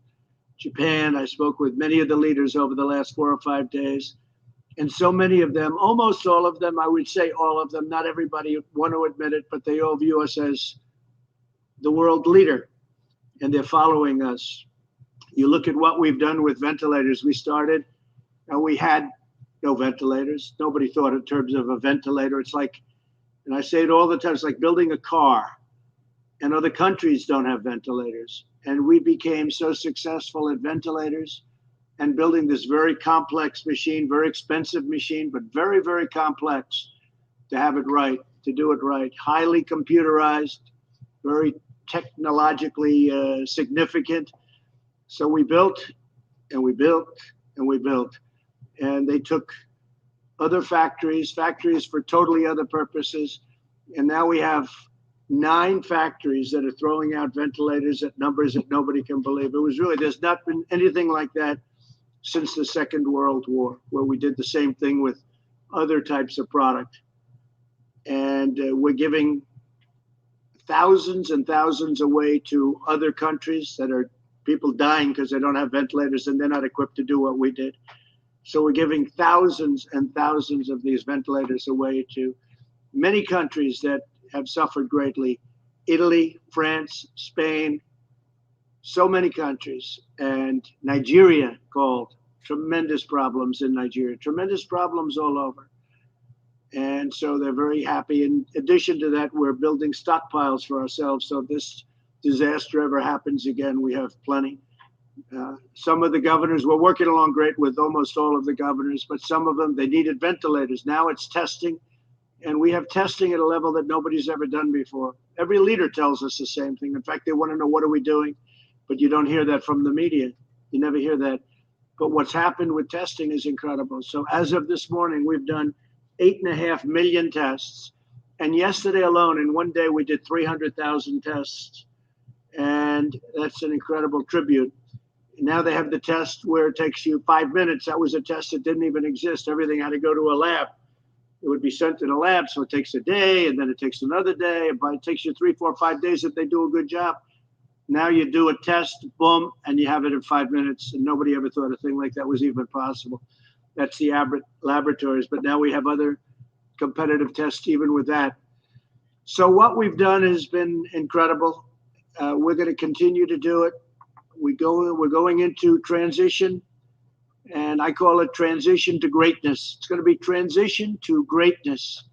Japan. I spoke with many of the leaders over the last 4 or 5 days. And so many of them, almost all of them, I would say all of them, not everybody want to admit it, but they all view us as the world leader, and they're following us. You look at what we've done with ventilators. We started, and we had no ventilators. Nobody thought in terms of a ventilator. It's like, and I say it all the time, it's like building a car, and other countries don't have ventilators. And we became so successful at ventilators and building this very complex machine, very expensive machine, but very, very complex to have it right. to do it right. Highly computerized, very technologically significant. So we built and we built and we built. And they took other factories for totally other purposes. And now we have 9 factories that are throwing out ventilators at numbers that nobody can believe. There's not been anything like that since the Second World War, where we did the same thing with other types of product. And we're giving thousands and thousands away to other countries that are people dying because they don't have ventilators and they're not equipped to do what we did. So we're giving thousands and thousands of these ventilators away to many countries that have suffered greatly. Italy, France, Spain, so many countries. And Nigeria called. Tremendous problems in Nigeria, tremendous problems all over. And so they're very happy. In addition to that, we're building stockpiles for ourselves. So if this disaster ever happens again, we have plenty. Some of the governors, we're working along great with almost all of the governors, but some of them, they needed ventilators. Now it's testing, and we have testing at a level that nobody's ever done before. Every leader tells us the same thing. In fact, they want to know, what are we doing? But you don't hear that from the media. You never hear that. But what's happened with testing is incredible. So as of this morning, we've done 8.5 million tests. And yesterday alone, in one day, we did 300,000 tests. And that's an incredible tribute. Now they have the test where it takes you 5 minutes. That was a test that didn't even exist. Everything had to go to a lab. It would be sent to the lab, so it takes a day, and then it takes another day. It takes you 3, 4, 5 days if they do a good job. Now you do a test, boom, and you have it in 5 minutes, and nobody ever thought a thing like that was even possible. That's the Abbott laboratories, but now we have other competitive tests even with that. So what we've done has been incredible. We're going to continue to do it. We're going into transition, and I call it transition to greatness. It's going to be transition to greatness,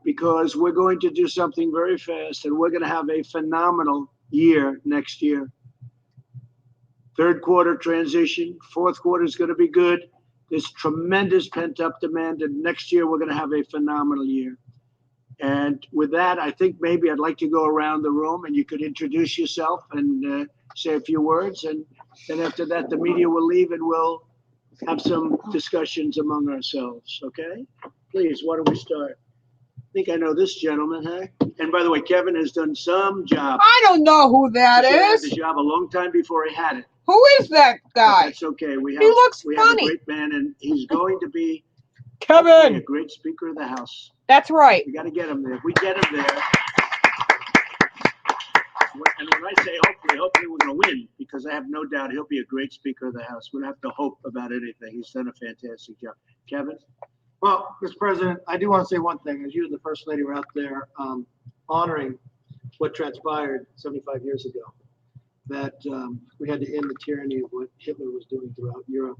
because we're going to do something very fast, and we're going to have a phenomenal year next year. Third quarter transition, fourth quarter is going to be good. There's tremendous pent-up demand, and next year we're going to have a phenomenal year. And with that, I think maybe I'd like to go around the room, and you could introduce yourself and say a few words, and then after that, the media will leave, and we'll have some discussions among ourselves, okay? Please, why don't we start? I think I know this gentleman, huh? And by the way, Kevin has done some job. I don't know who that He had is. the job a long time before he had it. Who is that But guy? that's okay. We looks have funny. a great man, and he's going to be Kevin. a great speaker of the House. That's right. We got to get him there. If we get him there, and when I say hopefully we're going to win, because I have no doubt he'll be a great speaker of the House. We don't have to hope about anything. He's done a fantastic job. Kevin? Well, Mr. President, I do want to say one thing. As you and the First Lady were out there honoring what transpired 75 years ago, that we had to end the tyranny of what Hitler was doing throughout Europe.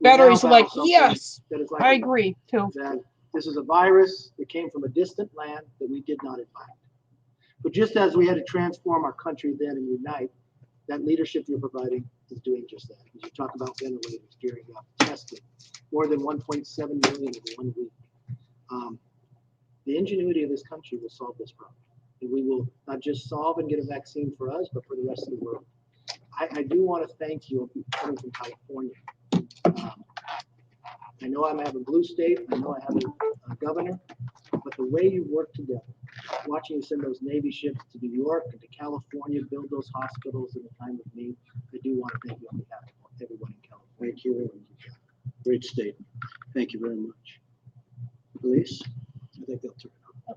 Battery's Now like, found something yes, that is like I agree too. that this is a virus that came from a distant land that we did not invite. But just as we had to transform our country then and unite, that leadership you're providing is doing just that. As you talk about ventilators, gearing up, testing, more than 1.7 million in 1 week. The ingenuity of this country will solve this problem. And we will not just solve and get a vaccine for us, but for the rest of the world. I do want to thank you coming from California. I know I have a blue state, I know I have a governor, but the way you work together, watching you send those Navy ships to New York and to California, build those hospitals in a time of need, I do want to thank you on behalf of everyone in California. Thank you. Great statement. Thank you very much. Police? I think they'll turn it on.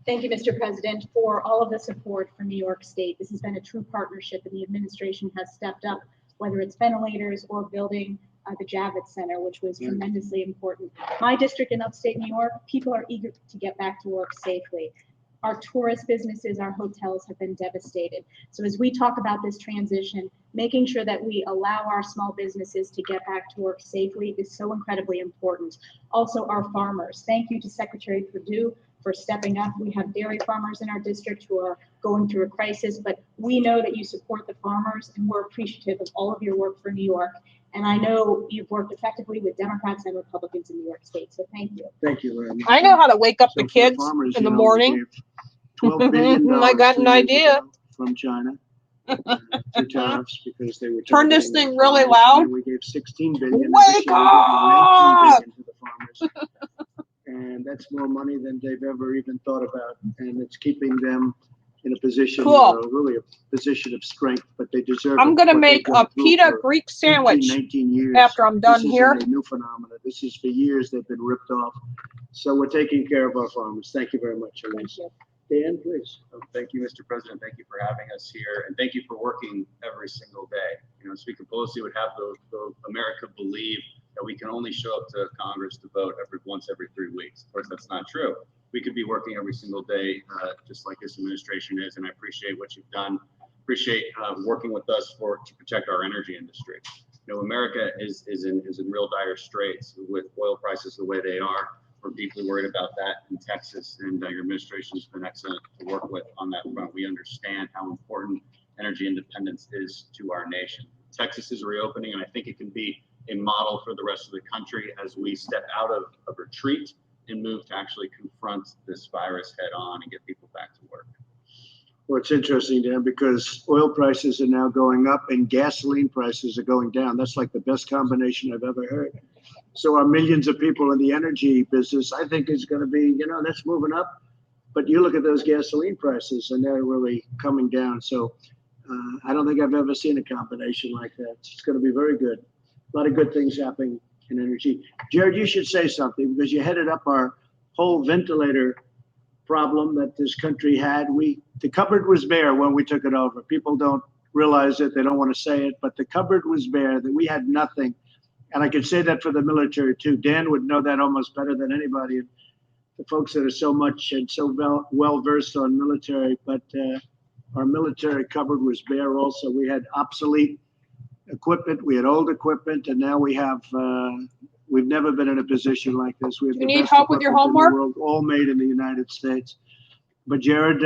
Thank you, Mr. President, for all of the support for New York State. This has been a true partnership, and the administration has stepped up, whether it's ventilators or building the Javits Center, which was tremendously important. My district in upstate New York, people are eager to get back to work safely. Our tourist businesses, our hotels have been devastated. So as we talk about this transition, making sure that we allow our small businesses to get back to work safely is so incredibly important. Also, our farmers. Thank you to Secretary Perdue for stepping up. We have dairy farmers in our district who are going through a crisis, but we know that you support the farmers, and we're appreciative of all of your work for New York. And I know you've worked effectively with Democrats and Republicans in New York State, so thank you. Thank you very much. I know how to wake up So the for kids farmers, in the you know, we morning. gave $12 billion I got an 2 years idea. ago from China to tariffs because they were Turn this targeting thing the really farmers. loud. And we gave $16 billion. Wake and this year we're up! giving $19 billion to the farmers. And that's more money than they've ever even thought about. And it's keeping them in a position, Cool. really a position of strength, but they deserve I'm it, gonna what they've make a gone through pita for Greek 18, sandwich 19 years. after I'm done This here. isn't a new phenomenon. This is for years they've been ripped off. So we're taking care of our farmers. Thank you very much, Elise. Dan, please. Thank you, Mr. President. Thank you for having us here, and thank you for working every single day. You know, Speaker Pelosi would have the America believe that we can only show up to Congress to vote once every 3 weeks. Of course, that's not true. We could be working every single day, just like this administration is, and I appreciate what you've done. Appreciate working with us to protect our energy industry. You know, America is in real dire straits with oil prices the way they are. We're deeply worried about that in Texas, and your administration has been excellent to work with on that front. We understand how important energy independence is to our nation. Texas is reopening, and I think it can be a model for the rest of the country as we step out of retreat and move to actually confront this virus head on and get people back to work. Well, it's interesting, Dan, because oil prices are now going up and gasoline prices are going down. That's like the best combination I've ever heard. So our millions of people in the energy business, I think, is going to be, you know, that's moving up. But you look at those gasoline prices and they're really coming down. So I don't think I've ever seen a combination like that. It's going to be very good. A lot of good things happening in energy. Jared, you should say something because you headed up our whole ventilator problem that this country had. The cupboard was bare when we took it over. People don't realize it. They don't want to say it, but the cupboard was bare, that we had nothing. And I could say that for the military too. Dan would know that almost better than anybody. The folks that are so much and so well versed on military, but our military cupboard was bare also. We had obsolete equipment, we had old equipment, and now we have, we've never been in a position like this. We have You the need best help with your equipment in the homework? world, all made in the United States. But Jared,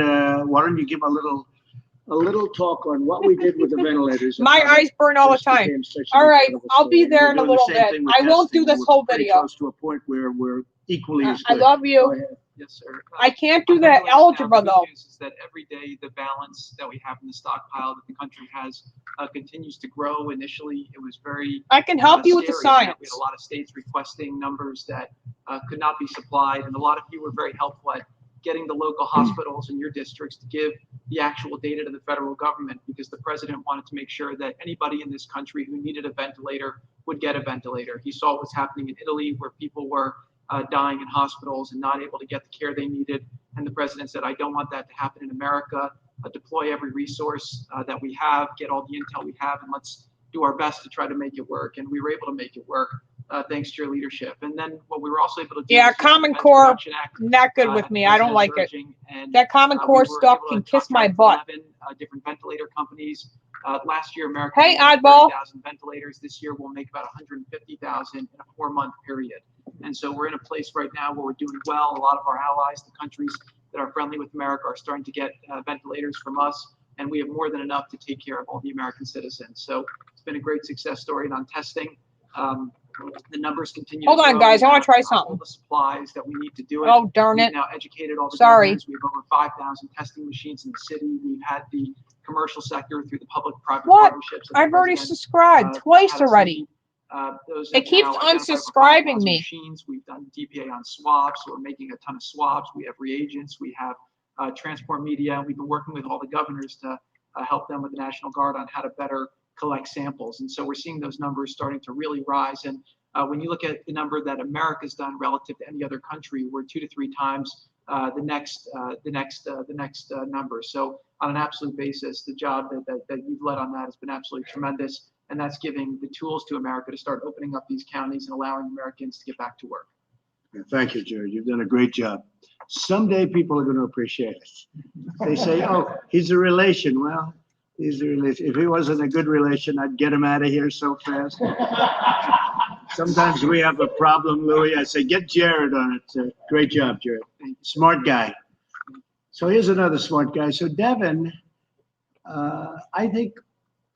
why don't you give a little talk on what we did with the ventilators? My eyes burn all the time. All right, I'll be there in a little bit. I won't do this whole video. Close to a point where we're equally as I good. love Go you. ahead. Yes, sir. I can't do that Now, algebra the good though. news is that every day the balance that we have in the stockpile that the country has continues to grow. Initially, it was very I can help you with the scary in that we science. had a lot of states requesting numbers that could not be supplied, and a lot of you were very helpful at getting the local hospitals in your districts to give the actual data to the federal government, because the president wanted to make sure that anybody in this country who needed a ventilator would get a ventilator. He saw what was happening in Italy, where people were dying in hospitals and not able to get the care they needed. And the president said, I don't want that to happen in America. Deploy every resource that we have, get all the intel we have, and let's do our best to try to make it work. And we were able to make it work thanks to your leadership. And then what we were also able to do Yeah, is use the Common Defense Core, Production Act, not good with me. I don't like it. and, That Common we Core were stuff able to can kiss my contract butt. 11 different ventilator companies. Last year, America Hey, made about oddball. 30,000 ventilators. This year, we'll make about 150,000 in a 4-month period. And so we're in a place right now where we're doing well. A lot of our allies, the countries that are friendly with America, are starting to get ventilators from us. And we have more than enough to take care of all the American citizens. So it's been a great success story. And on testing, the numbers continue Hold to on, grow. guys. We I want have, to try all something. the supplies that we need to do it. Oh, darn We've it. now educated all the Sorry. governors. We have over 5,000 testing machines in the city. We've had the commercial sector through the public-private What? partnerships. that the I've already president, subscribed twice had us already. lead. Those It have keeps now identified over unsubscribing 5,000 me. Machines. We've done DPA on swabs, so we're making a ton of swabs. We have reagents. We have transport media. We've been working with all the governors to help them with the National Guard on how to better collect samples. And so we're seeing those numbers starting to really rise. And when you look at the number that America's done relative to any other country, we're 2 to 3 times the next number. So on an absolute basis, the job that you've led on that has been absolutely tremendous. And that's giving the tools to America to start opening up these counties and allowing Americans to get back to work. Thank you, Jared. You've done a great job. Someday people are going to appreciate it. They say, oh, he's a relation. Well, he's a relation. If he wasn't a good relation, I'd get him out of here so fast. Sometimes we have a problem, Louis. I say, get Jared on it. Great job, Jared. Smart guy. So here's another smart guy. So Devin, I think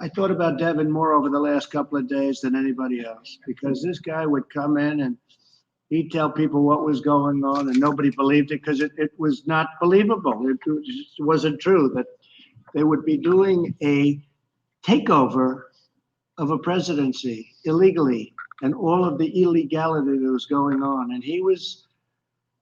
I thought about Devin more over the last couple of days than anybody else, because this guy would come in and he'd tell people what was going on and nobody believed it because it was not believable. It just wasn't true that they would be doing a takeover of a presidency illegally and all of the illegality that was going on. And he was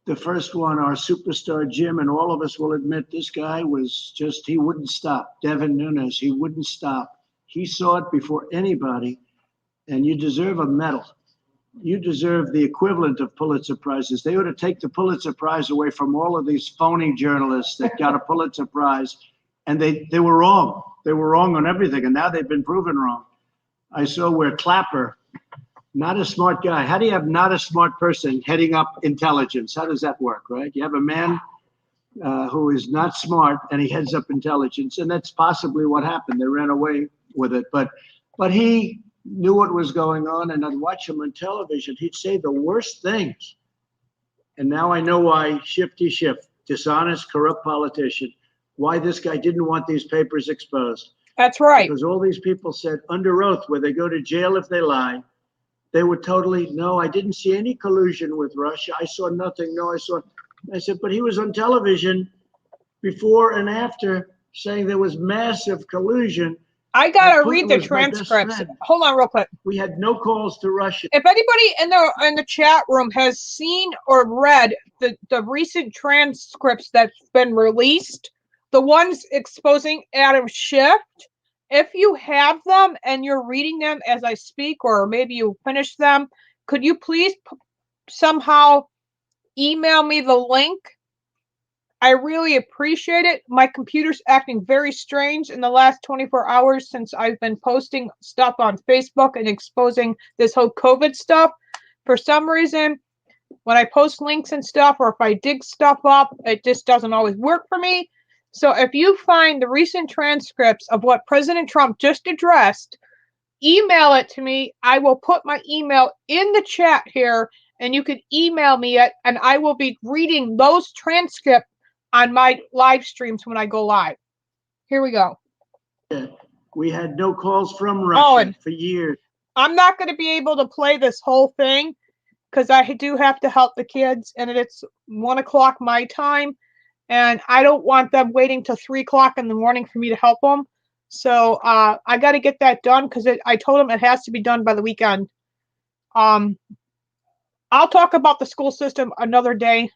the first one, our superstar Jim, and all of us will admit this guy was just, he wouldn't stop. Devin Nunes, he wouldn't stop. He saw it before anybody, and you deserve a medal. You deserve the equivalent of Pulitzer Prizes. They ought to take the Pulitzer Prize away from all of these phony journalists that got a Pulitzer Prize, and they were wrong. They were wrong on everything, and now they've been proven wrong. I saw where Clapper, not a smart guy. How do you have not a smart person heading up intelligence? How does that work, right? You have a man who is not smart, and he heads up intelligence, and that's possibly what happened. They ran away with it, but he knew what was going on, and I'd watch him on television. He'd say the worst things, and now I know why Shifty Schiff, dishonest, corrupt politician, why this guy didn't want these papers exposed. That's right. Because all these people said under oath, where they go to jail if they lie, they would totally, no, I didn't see any collusion with Russia. I saw nothing. No, I said, but he was on television before and after saying there was massive collusion. I gotta Putin read the was my best transcripts. friend. Hold on real quick. We had no calls to Russia. If anybody in the chat room has seen or read the recent transcripts that's been released, the ones exposing Adam Schiff, if you have them and you're reading them as I speak, or maybe you finish them, could you please somehow email me the link? I really appreciate it. My computer's acting very strange in the last 24 hours since I've been posting stuff on Facebook and exposing this whole COVID stuff. For some reason, when I post links and stuff, or if I dig stuff up, it just doesn't always work for me. So if you find the recent transcripts of what President Trump just addressed, email it to me. I will put my email in the chat here, and you can email me it, and I will be reading those transcripts on my live streams when I go live. Here we go. We had no calls from Russia for years. I'm not going to be able to play this whole thing because I do have to help the kids, and it's 1 o'clock my time, and I don't want them waiting till 3 o'clock in the morning for me to help them. So I got to get that done because I told them it has to be done by the weekend. I'll talk about the school system another day.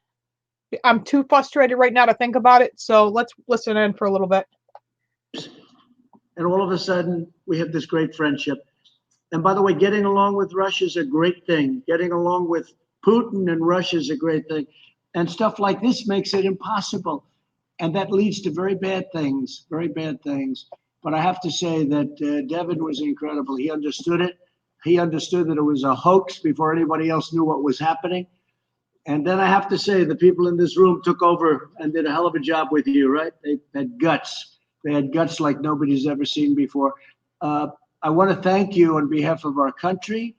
I'm too frustrated right now to think about it, so let's listen in for a little bit. And all of a sudden, we have this great friendship. And by the way, getting along with Russia is a great thing. Getting along with Putin and Russia is a great thing. And stuff like this makes it impossible. And that leads to very bad things, very bad things. But I have to say that Devin was incredible. He understood it. He understood that it was a hoax before anybody else knew what was happening. And then I have to say, the people in this room took over and did a hell of a job with you, right? They had guts. They had guts like nobody's ever seen before. I want to thank you on behalf of our country,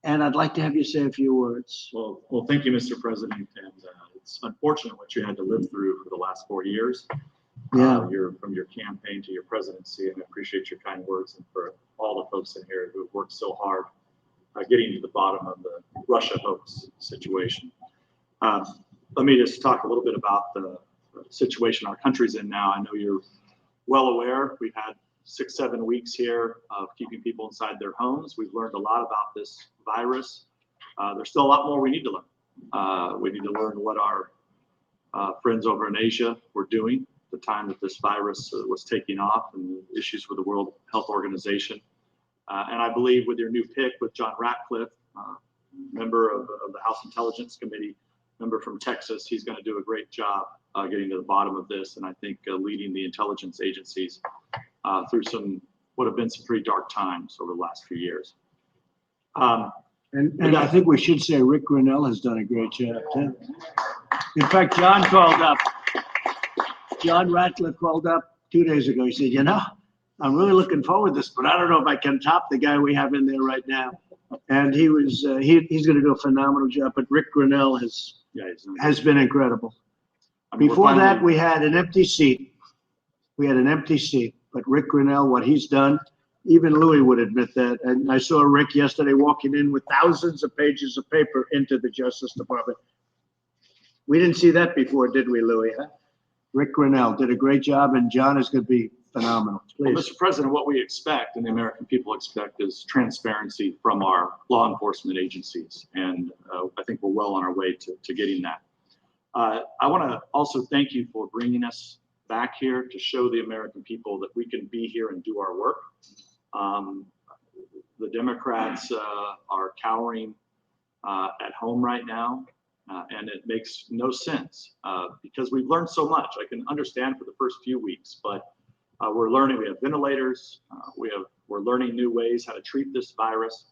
and I'd like to have you say a few words. Well, thank you, Mr. President. And it's unfortunate what you had to live through for the last 4 years. Yeah. From your campaign to your presidency, and I appreciate your kind words, and for all the folks in here who have worked so hard getting to the bottom of the Russia hoax situation. Let me just talk a little bit about the situation our country's in now. I know you're well aware. We've had 6-7 weeks here of keeping people inside their homes. We've learned a lot about this virus. There's still a lot more we need to learn. We need to learn what our friends over in Asia were doing at the time that this virus was taking off, and the issues with the World Health Organization. And I believe with your new pick with John Ratcliffe, member of the House Intelligence Committee, member from Texas, he's going to do a great job getting to the bottom of this, and I think leading the intelligence agencies through what have been some pretty dark times over the last few years. And I think we should say Rick Grinnell has done a great job too. In fact, John Ratcliffe called up 2 days ago. He said, I'm really looking forward to this, but I don't know if I can top the guy we have in there right now. And he was he's going to do a phenomenal job. But Rick Grinnell has been incredible. Before that, we had an empty seat. But Rick Grinnell, what he's done Even Louis would admit that. And I saw Rick yesterday walking in with thousands of pages of paper into the Justice Department. We didn't see that before, did we, Louis? Huh? Rick Grinnell did a great job, and John is going to be phenomenal. Well, Please. Mr. President, what we expect and the American people expect is transparency from our law enforcement agencies. And I think we're well on our way to getting that. I want to also thank you for bringing us back here to show the American people that we can be here and do our work. The Democrats are cowering at home right now, and it makes no sense because we've learned so much. I can understand for the first few weeks, but we're learning. We have ventilators. We're learning new ways how to treat this virus.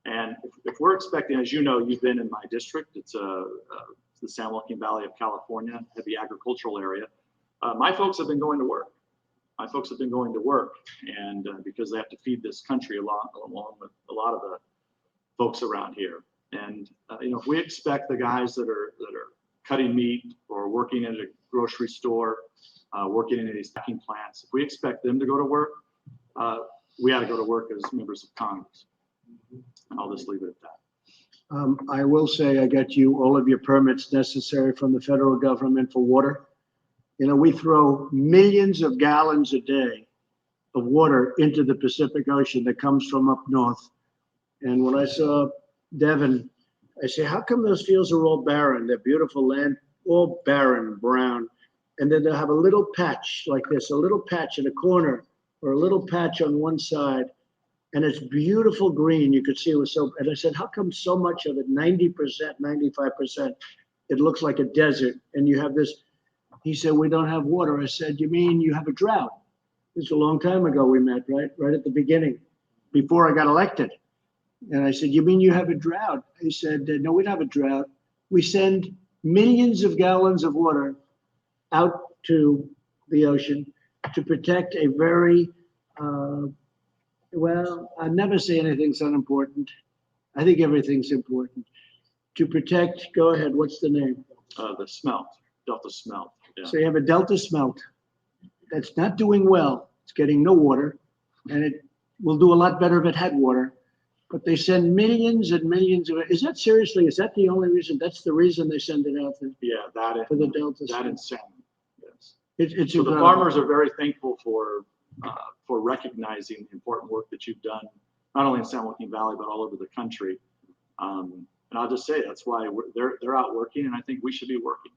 And if we're expecting, as you know, you've been in my district. It's the San Joaquin Valley of California, heavy agricultural area. My folks have been going to work. And because they have to feed this country along with a lot of the folks around here. And if we expect the guys that are cutting meat or working at a grocery store, working in these packing plants, if we expect them to go to work, we ought to go to work as members of Congress. And I'll just leave it at that. I will say I got you all of your permits necessary from the federal government for water. We throw millions of gallons a day of water into the Pacific Ocean that comes from up north. And when I saw Devon, I say, how come those fields are all barren? They're beautiful land, all barren, brown. And then they'll have a little patch like this, a little patch in a corner or a little patch on one side. And it's beautiful green. You could see it was so, and I said, how come so much of it, 90%, 95%, it looks like a desert? And you have this, he said, we don't have water. I said, you mean you have a drought? This is a long time ago we met, right? Right at the beginning, before I got elected. And I said, you mean you have a drought? He said, no, we don't have a drought. We send millions of gallons of water out to the ocean to protect a very, well, I never say anything's unimportant. I think everything's important. To protect, go ahead, what's the name? The smelt, Delta smelt. Yeah. So you have a Delta smelt that's not doing well. It's getting no water, and it will do a lot better if it had water. But they send millions and millions of it. Is that seriously? Is that the only reason? That's the reason they send it out there? Yeah, that for the Delta. That and salmon. Yes. It's so the farmers are very thankful for recognizing the important work that you've done, not only in San Joaquin Valley but all over the country. And I'll just say that's why they're out working, and I think we should be working.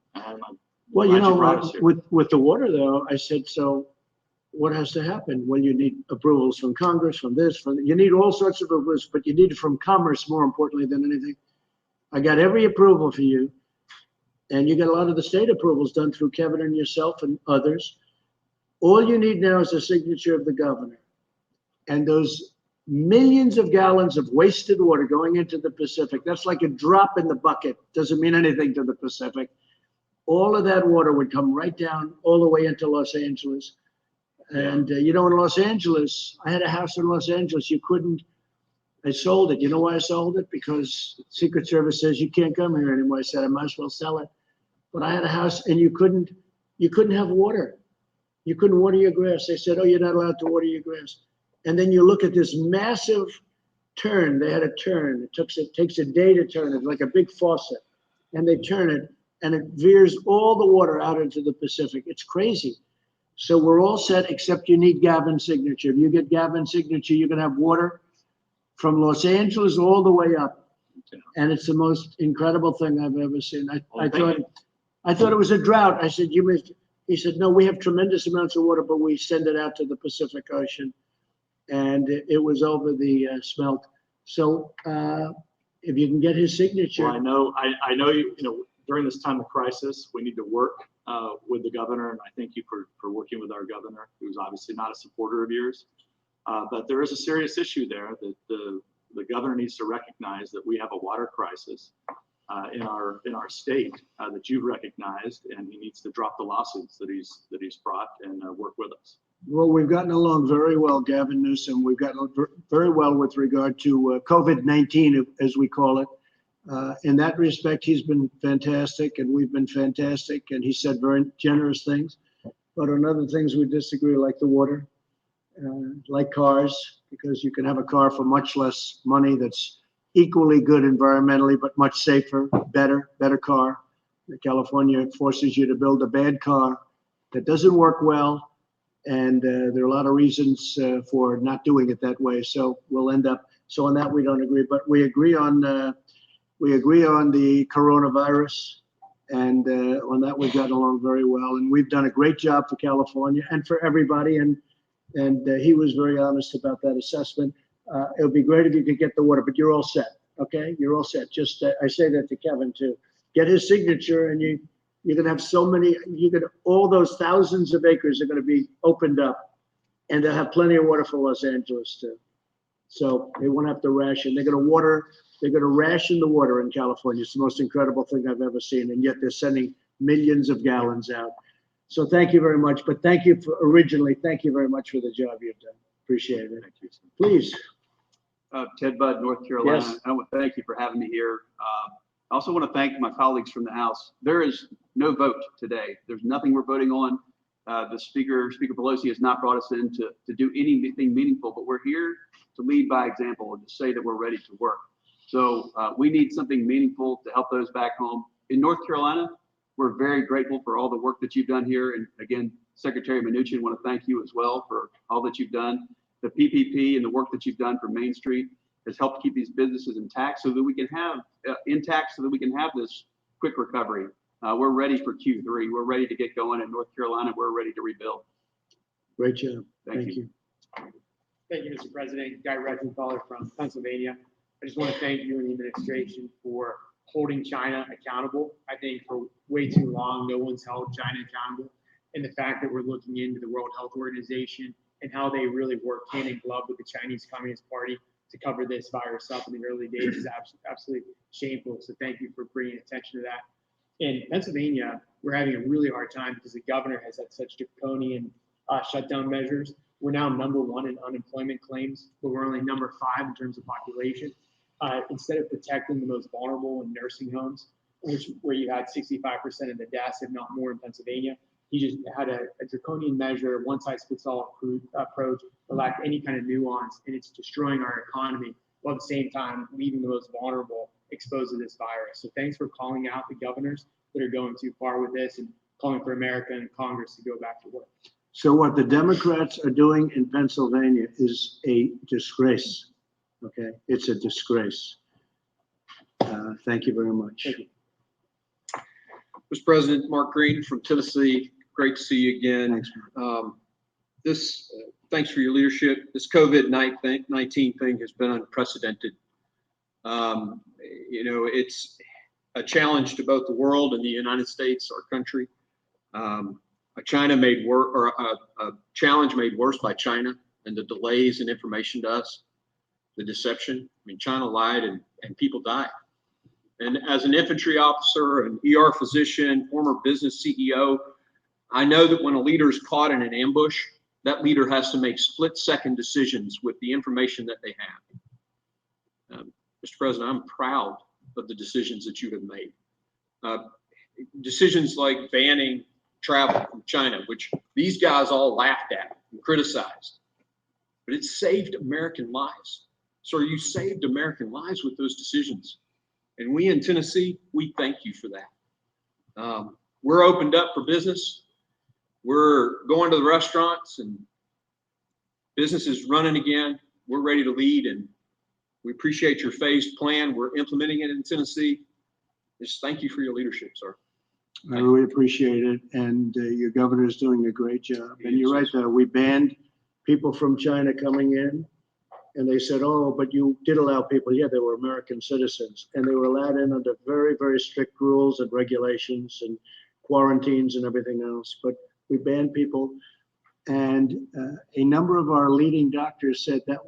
Well, with the water though, I said, so what has to happen? Well, you need approvals from Congress, from this, you need all sorts of approvals, but you need it from Commerce more importantly than anything. I got every approval for you, and you got a lot of the state approvals done through Kevin and yourself and others. All you need now is the signature of the governor. And those millions of gallons of wasted water going into the Pacific, that's like a drop in the bucket. Doesn't mean anything to the Pacific. All of that water would come right down all the way into Los Angeles. And, in Los Angeles, I had a house in Los Angeles. I sold it. You know why I sold it? Because Secret Service says you can't come here anymore. I said, I might as well sell it. But I had a house and you couldn't have water. You couldn't water your grass. They said, oh, you're not allowed to water your grass. And then you look at this massive turn. They had a turn. It takes a day to turn it, like a big faucet. And they turn it, and it veers all the water out into the Pacific. It's crazy. So we're all set, except you need Gavin's signature. If you get Gavin's signature, you're going to have water from Los Angeles all the way up. And it's the most incredible thing I've ever seen. I thought it was a drought. I said, he said, no, we have tremendous amounts of water, but we send it out to the Pacific Ocean. And it was over the smelt. So if you can get his signature. Well, I know you during this time of crisis, we need to work with the governor, and I thank you for working with our governor, who's obviously not a supporter of yours. But there is a serious issue there that the governor needs to recognize that we have a water crisis in our state that you've recognized, and he needs to drop the lawsuits that he's brought and work with us. Well, we've gotten along very well, Gavin Newsom. We've gotten very well with regard to COVID-19, as we call it. In that respect, he's been fantastic, and we've been fantastic, and he said very generous things. But on other things, we disagree, like the water. like cars, because you can have a car for much less money that's equally good environmentally, but much safer, better car. California forces you to build a bad car that doesn't work well, and there are a lot of reasons for not doing it that way. So we'll end up. So on that we don't agree, but we agree on the coronavirus, and on that we've gotten along very well, and we've done a great job for California and for everybody. And he was very honest about that assessment. It would be great if you could get the water, but you're all set. Okay, you're all set. Just I say that to Kevin too. Get his signature, and you're gonna have so many. All those thousands of acres are gonna be opened up, and they'll have plenty of water for Los Angeles too. So they won't have to ration. They're gonna ration the water in California. It's the most incredible thing I've ever seen, and yet they're sending millions of gallons out. So thank you very much. But thank you thank you very much for the job you've done. Appreciate it. Thank you. Please. Ted Budd, North Carolina. Yes. I want to thank you for having me here. I also want to thank my colleagues from the House. There is no vote today. There's nothing we're voting on. The Speaker Pelosi, has not brought us in to do anything meaningful, but we're here to lead by example and to say that we're ready to work. So we need something meaningful to help those back home. In North Carolina, we're very grateful for all the work that you've done here. And again, Secretary Mnuchin, want to thank you as well for all that you've done. The PPP and the work that you've done for Main Street has helped keep these businesses intact so that we can have this quick recovery. We're ready for Q3. We're ready to get going in North Carolina. We're ready to rebuild. Great job. Thank you. Thank you, Mr. President. Guy Rettenthaler from Pennsylvania. I just want to thank you and the administration for holding China accountable. I think for way too long, no one's held China accountable. And the fact that we're looking into the World Health Organization and how they really work hand in glove with the Chinese Communist Party to cover this virus up in the early days is absolutely shameful. So thank you for bringing attention to that. In Pennsylvania, we're having a really hard time because the governor has had such draconian shutdown measures. We're now #1 in unemployment claims, but we're only #5 in terms of population. Instead of protecting the most vulnerable in nursing homes, where you had 65% of the deaths, if not more, in Pennsylvania, he just had a draconian measure, one-size-fits-all approach that lacked any kind of nuance, and it's destroying our economy while at the same time leaving the most vulnerable exposed to this virus. So thanks for calling out the governors that are going too far with this and calling for America and Congress to go back to work. So what the Democrats are doing in Pennsylvania is a disgrace. Okay, it's a disgrace. Thank you very much. Thank you. Mr. President, Mark Green from Tennessee. Great to see you again. Thanks. Thanks for your leadership. This COVID-19 thing has been unprecedented. It's a challenge to both the world and the United States, our country. A challenge made worse by China and the delays in information to us, the deception. I mean, China lied and people died. And as an infantry officer, an ER physician, former business CEO, I know that when a leader is caught in an ambush, that leader has to make split-second decisions with the information that they have. Mr. President, I'm proud of the decisions that you have made. Decisions like banning travel from China, which these guys all laughed at and criticized, but it saved American lives. So you saved American lives with those decisions. And we in Tennessee, we thank you for that. We're opened up for business. We're going to the restaurants and business is running again. We're ready to lead, and we appreciate your phased plan. We're implementing it in Tennessee. Just thank you for your leadership, sir. I really appreciate it, and your governor is doing a great job. And you're right, though. We banned people from China coming in, and they said, "Oh, but you did allow people." Yeah, they were American citizens, and they were allowed in under very, very strict rules and regulations and quarantines and everything else. But we banned people, and a number of our leading doctors said that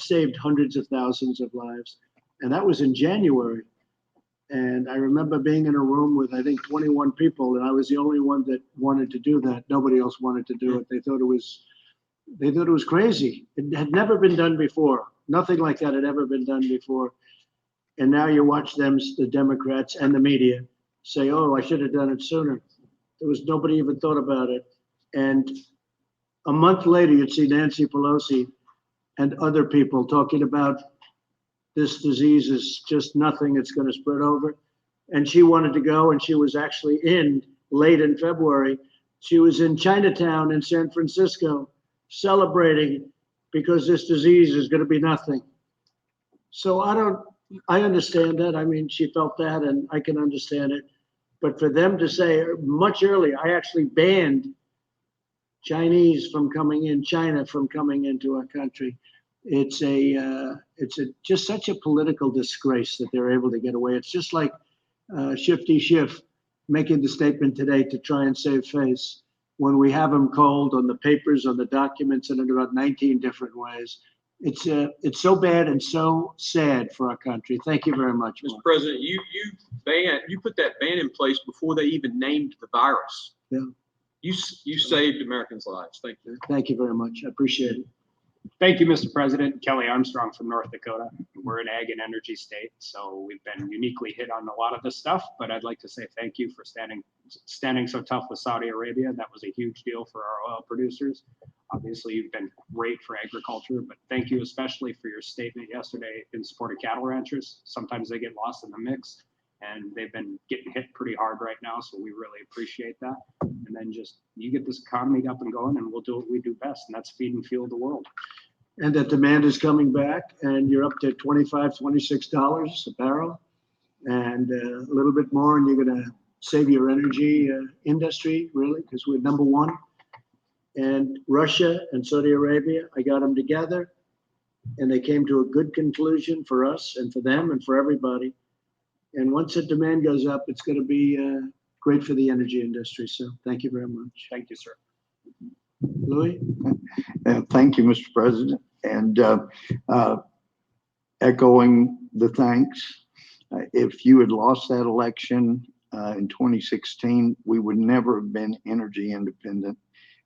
saved hundreds of thousands of lives, and that was in January. And I remember being in a room with, I think, 21 people, and I was the only one that wanted to do that. Nobody else wanted to do it. They thought it was crazy. It had never been done before. Nothing like that had ever been done before. And now you watch them, the Democrats and the media, say, "Oh, I should have done it sooner." There was nobody even thought about it. And A month later, you'd see Nancy Pelosi and other people talking about this disease is just nothing, it's going to spread over. And she wanted to go, and she was actually late in February. She was in Chinatown in San Francisco celebrating because this disease is going to be nothing. So I understand that. I mean, she felt that, and I can understand it. But for them to say much earlier, I actually banned Chinese from coming in, China from coming into our country. It's just such a political disgrace that they're able to get away. It's just like Shifty Schiff making the statement today to try and save face when we have him cold on the papers, on the documents, and in about 19 different ways. It's so bad and so sad for our country. Thank you very much, Mr. President. You put that ban in place before they even named the virus. Yeah. You saved Americans' lives. Thank you. Thank you very much. I appreciate it. Thank you, Mr. President. Kelly Armstrong from North Dakota. We're an ag and energy state, so we've been uniquely hit on a lot of this stuff, but I'd like to say thank you for standing so tough with Saudi Arabia. That was a huge deal for our oil producers. Obviously, you've been great for agriculture, but thank you especially for your statement yesterday in support of cattle ranchers. Sometimes they get lost in the mix, and they've been getting hit pretty hard right now, so we really appreciate that. And then just you get this economy up and going, and we'll do what we do best, and that's feed and fuel the world. And that demand is coming back, and you're up to $25, $26 a barrel, and a little bit more, and you're going to save your energy industry, really, because we're number one. And Russia and Saudi Arabia, I got them together, and they came to a good conclusion for us and for them and for everybody. And once the demand goes up, it's going to be great for the energy industry. So thank you very much. Thank you, sir. Louis? Thank you, Mr. President. And echoing the thanks, if you had lost that election in 2016, we would never have been energy independent.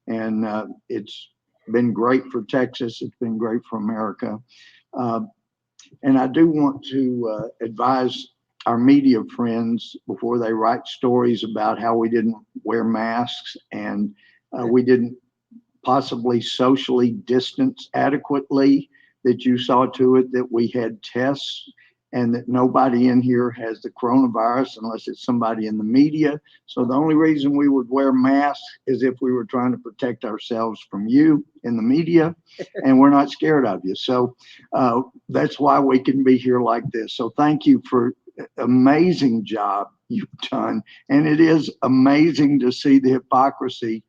And it's been great for Texas. It's been great for America. And I do want to advise our media friends before they write stories about how we didn't wear masks and we didn't possibly socially distance adequately, that you saw to it that we had tests and that nobody in here has the coronavirus unless it's somebody in the media. So the only reason we would wear masks is if we were trying to protect ourselves from you in the media, and we're not scared of you. So that's why we can be here like this. So thank you for amazing job you've done. And it is amazing to see the hypocrisy.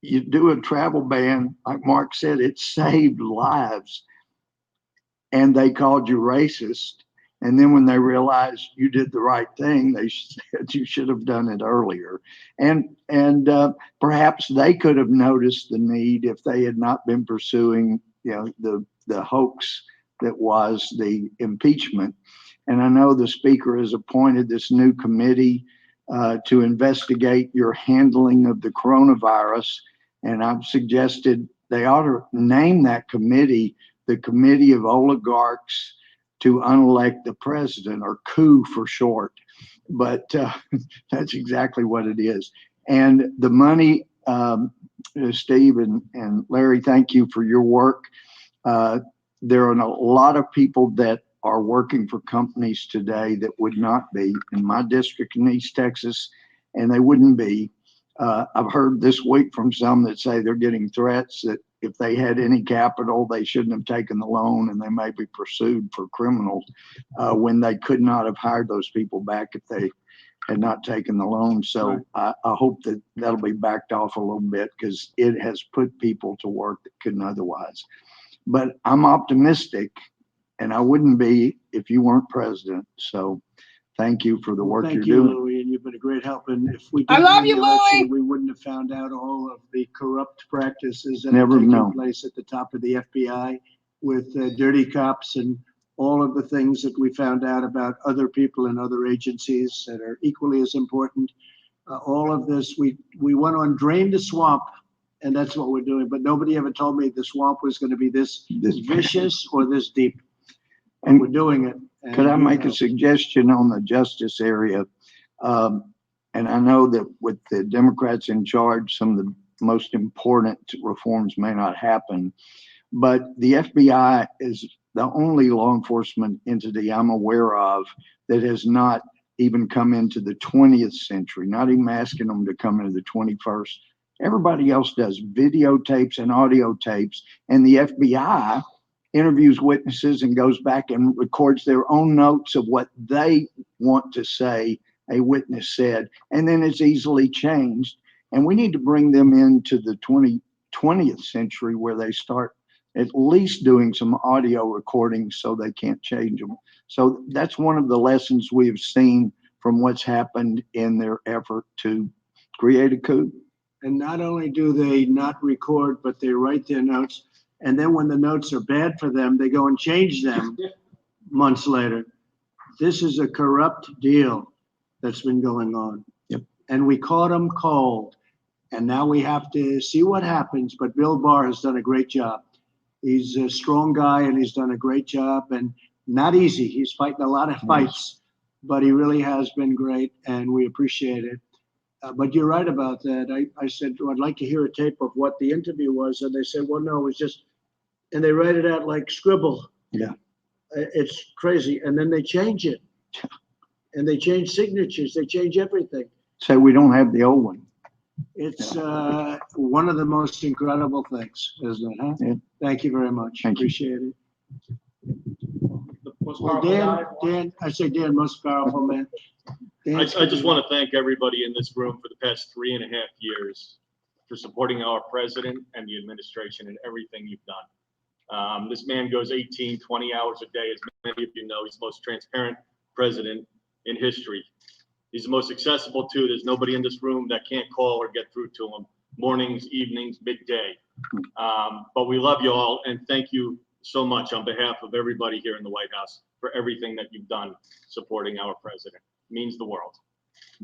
You do a travel ban, like Mark said, it saved lives. And they called you racist. And then when they realized you did the right thing, they said you should have done it earlier. And perhaps they could have noticed the need if they had not been pursuing, the hoax that was the impeachment. And I know the speaker has appointed this new committee to investigate your handling of the coronavirus. And I've suggested they ought to name that committee the Committee of Oligarchs to Unelect the President, or coup for short. But that's exactly what it is. And the money, Steve and Larry, thank you for your work. There are a lot of people that are working for companies today that would not be in my district in East Texas, and they wouldn't be. I've heard this week from some that say they're getting threats that if they had any capital, they shouldn't have taken the loan and they may be pursued for criminal when they could not have hired those people back if they had not taken the loan. So I hope that that'll be backed off a little bit, because it has put people to work that couldn't otherwise. But I'm optimistic, and I wouldn't be if you weren't president. So thank you for the work you're doing. Thank you, Louis, and you've been a great help. And if we I didn't love win you, the election, Louis. we wouldn't have found out all of the corrupt practices that Never are taking known. place at the top of the FBI with dirty cops and all of the things that we found out about other people and other agencies that are equally as important. All of this, we went on Drain the Swamp, and that's what we're doing. But nobody ever told me the swamp was going to be this vicious or this deep. And we're doing it. Could I make a suggestion on the justice area? And I know that with the Democrats in charge, some of the most important reforms may not happen. But the FBI is the only law enforcement entity I'm aware of that has not even come into the 20th century, not even asking them to come into the 21st. Everybody else does videotapes and audio tapes, and the FBI interviews witnesses and goes back and records their own notes of what they want to say a witness said, and then it's easily changed. And we need to bring them into the 20th century where they start at least doing some audio recordings so they can't change them. So that's one of the lessons we have seen from what's happened in their effort to create a coup. And not only do they not record, but they write their notes. And then when the notes are bad for them, they go and change them months later. This is a corrupt deal that's been going on. Yep. And we caught them cold. And now we have to see what happens. But Bill Barr has done a great job. He's a strong guy and he's done a great job, and not easy. He's fighting a lot of fights, but he really has been great and we appreciate it. But you're right about that. I said, well, I'd like to hear a tape of what the interview was. And they said, well, no, it was just, and they write it out like scribble. Yeah. It's crazy. And then they change it. And they change signatures. They change everything. So we don't have the old one. It's one of the most incredible things, isn't it? Huh? Yeah. Thank you very much. Thank you. Appreciate it. Most Well, powerful guy. Dan, I say Dan, most powerful man. I just want to thank everybody in this room for the past 3.5 years for supporting our president and the administration and everything you've done. This man goes 18, 20 hours a day. As many of you know, he's the most transparent president in history. He's the most accessible too. There's nobody in this room that can't call or get through to him, mornings, evenings, midday. But we love you all, and thank you so much on behalf of everybody here in the White House for everything that you've done supporting our president. It means the world.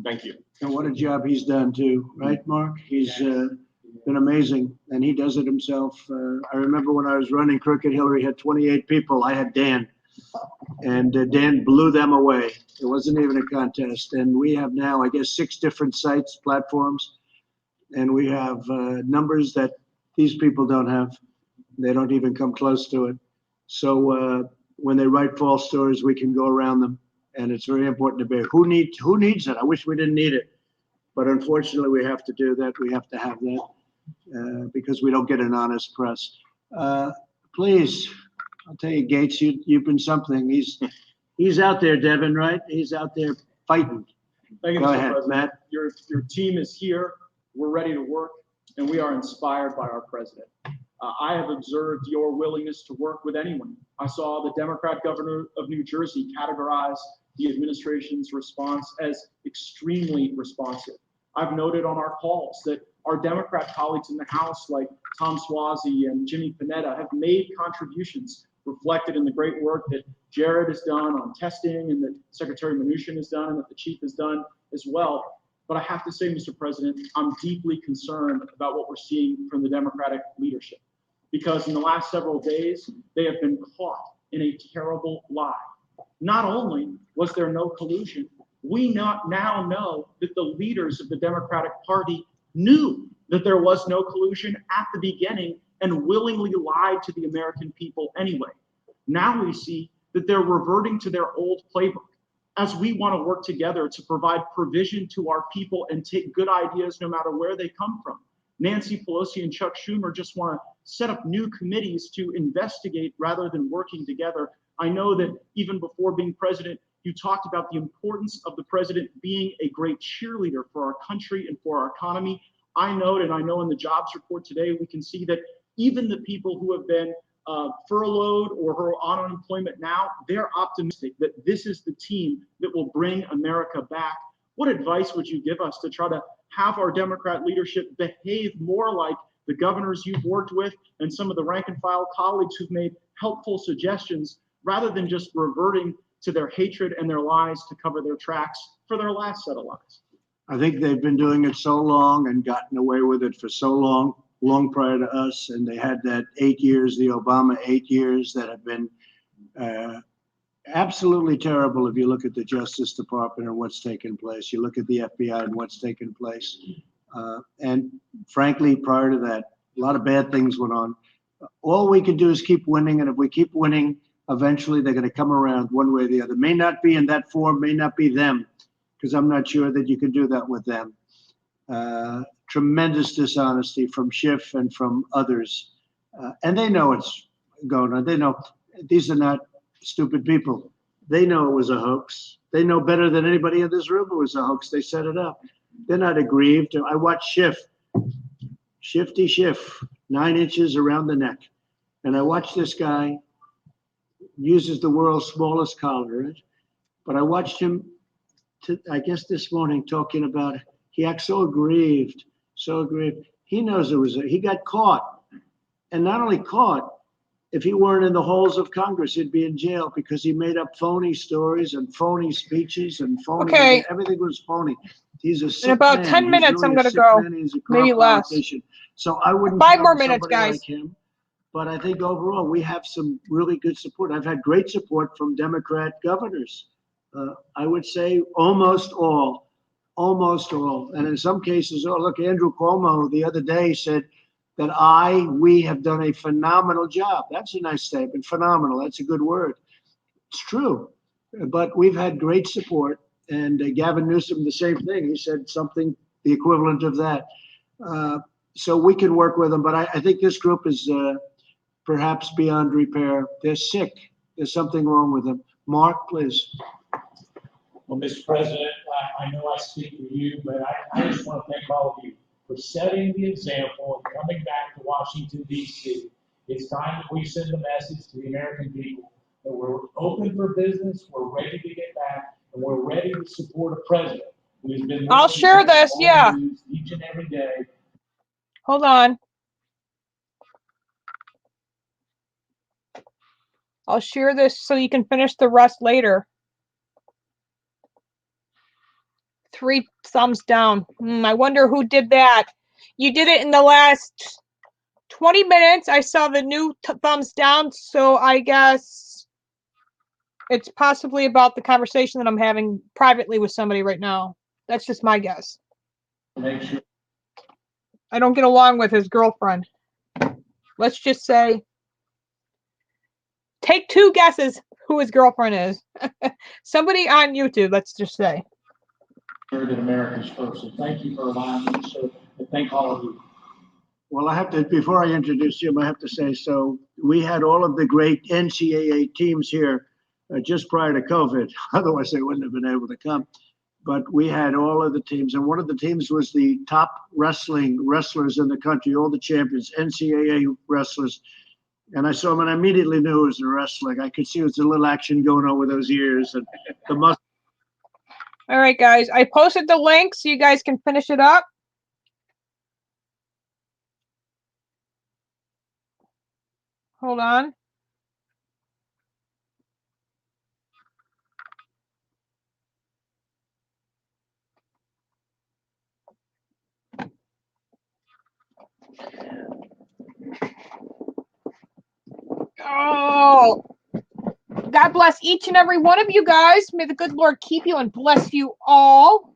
Thank you. And what a job he's done too, right, Mark? He's been amazing, and he does it himself. I remember when I was running Crooked, Hillary had 28 people. I had Dan, and Dan blew them away. It wasn't even a contest. And we have now, I guess, 6 different sites, platforms, and we have numbers that these people don't have. They don't even come close to it. So when they write false stories, we can go around them. And it's very important to be, who needs it? I wish we didn't need it. But unfortunately, we have to do that. We have to have that because we don't get an honest press. Please, I'll tell you, Gates, you've been something. He's out there, Devin, right? He's out there fighting. Thank you, Go Mr. ahead, President. Matt. Your team is here. We're ready to work, and we are inspired by our president. I have observed your willingness to work with anyone. I saw the Democrat governor of New Jersey categorize the administration's response as extremely responsive. I've noted on our calls that our Democrat colleagues in the House, like Tom Suozzi and Jimmy Panetta, have made contributions reflected in the great work that Jared has done on testing and that Secretary Mnuchin has done and that the chief has done as well. But I have to say, Mr. President, I'm deeply concerned about what we're seeing from the Democratic leadership, because in the last several days, they have been caught in a terrible lie. Not only was there no collusion, we now know that the leaders of the Democratic Party knew that there was no collusion at the beginning and willingly lied to the American people anyway. Now we see that they're reverting to their old playbook. As we want to work together to provide provision to our people and take good ideas no matter where they come from. Nancy Pelosi and Chuck Schumer just want to set up new committees to investigate rather than working together. I know that even before being president, you talked about the importance of the president being a great cheerleader for our country and for our economy. I know, and I know in the jobs report today, we can see that even the people who have been furloughed or who are on unemployment now, they're optimistic that this is the team that will bring America back. What advice would you give us to try to have our Democrat leadership behave more like the governors you've worked with and some of the rank and file colleagues who've made helpful suggestions rather than just reverting to their hatred and their lies to cover their tracks for their last set of lies? I think they've been doing it so long and gotten away with it for so long prior to us. And they had that 8 years, the Obama 8 years that have been absolutely terrible. If you look at the Justice Department and what's taken place, you look at the FBI and what's taken place. And frankly, prior to that, a lot of bad things went on. All we can do is keep winning, and if we keep winning, eventually they're going to come around one way or the other. May not be in that form, may not be them, because I'm not sure that you can do that with them. Tremendous dishonesty from Schiff and from others. And they know it's going on. They know these are not stupid people. They know it was a hoax. They know better than anybody in this room it was a hoax. They set it up. They're not aggrieved. I watched Shifty Schiff, 9 inches around the neck. And I watched this guy uses the world's smallest collar, right? But I watched him, I guess this morning, talking about, he acts so aggrieved, so aggrieved. He knows he got caught. And not only caught, if he weren't in the halls of Congress, he'd be in jail because he made up phony stories and phony speeches and phony, everything was phony. He's a sick in about man. 10 He's minutes, really I'm a going to sick go. man. He's a Maybe corrupt less. politician. So I wouldn't 5 count more on minutes, somebody guys. like him. But I think overall we have some really good support. I've had great support from Democrat governors. I would say almost all. And in some cases, look, Andrew Cuomo the other day said that we have done a phenomenal job. That's a nice statement. Phenomenal. That's a good word. It's true. But we've had great support. And Gavin Newsom, the same thing. He said something the equivalent of that. So we can work with them. But I think this group is perhaps beyond repair. They're sick. There's something wrong with them. Mark, please. Well, Mr. President, I know I speak for you, but I just want to thank all of you for setting the example and coming back to Washington, D.C. It's time that we send a message to the American people that we're open for business, we're ready to get back, and we're ready to support a president who has been. I'll share this, yeah. Each and every day. Hold on. I'll share this so you can finish the rest later. 3 thumbs down. I wonder who did that. You did it in the last 20 minutes. I saw the new thumbs down, so I guess it's possibly about the conversation that I'm having privately with somebody right now. That's just my guess. Make sure. I don't get along with his girlfriend. Let's just say, take 2 guesses who his girlfriend is. Somebody on YouTube, let's just say. That Americans first. And thank you for allowing me to serve. And thank all of you. Well, I have to, before I introduce him, I have to say, so we had all of the great NCAA teams here just prior to COVID. Otherwise, they wouldn't have been able to come. But we had all of the teams. And one of the teams was the top wrestlers in the country, all the champions, NCAA wrestlers. And I saw him and I immediately knew it was a wrestling. I could see there was a little action going on with those ears and the muscle. All right, guys. I posted the link so you guys can finish it up. Hold on. Oh, God bless each and every one of you guys. May the good Lord keep you and bless you all.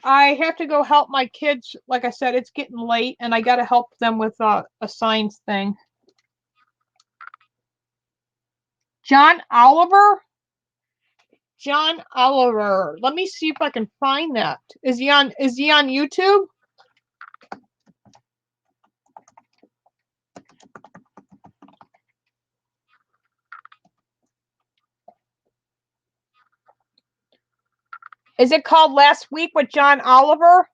I have to go help my kids. Like I said, it's getting late, and I got to help them with a science thing. John Oliver? John Oliver. Let me see if I can find that. Is he on YouTube? Is it called Last Week with John Oliver?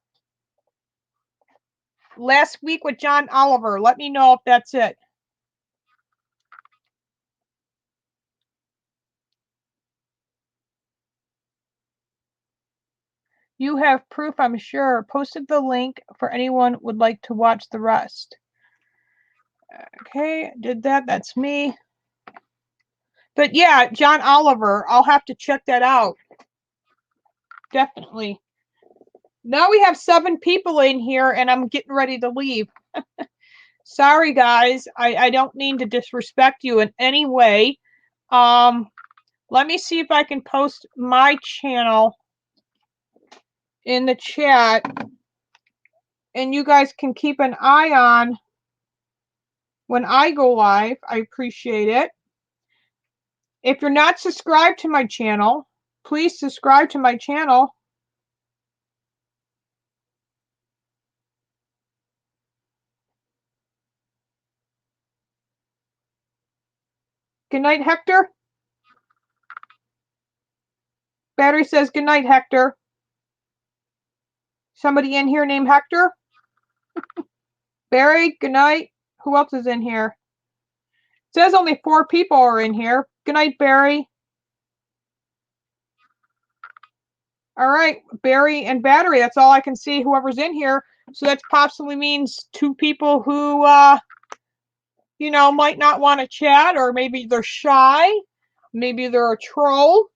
Last Week with John Oliver. Let me know if that's it. You have proof, I'm sure. Posted the link for anyone would like to watch the rest. Okay, did that. That's me. But yeah, John Oliver. I'll have to check that out. Definitely. Now we have 7 people in here and I'm getting ready to leave. Sorry, guys. I don't mean to disrespect you in any way. Let me see if I can post my channel. in the chat, and you guys can keep an eye on when I go live. I appreciate it. If you're not subscribed to my channel, please subscribe to my channel. Good night, Hector. Battery says good night, Hector. Somebody in here named Hector? Barry, good night. Who else is in here? It says only 4 people are in here. Good night, Barry. All right, Barry and Battery. That's all I can see. Whoever's in here. So that possibly means 2 people who, might not want to chat, or maybe they're shy. Maybe they're a troll.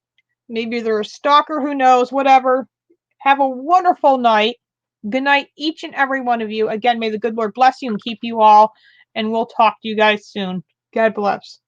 Maybe they're a stalker. Who knows? Whatever. Have a wonderful night. Good night, each and every one of you. Again, may the good Lord bless you and keep you all. And we'll talk to you guys soon. God bless.